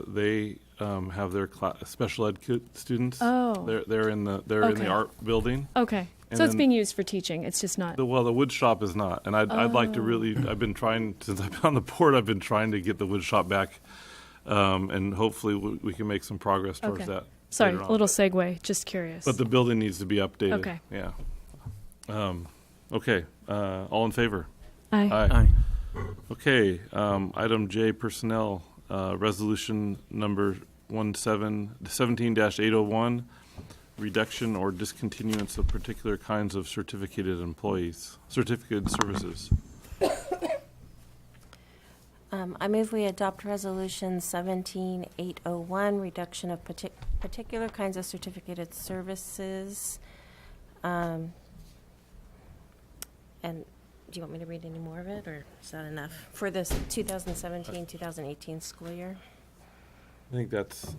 They have their special ed students. Oh. They're in the art building. Okay. And So it's then being used for teaching. It's just not. the wood shop is not, and I'd like to really. I've been trying since I've been on the board. I've been trying to get the wood shop back, and hopefully we can make some progress towards Okay. that. Sorry, later on. a little segue. Just curious. But the building needs to be updated. Okay. Yeah. Okay. All in favor? Aye. Aye. Okay. Item J, personnel. Resolution number 17-801. Reduction or discontinuance of particular kinds of certificated services. I move we adopt Resolution 17-801, reduction of particular kinds of certificated services. And do you want me to read any more of it, or is that enough? For this 2017-2018 school year? I think that's.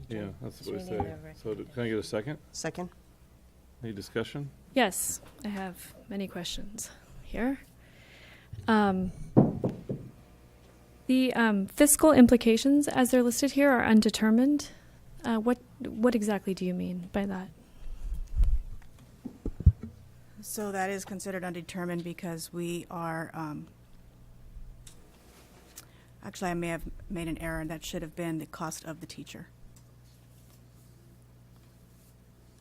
Yeah, that's what I Just say. reading the So can I get a second? Second. Any discussion? Yes, I have many questions here. The fiscal implications, as they're listed here, are undetermined. What exactly do you mean by that? So that is considered undetermined because we are, actually I may have made an error, and that should have been the cost of the teacher.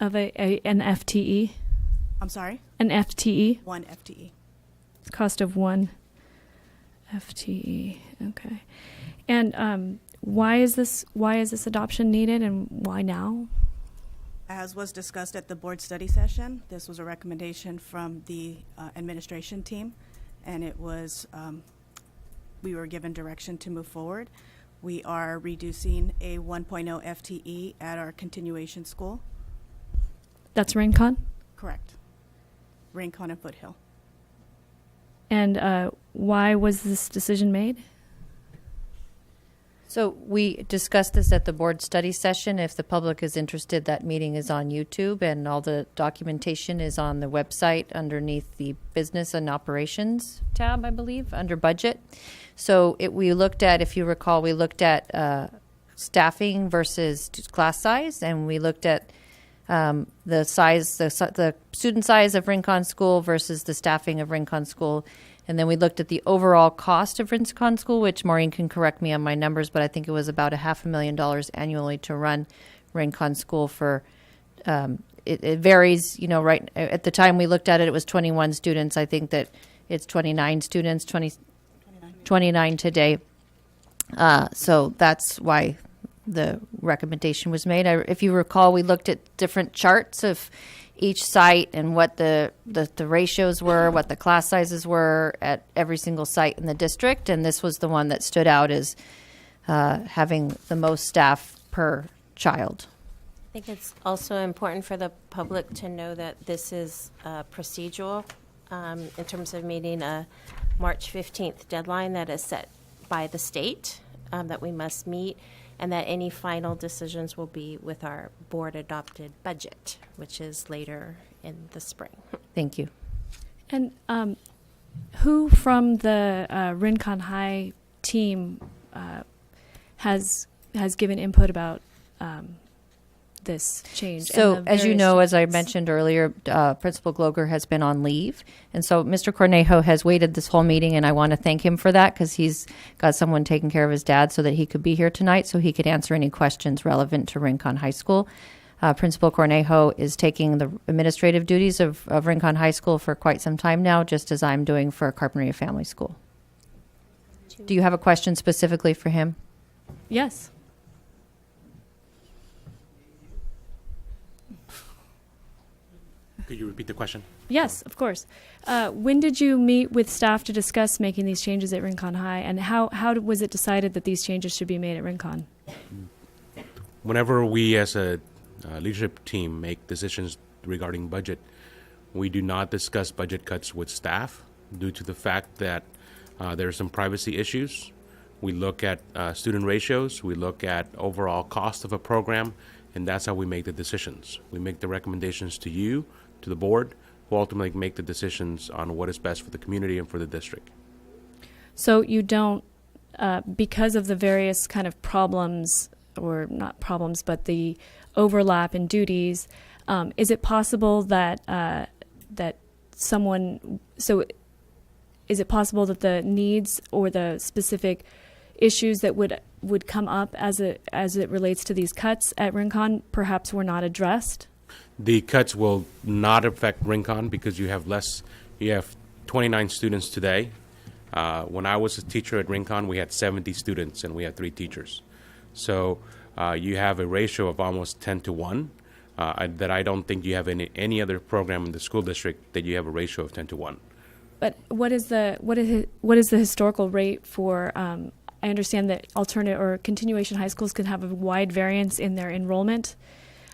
Of an FTE? I'm sorry? An FTE? 1 FTE. Cost of 1 FTE. Okay. And why is this adoption needed, and why now? As was discussed at the board study session, this was a recommendation from the administration team, and it was, we were given direction to move forward. We are reducing a 1.0 FTE at our continuation school. That's Rincon? Correct. Rincon and Foothill. And why was this decision made? So we discussed this at the board study session. If the public is interested, that meeting is on YouTube, and all the documentation is on the website underneath the business and operations tab, I believe, under budget. So we looked at, if you recall, we looked at staffing versus class size, and we looked at the size, the student size of Rincon School versus the staffing of Rincon School. And then we looked at the overall cost of Rincon School, which Maureen can correct me on my numbers, but I think it was about $500,000 annually to run Rincon School for, it varies, you know, right at the time we looked at it, it was 21 students. I think that it's 29 students, 29 today. So that's why the recommendation was made. If you recall, we looked at different charts of each site and what the ratios were, what the class sizes were at every single site in the district, and this was the one that stood out as having the most staff per child. I think it's also important for the public to know that this is procedural in terms of meeting a March 15th deadline that is set by the state that we must meet, and that any final decisions will be with our board-adopted budget, which is later in the spring. Thank you. And who from the Rincon High team has given input about this change? So, as you know, as I mentioned earlier, Principal Gloger has been on leave. And so Mr. Cornejo has waited this whole meeting, and I want to thank him for that because he's got someone taking care of his dad so that he could be here tonight so he could answer any questions relevant to Rincon High School. Principal Cornejo is taking the administrative duties of Rincon High School for quite some time now, just as I'm doing for Carpinteria Family School. Do you have a question specifically for him? Yes. Could you repeat the question? Yes, of course. When did you meet with staff to discuss making these changes at Rincon High, and how was it decided that these changes should be made at Rincon? Whenever we as a leadership team make decisions regarding budget, we do not discuss budget cuts with staff due to the fact that there are some privacy issues. We look at student ratios, we look at overall cost of a program, and that's how we make the decisions. We make the recommendations to you, to the board, who ultimately make the decisions on what is best for the community and for the district. So you don't, because of the various kind of problems, or not problems, but the overlap in duties, is it possible that is it possible that the needs or the specific issues that would come up as it relates to these cuts at Rincon perhaps were not addressed? The cuts will not affect Rincon because you have 29 students today. When I was a teacher at Rincon, we had 70 students and we had 3 teachers. So you have a ratio of almost 10 to 1 that I don't think you have any other program in the school district that you have a ratio of 10 to 1. But what is the historical rate for? I understand that alternate or continuation high schools can have a wide variance in their enrollment,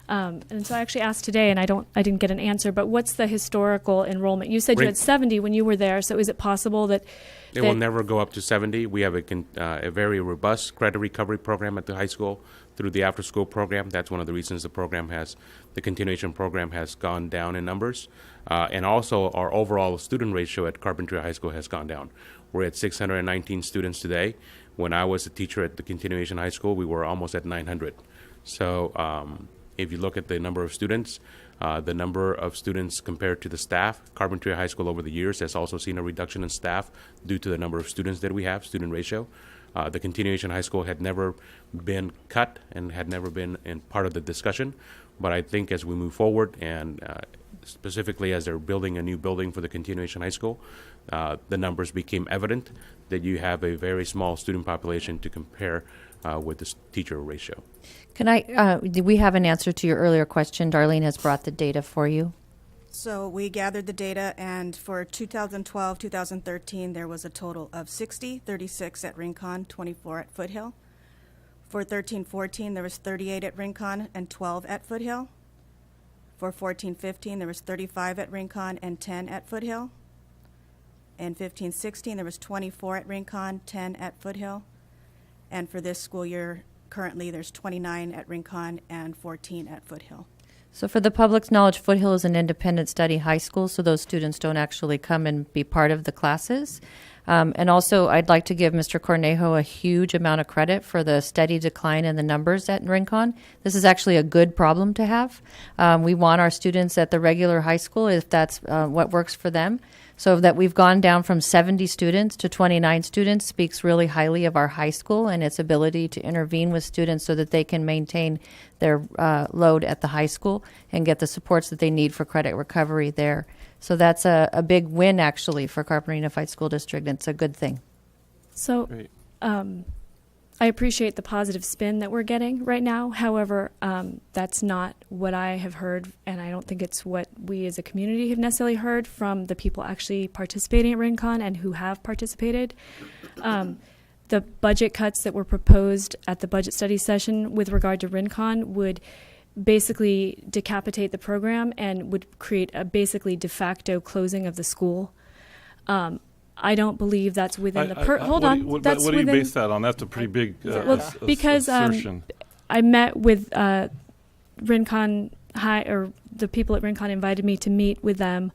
and so I actually asked today, and I didn't get an answer. But what's the historical enrollment? You said you had 70 when you were there. So is it possible that it will never go up to 70? We have a very robust credit recovery program at the high school, through the after-school program. That's one of the reasons the continuation program has gone down in numbers. And also our overall student ratio at Carpentry High School has gone down. We're at 619 students today. When I was a teacher at the continuation high school, we were almost at 900. So if you look at the number of students compared to the staff, Carpentry High School over the years has also seen a reduction in staff due to the number of students that we have, student ratio. The continuation high school had never been cut and had never been in part of the discussion. But I think as we move forward, and specifically as they're building a new building for the continuation high school, the numbers became evident that you have a very small student population to compare with the teacher ratio. Do we have an answer to your earlier question? Darlene has brought the data for you. So we gathered the data, and for 2012, 2013, there was a total of 60, 36 at Rincon, 24 at Foothill. For 13-14, there was 38 at Rincon and 12 at Foothill. For 14-15, there was 35 at Rincon and 10 at Foothill. And 15-16, there was 24 at Rincon, 10 at Foothill. And for this school year, currently, there's 29 at Rincon and 14 at Foothill. So for the public's knowledge, Foothill is an independent study high school, so those students don't actually come and be part of the classes. And also, I'd like to give Mr. Cornejo a huge amount of credit for the steady decline in the numbers at Rincon. This is actually a good problem to have. We want our students at the regular high school if that's what works for them. So that we've gone down from 70 students to 29 students speaks really highly of our high school and its ability to intervene with students so that they can maintain their load at the high school and get the supports that they need for credit recovery there. So that's a big win, actually, for Carpenter Unified School District. It's a good thing. So I appreciate the positive spin that we're getting right now. However, that's not what I have heard, and I don't think it's what we as a community have necessarily heard from the people actually participating at Rincon and who have participated. The budget cuts that were proposed at the budget study session with regard to Rincon would basically decapitate the program and would create a basically de facto closing of the school. I don't believe that's within the hold on. What do you base that on? That's a pretty big because assertion. I met with Rincon High, or the people at Rincon invited me to meet with them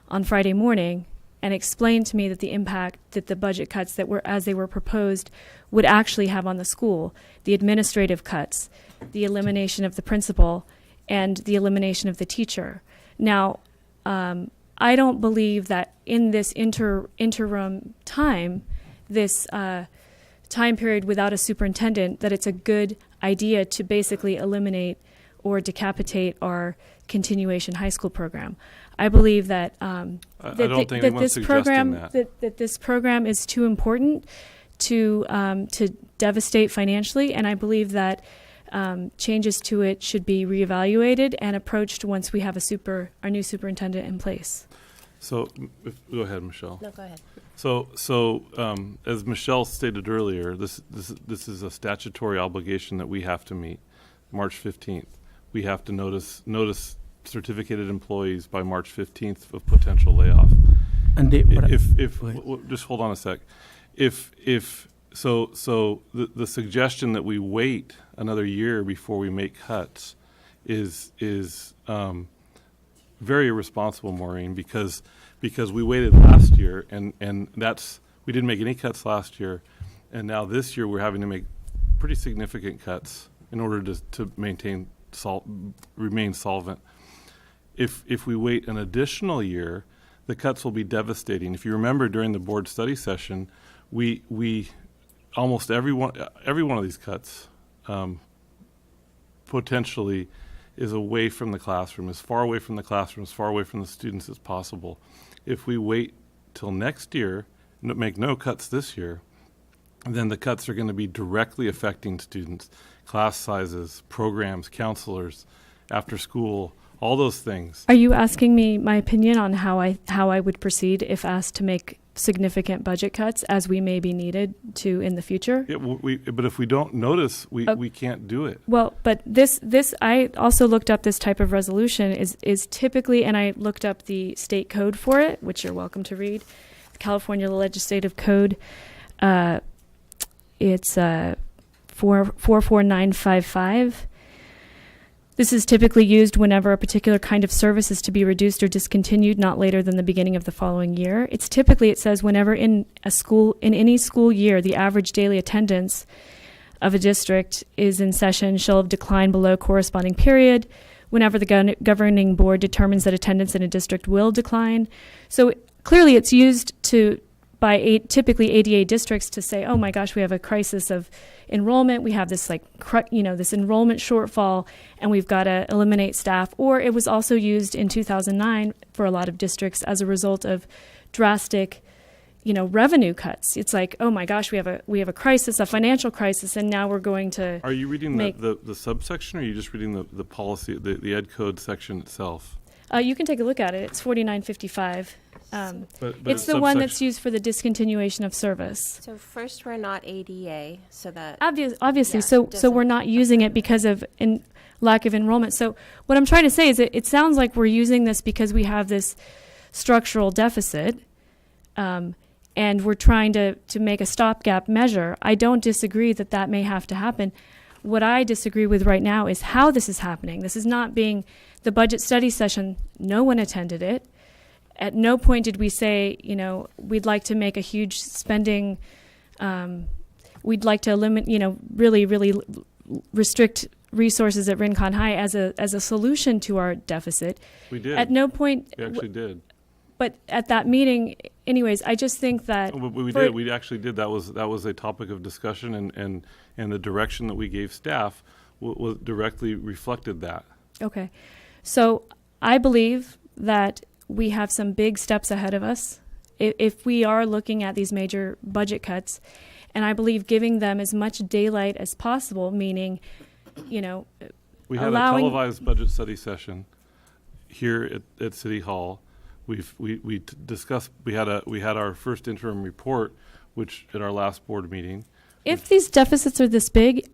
on Friday morning and explained to me that the impact that the budget cuts that were as they were proposed would actually have on the school, the administrative cuts, the elimination of the principal, and the elimination of the teacher. Now, I don't believe that in this interim time, this time period without a superintendent, that it's a good idea to basically eliminate or decapitate our continuation high school program. I believe that this program is too important to devastate financially, and I believe that changes to it should be reevaluated and approached once we have our new superintendent in place. So, go ahead, Michelle. No, go ahead. So as Michelle stated earlier, this is a statutory obligation that we have to meet. March 15th, we have to notice certificated employees by March 15th of potential layoff. And just hold on a sec. So the suggestion that we wait another year before we make cuts is very irresponsible, Maureen, because we waited last year and we didn't make any cuts last year, and now this year we're having to make pretty significant cuts in order to remain solvent. If we wait an additional year, the cuts will be devastating. If you remember during the board study session, we almost every one of these cuts potentially is away from the classroom, as far away from the classroom, as far away from the students as possible. If we wait till next year, make no cuts this year, then the cuts are going to be directly affecting students, class sizes, programs, counselors, after school, all those things. Are you asking me my opinion on how I would proceed if asked to make significant budget cuts, as we may be needed to in the future? Yeah, but if we don't notice, we can't do it. Well, but this I also looked up this type of resolution is typically, and I looked up the state code for it, which you're welcome to read, the California Legislative Code. It's 14 44955. This is typically used whenever a particular kind of service is to be reduced or discontinued not later than the beginning of the following year. It says whenever in any school year, the average daily attendance of a district is in session shall have declined below corresponding period, whenever the governing board determines that attendance in a district will decline. So clearly it's used by typically ADA districts to say, oh my gosh, we have a crisis of enrollment. We have this this enrollment shortfall, and we've got to eliminate staff. Or it was also used in 2009 for a lot of districts as a result of drastic, revenue cuts. It's like, oh my gosh, we have a crisis, a financial crisis, and now we're going to. Are you reading the subsection, or are you just reading the policy, the Ed Code section itself? You can take a look at it. It's 4955. But it's the one that's used for the discontinuation of service. So first, we're not ADA, so that obviously. So we're not using it because of lack of enrollment. So what I'm trying to say is it sounds like we're using this because we have this structural deficit, and we're trying to make a stopgap measure. I don't disagree that may have to happen. What I disagree with right now is how this is happening. This is not being the budget study session. No one attended it. At no point did we say, we'd like to make a huge spending, we'd like to really, really restrict resources at Rincon High as a solution to our deficit. We did. At no point. We actually did. But at that meeting, anyways, I just think that. We did. We actually did. That was a topic of discussion, and the direction that we gave staff was directly reflected that. Okay. So I believe that we have some big steps ahead of us if we are looking at these major budget cuts, and I believe giving them as much daylight as possible, meaning, we had a televised budget study session here at City Hall. We discussed. We had our first interim report, which at our last board meeting. If these deficits are this big,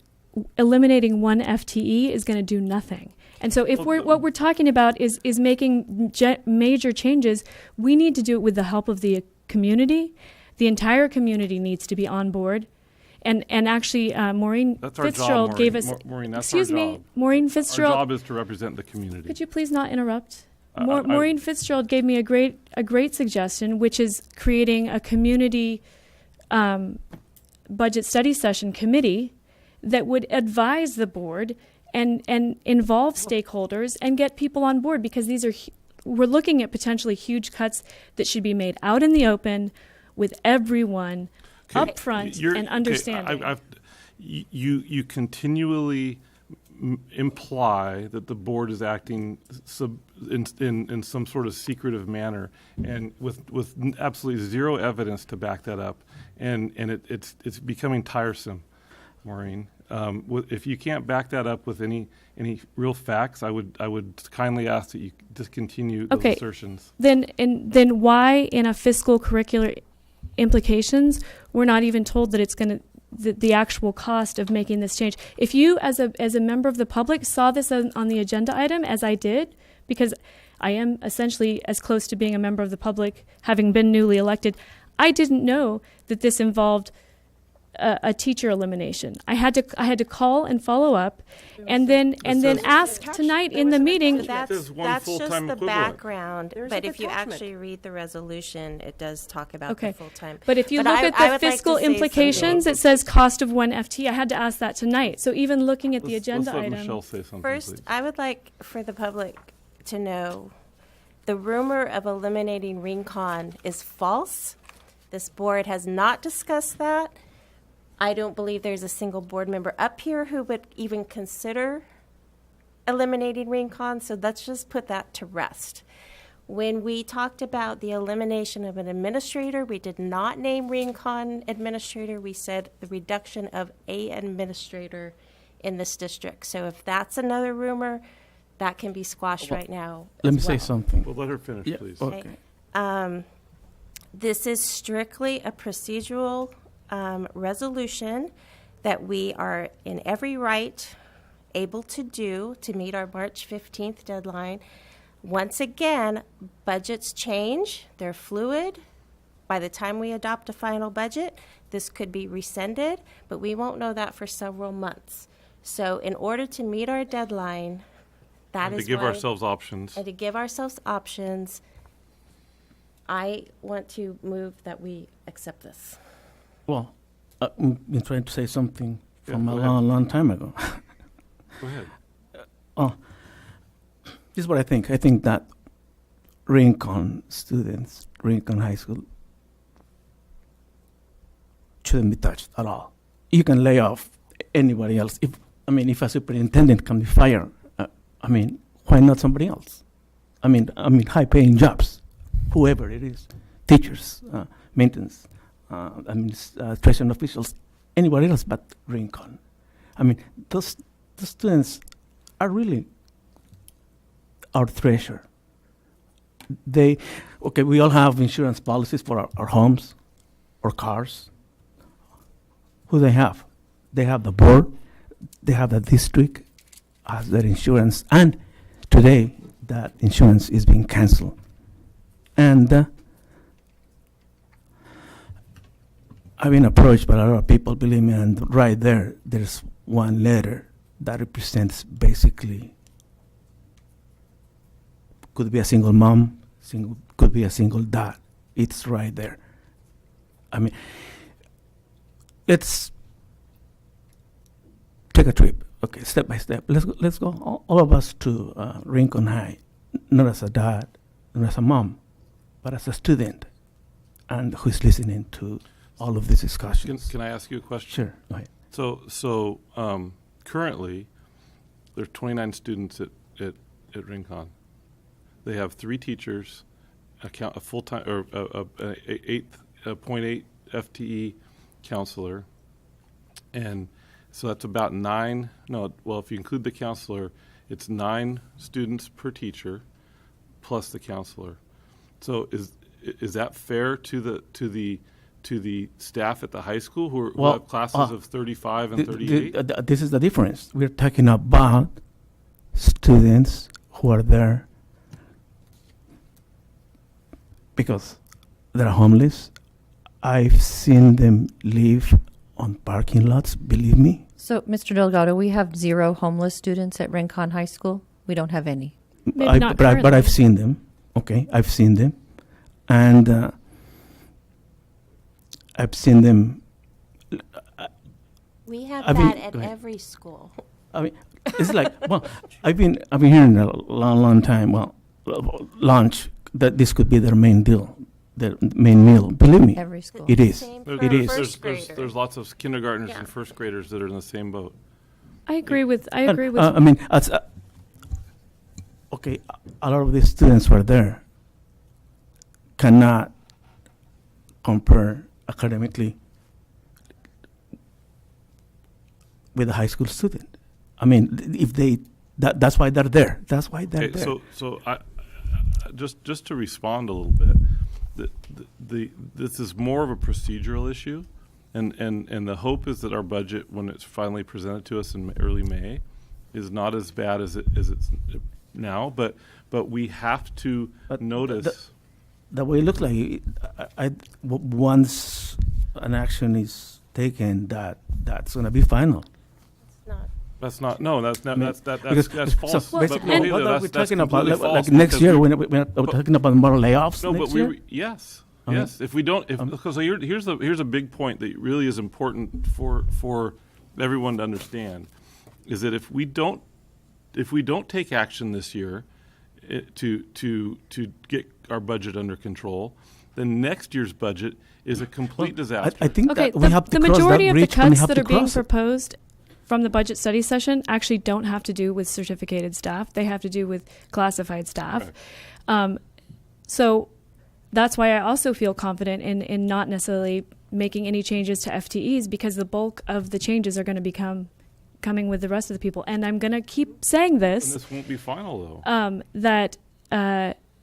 eliminating one FTE is going to do nothing. And so if what we're talking about is making major changes, we need to do it with the help of the community. The entire community needs to be on board. And actually, Maureen Fitzgerald gave us. Maureen, that's excuse our me, job. Maureen Fitzgerald. Our job is to represent the community. Could you please not interrupt? Maureen Fitzgerald gave me a great suggestion, which is creating a community budget study session committee that would advise the board and involve stakeholders and get people on board, because we're looking at potentially huge cuts that should be made out in the open with everyone up front and understanding. You continually imply that the board is acting in some sort of secretive manner, and with absolutely zero evidence to back that up, and it's becoming tiresome, Maureen. If you can't back that up with any real facts, I would kindly ask that you discontinue those assertions. Then why in a fiscal curricular implications we're not even told that it's going to the actual cost of making this change? If you as a member of the public saw this on the agenda item, as I did, because I am essentially as close to being a member of the public having been newly elected, I didn't know that this involved a teacher elimination. I had to call and follow up, and then ask tonight in the meeting. That's just the background. But if you actually read the resolution, it does talk about the full time. But if you look at the fiscal implications, it says cost of one FT. I had to ask that tonight. So even looking at the agenda let's let item. Michelle say something, First, please. I would like for the public to know the rumor of eliminating Rincon is false. This board has not discussed that. I don't believe there's a single board member up here who would even consider eliminating Rincon, so let's just put that to rest. When we talked about the elimination of an administrator, we did not name Rincon administrator. We said the reduction of a administrator in this district. So if that's another rumor, that can be squashed right now. Let me say something. Well, let her finish, please. Okay. This is strictly a procedural resolution that we are in every right able to do to meet our March 15th deadline. Once again, budgets change. They're fluid. By the time we adopt a final budget, this could be rescinded, but we won't know that for several months. So in order to meet our deadline, that And is to give why- ourselves options. And to give ourselves options, I want to move that we accept this. Well, I've been trying to say something Yeah, from a go ahead. long time ago. Go ahead. Oh, this is what I think. I think that Rincon students, Rincon High School, shouldn't be touched at all. You can lay off anybody else. If a superintendent can be fired, why not somebody else? High-paying jobs, whoever it is, teachers, maintenance, administration officials, anybody else but Rincon. Those students are really our treasure. We all have insurance policies for our homes or cars. Who they have? They have the board, they have the district as their insurance, and today that insurance is being canceled. And I've been approached by a lot of people, believe me, and right there's one letter that represents basically, could be a single mom, could be a single dad. It's right there. Let's take a trip, okay, step by step. Let's go, all of us to Rincon High, not as a dad, not as a mom, but as a student, and who's listening to all of these discussions. Can I ask you a question? Sure, go ahead. So currently, there are 29 students at Rincon. They have 3 teachers, a full-time or a 0.8 FTE counselor, and so that's about 9. No, well, if you include the counselor, it's 9 students per teacher, plus the counselor. So is that fair to the staff at the high school who have classes of 35 and 38? This is the difference. We're talking about students who are there because they're homeless. I've seen them live on parking lots, believe me. So, Mr. Delgado, we have 0 homeless students at Rincon High School. We don't have any. But I've seen them. Okay, I've seen them. And I've seen them. We have go at ahead. every school. It's like, I've been hearing a long time. Lunch, that this could be their main deal, their main meal. Believe me, Every school. it is. It is. There's lots of kindergartners and first graders that are in the same boat. I agree with. Okay, a lot of these students who are there cannot compare academically with a high school student. If that's why they're there. That's why they're there. So I just to respond a little bit, this is more of a procedural issue, and the hope is that our budget, when it's finally presented to us in early May, is not as bad as it's now. But we have to notice. The way it looks like, once an action is taken, that's going to be final. That's not. No, that's not. Because That's false. So basically, But what are we that's talking about? completely false Like next year, because we're talking about more layoffs. No, next but year? yes. If we don't, because here's a big point that really is important for everyone to understand, is that if we don't take action this year to get our budget under control, then next year's budget is a complete disaster. I think Okay, that we have to the cross majority that of the bridge when we cuts have that to are being cross it. proposed from the budget study session actually don't have to do with certificated staff. They have to do with classified staff. So that's why I also feel confident in not necessarily making any changes to FTEs, because the bulk of the changes are going to become coming with the rest of the people. And I'm going to keep saying this. And this won't be final, though.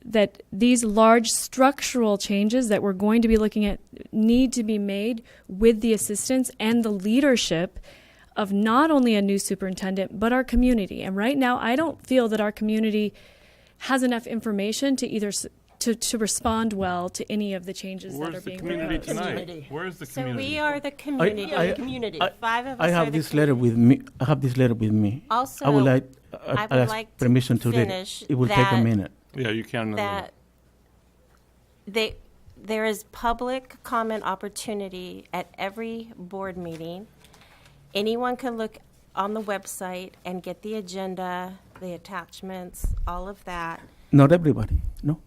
That these large structural changes that we're going to be looking at need to be made with the assistance and the leadership of not only a new superintendent, but our community. And right now, I don't feel that our community has enough information to either to respond well to any of the changes that Where's are the being community proposed. tonight? Where is the So community? we are the community. Five of us I have are the this letter with me. I have this letter with me. Also, I would like. I would ask like to permission to read finish it. It will take a that- minute. Yeah, you can. that there is public comment opportunity at every board meeting. Anyone can look on the website and get the agenda, the attachments, all of that. Not everybody. No.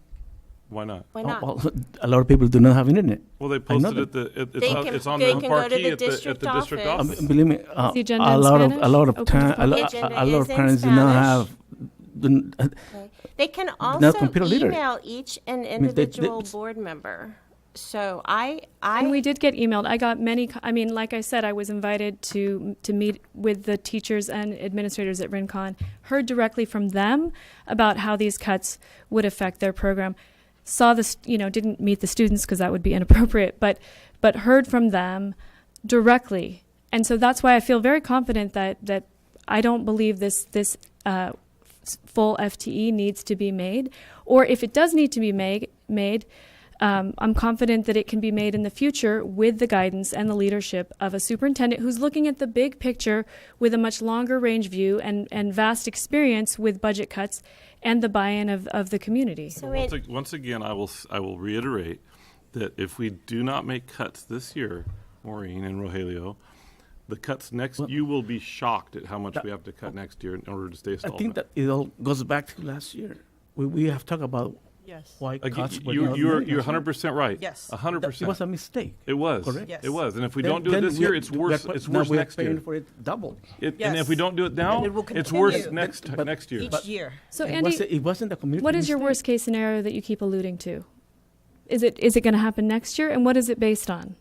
Why not? Why not? Well, a lot of people do not have internet. Well, they I know posted that. it. They can- It's on they the can go to marquee the at the district district office. office. Believe me, Is the agenda a in lot of Spanish? a lot of Open time, to a, the lo- agenda a lot is of in parents do not Spanish. have. do- They can not also computer literate. email each an mean, they- individual board member. So And we did get emailed. I got many. I mean, like I said, I was invited to meet with the teachers and administrators at Rincon. Heard directly from them about how these cuts would affect their program. Saw this, didn't meet the students because that would be inappropriate. But heard from them directly, and so that's why I feel very confident that I don't believe this full FTE needs to be made, or if it does need to be made. I'm confident that it can be made in the future with the guidance and the leadership of a superintendent who's looking at the big picture with a much longer range view and vast experience with budget cuts and the buy-in of the community. Once again, I will reiterate that if we do not make cuts this year, Maureen and Rogelio, the cuts you will be shocked at how much we have to cut next year in order to stay I solvent. think that it all goes back to last year. We have talked about why Again, cuts were you're not you're made you're last year. 100% right. Yes. 100%. It was a mistake. It was. Correct. Yes. It was. And if we Then- don't do it then this we year, are- it's worse. we're- It's now worse we're next paying year. for it double. And Yes. if we don't do it now, And it will it's worse continue. next year. Each year. So It Andy, it wasn't a community what is your mistake. worst case scenario that you keep alluding to? Is it going to happen next year, and what is it based on?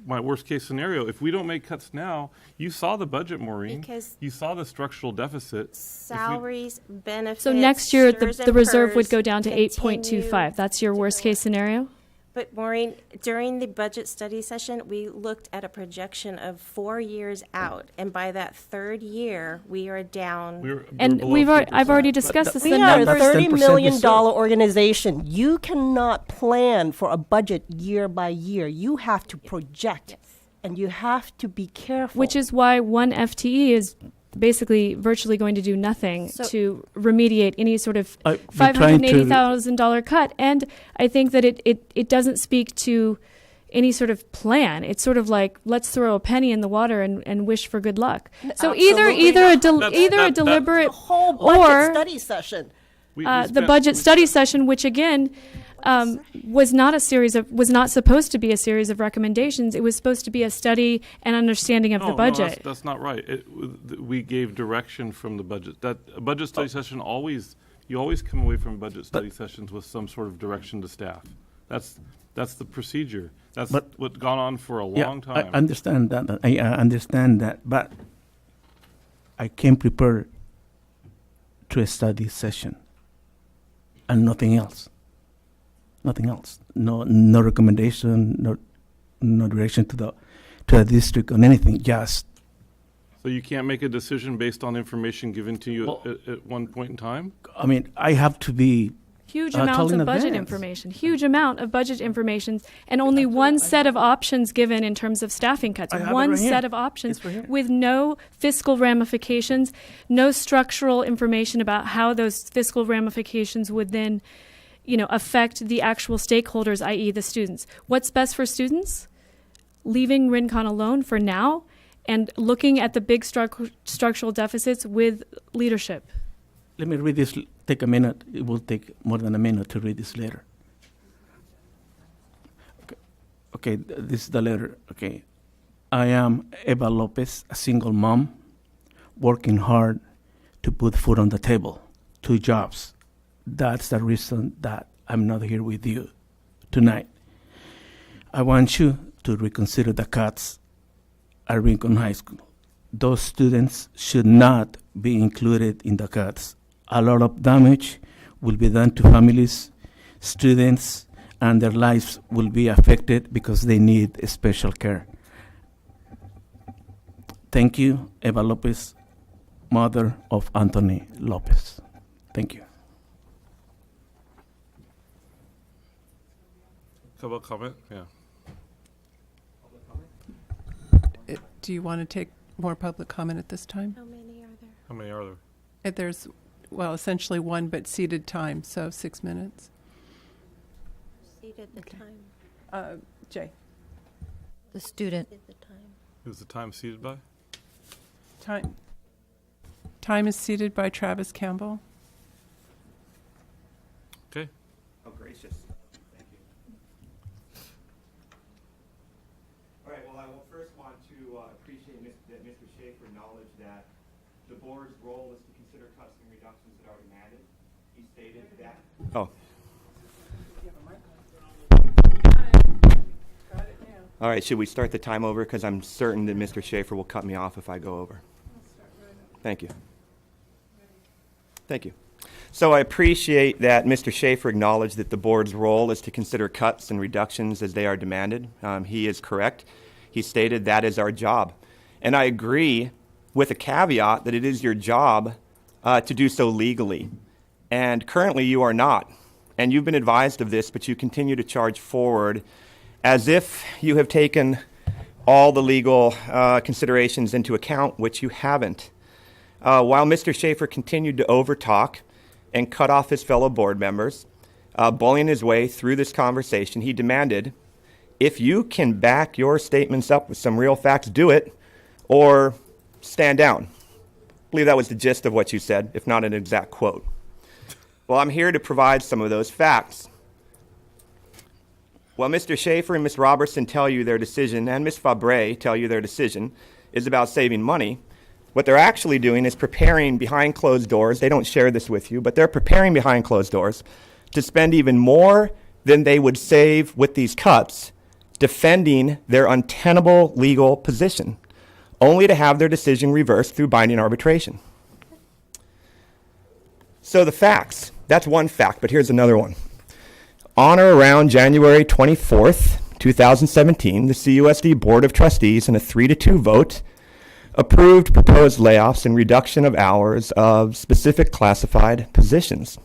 My worst case scenario, if we don't make cuts now, you saw the budget, Maureen. Because you saw the structural deficit. salaries, benefits. So next year, STRs the and reserve would PERS go down to continue 8.25. That's your worst case scenario? But Maureen, during the budget study session, we looked at a projection of 4 years out, and by that third year, we are down. And I've already discussed this. We The are a numbers. $30 million organization. You cannot plan for a budget year by year. You have to project, and you have to be careful. Which is why one FTE is basically virtually going to do nothing to remediate any sort of $580,000 cut. And I think that it doesn't speak to any sort of plan. It's sort of like, let's throw a penny in the water and wish for good luck. So either a deliberate the whole budget or study session. the budget study session, which again was not supposed to be a series of recommendations. It was supposed to be a study and understanding of the budget. No, that's not right. We gave direction from the budget. That a budget study session you always come away from budget study sessions with some sort of direction to staff. That's the procedure. That's what's gone on for a long time. I understand that. I understand that, but I came prepared to a study session and nothing else. Nothing else. No recommendation. No direction to the district on anything. Just. So you can't make a decision based on information given to you at one point in time? I mean, I have to be. Huge amounts of budget information, huge amount of budget information, and only one set of options given in terms of staffing cuts. One set of options with no fiscal ramifications, no structural information about how those fiscal ramifications would then, affect the actual stakeholders, i.e. the students. What's best for students? Leaving Rincon alone for now and looking at the big structural deficits with leadership. Let me read this. Take a minute. It will take more than a minute to read this letter. Okay, this is the letter. Okay. I am Eva Lopez, a single mom, working hard to put food on the table. 2 jobs. That's the reason that I'm not here with you tonight. I want you to reconsider the cuts at Rincon High School. Those students should not be included in the cuts. A lot of damage will be done to families, students, and their lives will be affected because they need special care. Thank you, Eva Lopez, mother of Anthony Lopez. Thank you. Public comment? Yeah. Do you want to take more public comment at this time? How many are there? How many are there? There's, well, essentially one, but seated time, so 6 minutes. Seated the time. Jay. The student. The time. Who's the time seated by? Time is seated by Travis Campbell. Okay. Oh, gracious. Thank you. All right, well, I will first want to appreciate that Mr. Schaefer acknowledged that the board's role is to consider cuts and reductions that are demanded. He stated that. Oh. All right, should we start the time over? Because I'm certain that Mr. Schaefer will cut me off if I go over. Thank you. Thank you. So I appreciate that Mr. Schaefer acknowledged that the board's role is to consider cuts and reductions as they are demanded. He is correct. He stated that is our job. And I agree with a caveat that it is your job to do so legally. And currently you are not. And you've been advised of this, but you continue to charge forward as if you have taken all the legal considerations into account, which you haven't. While Mr. Schaefer continued to overtalk and cut off his fellow board members, bullying his way through this conversation, he demanded, if you can back your statements up with some real facts, do it, or stand down. I believe that was the gist of what you said, if not an exact quote. Well, I'm here to provide some of those facts. While Mr. Schaefer and Ms. Robertson tell you their decision, and Ms. Fabre tell you their decision is about saving money, what they're actually doing is preparing behind closed doors. They don't share this with you, but they're preparing behind closed doors to spend even more than they would save with these cuts defending their untenable legal position, only to have their decision reversed through binding arbitration. So the facts, that's one fact, but here's another one. On or around January 24th, 2017, the CUSD Board of Trustees, in a 3-2 vote, approved proposed layoffs and reduction of hours of specific classified positions.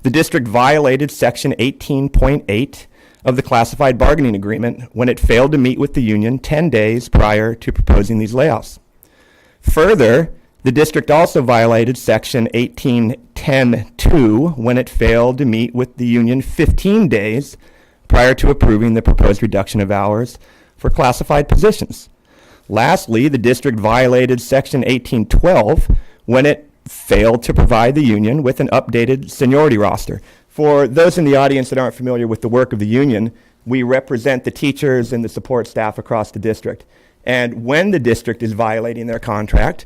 The district violated Section 18.8 of the Classified Bargaining Agreement when it failed to meet with the union 10 days prior to proposing these layoffs. Further, the district also violated Section 18.10.2 when it failed to meet with the union 15 days prior to approving the proposed reduction of hours for classified positions. Lastly, the district violated Section 18.12 when it failed to provide the union with an updated seniority roster. For those in the audience that aren't familiar with the work of the union, we represent the teachers and the support staff across the district. And when the district is violating their contract,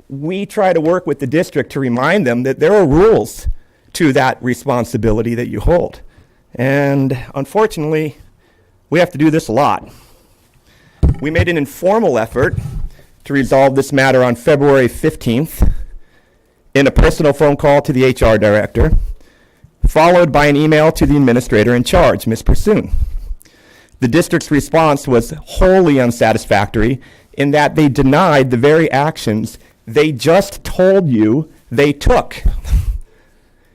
we try to work with the district to remind them that there are rules to that responsibility that you hold. And unfortunately, we have to do this a lot. We made an informal effort to resolve this matter on February 15th in a personal phone call to the HR director, followed by an email to the administrator in charge, Ms. Pursoon. The district's response was wholly unsatisfactory in that they denied the very actions they just told you they took.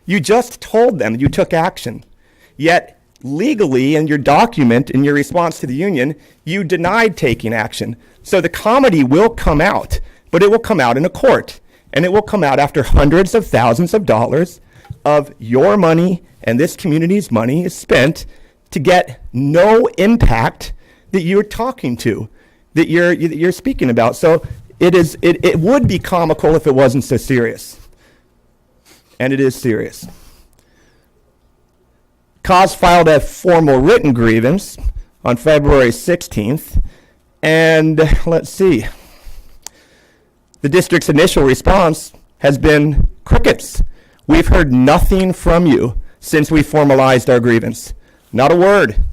You just told them you took action. Yet, legally, in your document, in your response to the union, you denied taking action. So the comedy will come out, but it will come out in a court. And it will come out after hundreds of thousands of dollars of your money and this community's money is spent to get no impact that you're talking to, that you're speaking about. So it would be comical if it wasn't so serious. And it is serious. CAUS filed a formal written grievance on February 16th, and let's see. The district's initial response has been crickets. We've heard nothing from you since we formalized our grievance. Not a word.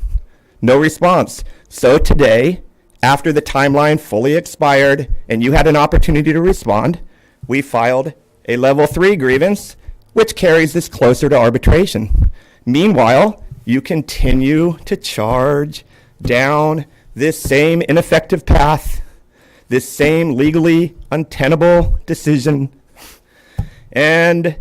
No response. So today, after the timeline fully expired and you had an opportunity to respond, we filed a level 3 grievance, which carries this closer to arbitration. Meanwhile, you continue to charge down this same ineffective path, this same legally untenable decision. And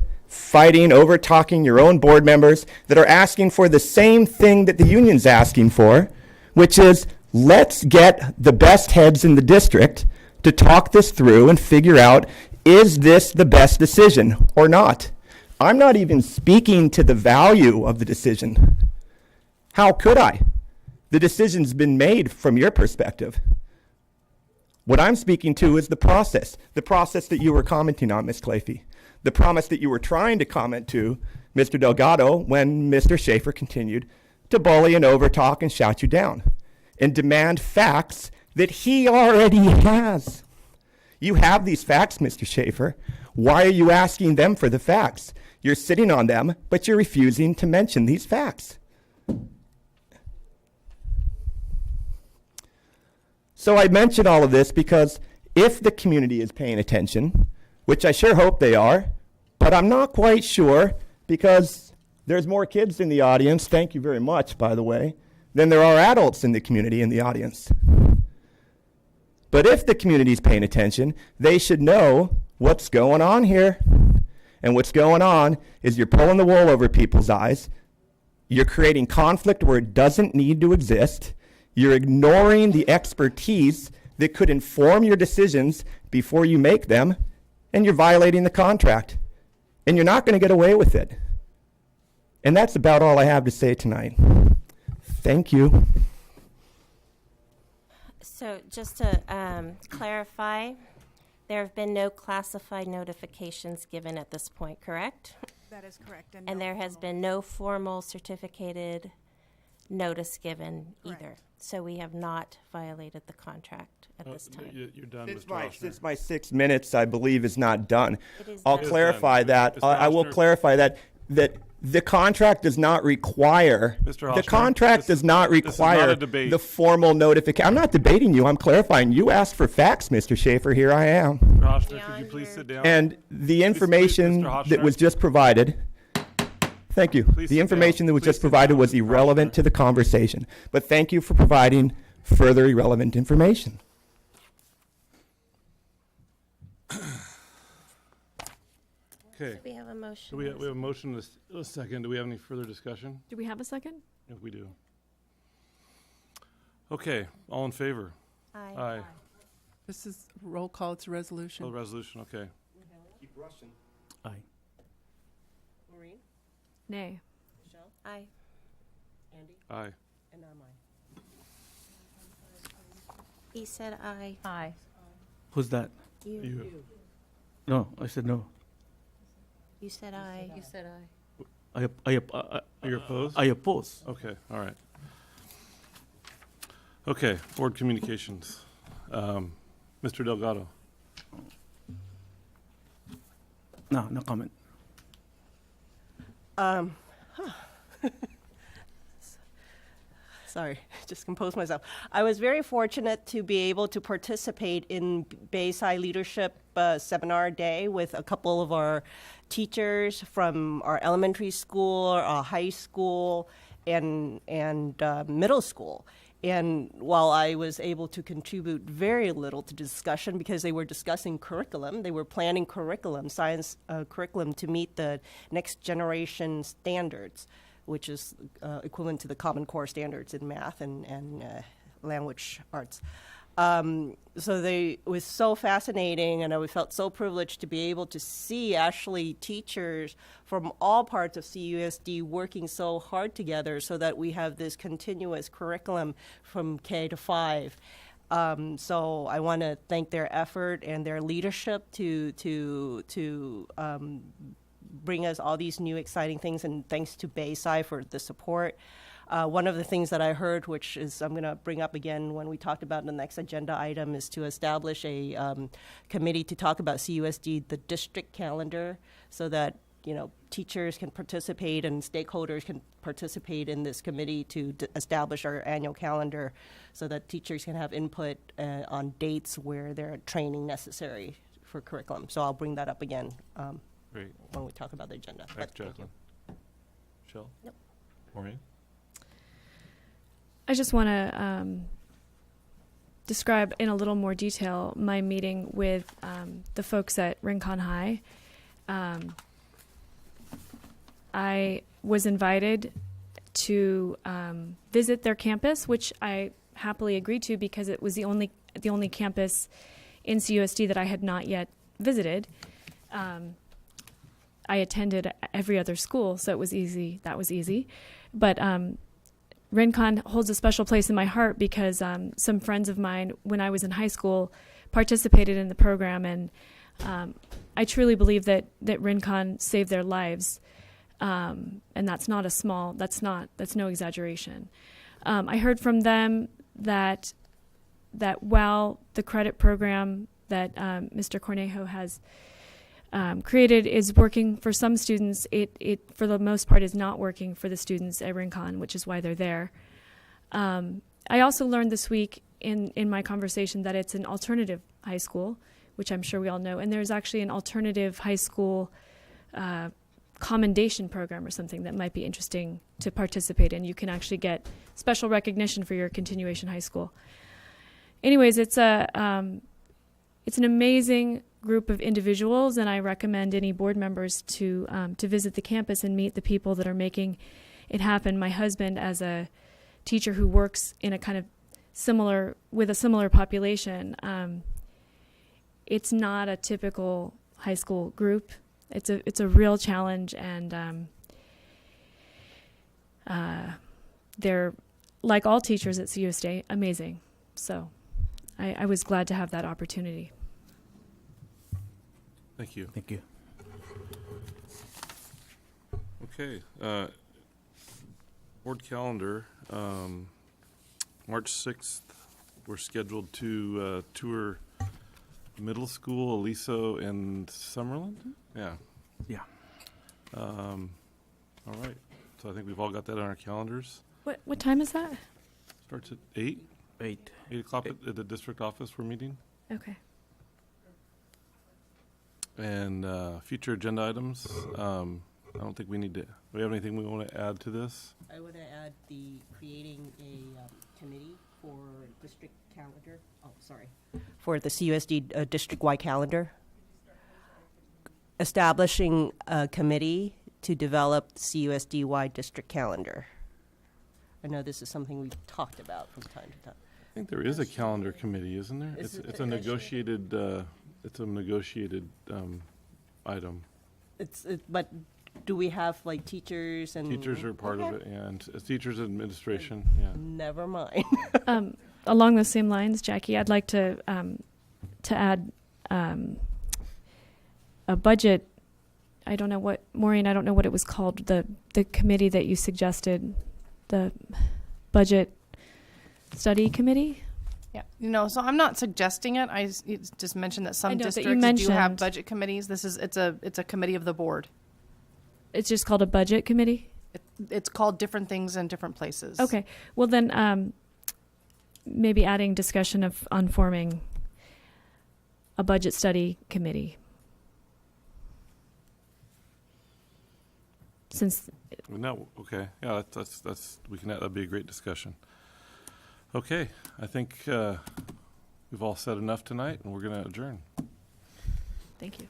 fighting, over talking your own board members that are asking for the same thing that the union's asking for, which is let's get the best heads in the district to talk this through and figure out, is this the best decision or not? I'm not even speaking to the value of the decision. How could I? The decision's been made from your perspective. What I'm speaking to is the process that you were commenting on, Ms. Claffey, the promise that you were trying to comment to Mr. Delgado when Mr. Schaefer continued to bully and overtalk and shout you down and demand facts that he already has. You have these facts, Mr. Schaefer. Why are you asking them for the facts? You're sitting on them, but you're refusing to mention these facts. So I mention all of this because if the community is paying attention, which I sure hope they are, but I'm not quite sure because there's more kids in the audience, thank you very much, by the way, than there are adults in the community in the audience. But if the community is paying attention, they should know what's going on here. And what's going on is you're pulling the wool over people's eyes. You're creating conflict where it doesn't need to exist. You're ignoring the expertise that could inform your decisions before you make them. And you're violating the contract. And you're not going to get away with it. And that's about all I have to say tonight. Thank you. So just to clarify, there have been no classified notifications given at this point, correct? That is correct. And there has been no formal certificated notice given either. So we have not violated the contract at this time. You're done, Since my 6 minutes, I believe, is not done. It is I'll done. clarify that. Mr. I will Ochsner. clarify that the contract does not require. Mr. The Ochsner, contract does not this is not require a debate. the formal notification. I'm not debating you. I'm clarifying. You asked for facts, Mr. Schaefer. Here I am. Mr. Ochsner, could you please sit down? And the information Mr. that Ochsner. was just provided. Thank you. Please The sit information down. that was Please just sit provided down, was Mr. irrelevant Ochsner. to the conversation. But thank you for providing further irrelevant information. Okay. We have a motion. We have a motion and a second. Do we have any further discussion? Do we have a second? If we do. Okay, all in favor? Aye. Aye. This is roll call, it's a resolution. Oh, resolution, okay. Keep rushing. Aye. Maureen? Nay. Michelle? Aye. Andy? Aye. And I'm aye. He said aye. Aye. Who's that? You. No, I said no. You said aye. You said aye. You're opposed? I oppose. Okay, all right. Okay, board communications. Mr. Delgado. No, no comment. Sorry, just compose myself. I was very fortunate to be able to participate in Bayside Leadership Seminar Day with a couple of our teachers from our elementary school, our high school, and middle school. And while I was able to contribute very little to discussion because they were discussing curriculum, they were planning curriculum, science curriculum to meet the next generation standards, which is equivalent to the Common Core standards in math and language arts. So it was so fascinating, and I felt so privileged to be able to see actually teachers from all parts of CUSD working so hard together so that we have this continuous curriculum from K to 5. So I want to thank their effort and their leadership to bring us all these new exciting things, and thanks to Bayside for the support. One of the things that I heard, which is I'm going to bring up again when we talked about the next agenda item, is to establish a committee to talk about CUSD, the district calendar, so that teachers can participate and stakeholders can participate in this committee to establish our annual calendar, so that teachers can have input on dates where there are training necessary for curriculum. So I'll bring that up again Great. when we talk about the agenda. Thanks, Thank Jacqueline. Michelle? Nope. Maureen? I just want to describe in a little more detail my meeting with the folks at Rincon High. I was invited to visit their campus, which I happily agreed to because it was the only campus in CUSD that I had not yet visited. I attended every other school, so it was easy. That was easy. But Rincon holds a special place in my heart because some friends of mine, when I was in high school, participated in the program, and I truly believe that Rincon saved their lives, and that's not a small. That's no exaggeration. I heard from them that while the credit program that Mr. Cornejo has created is working for some students, it for the most part is not working for the students at Rincon, which is why they're there. I also learned this week in my conversation that it's an alternative high school, which I'm sure we all know, and there's actually an alternative high school commendation program or something that might be interesting to participate in. You can actually get special recognition for your continuation high school. Anyways, it's an amazing group of individuals, and I recommend any board members to visit the campus and meet the people that are making it happen. My husband, as a teacher who works in a kind of similar population, it's not a typical high school group. It's a real challenge, and they're, like all teachers at CUSD, amazing. So I was glad to have that opportunity. Thank you. Thank you. Okay. Board calendar. March 6th, we're scheduled to tour middle school, Aliso, and Summerlin. Yeah. Yeah. All right. So I think we've all got that on our calendars. What time is that? Starts at 8. 8 o'clock at the district office we're meeting. Okay. And future agenda items. I don't think we need to. Do we have anything we want to add to this? I want to add the creating a committee for district calendar. Oh, sorry. For the CUSD district-wide calendar. Establishing a committee to develop the CUSD-wide district calendar. I know this is something we've talked about from time to time. I think there is a calendar committee, isn't there? It's a negotiated. It's a negotiated item. But do we have like teachers and Teachers are part of it, and teachers administration. Yeah. Never mind. Along those same lines, Jackie, I'd like to add a budget. I don't know what, Maureen, I don't know what it was called, the committee that you suggested, the budget study committee. Yeah, so I'm not suggesting it. I just mentioned that some districts do have budget committees. It's a committee of the board. It's just called a budget committee? It's called different things in different places. Okay. Well, then maybe adding discussion on forming a budget study committee. Since No, okay. Yeah, that's we can. That'd be a great discussion. Okay, I think we've all said enough tonight, and we're going to adjourn. Thank you.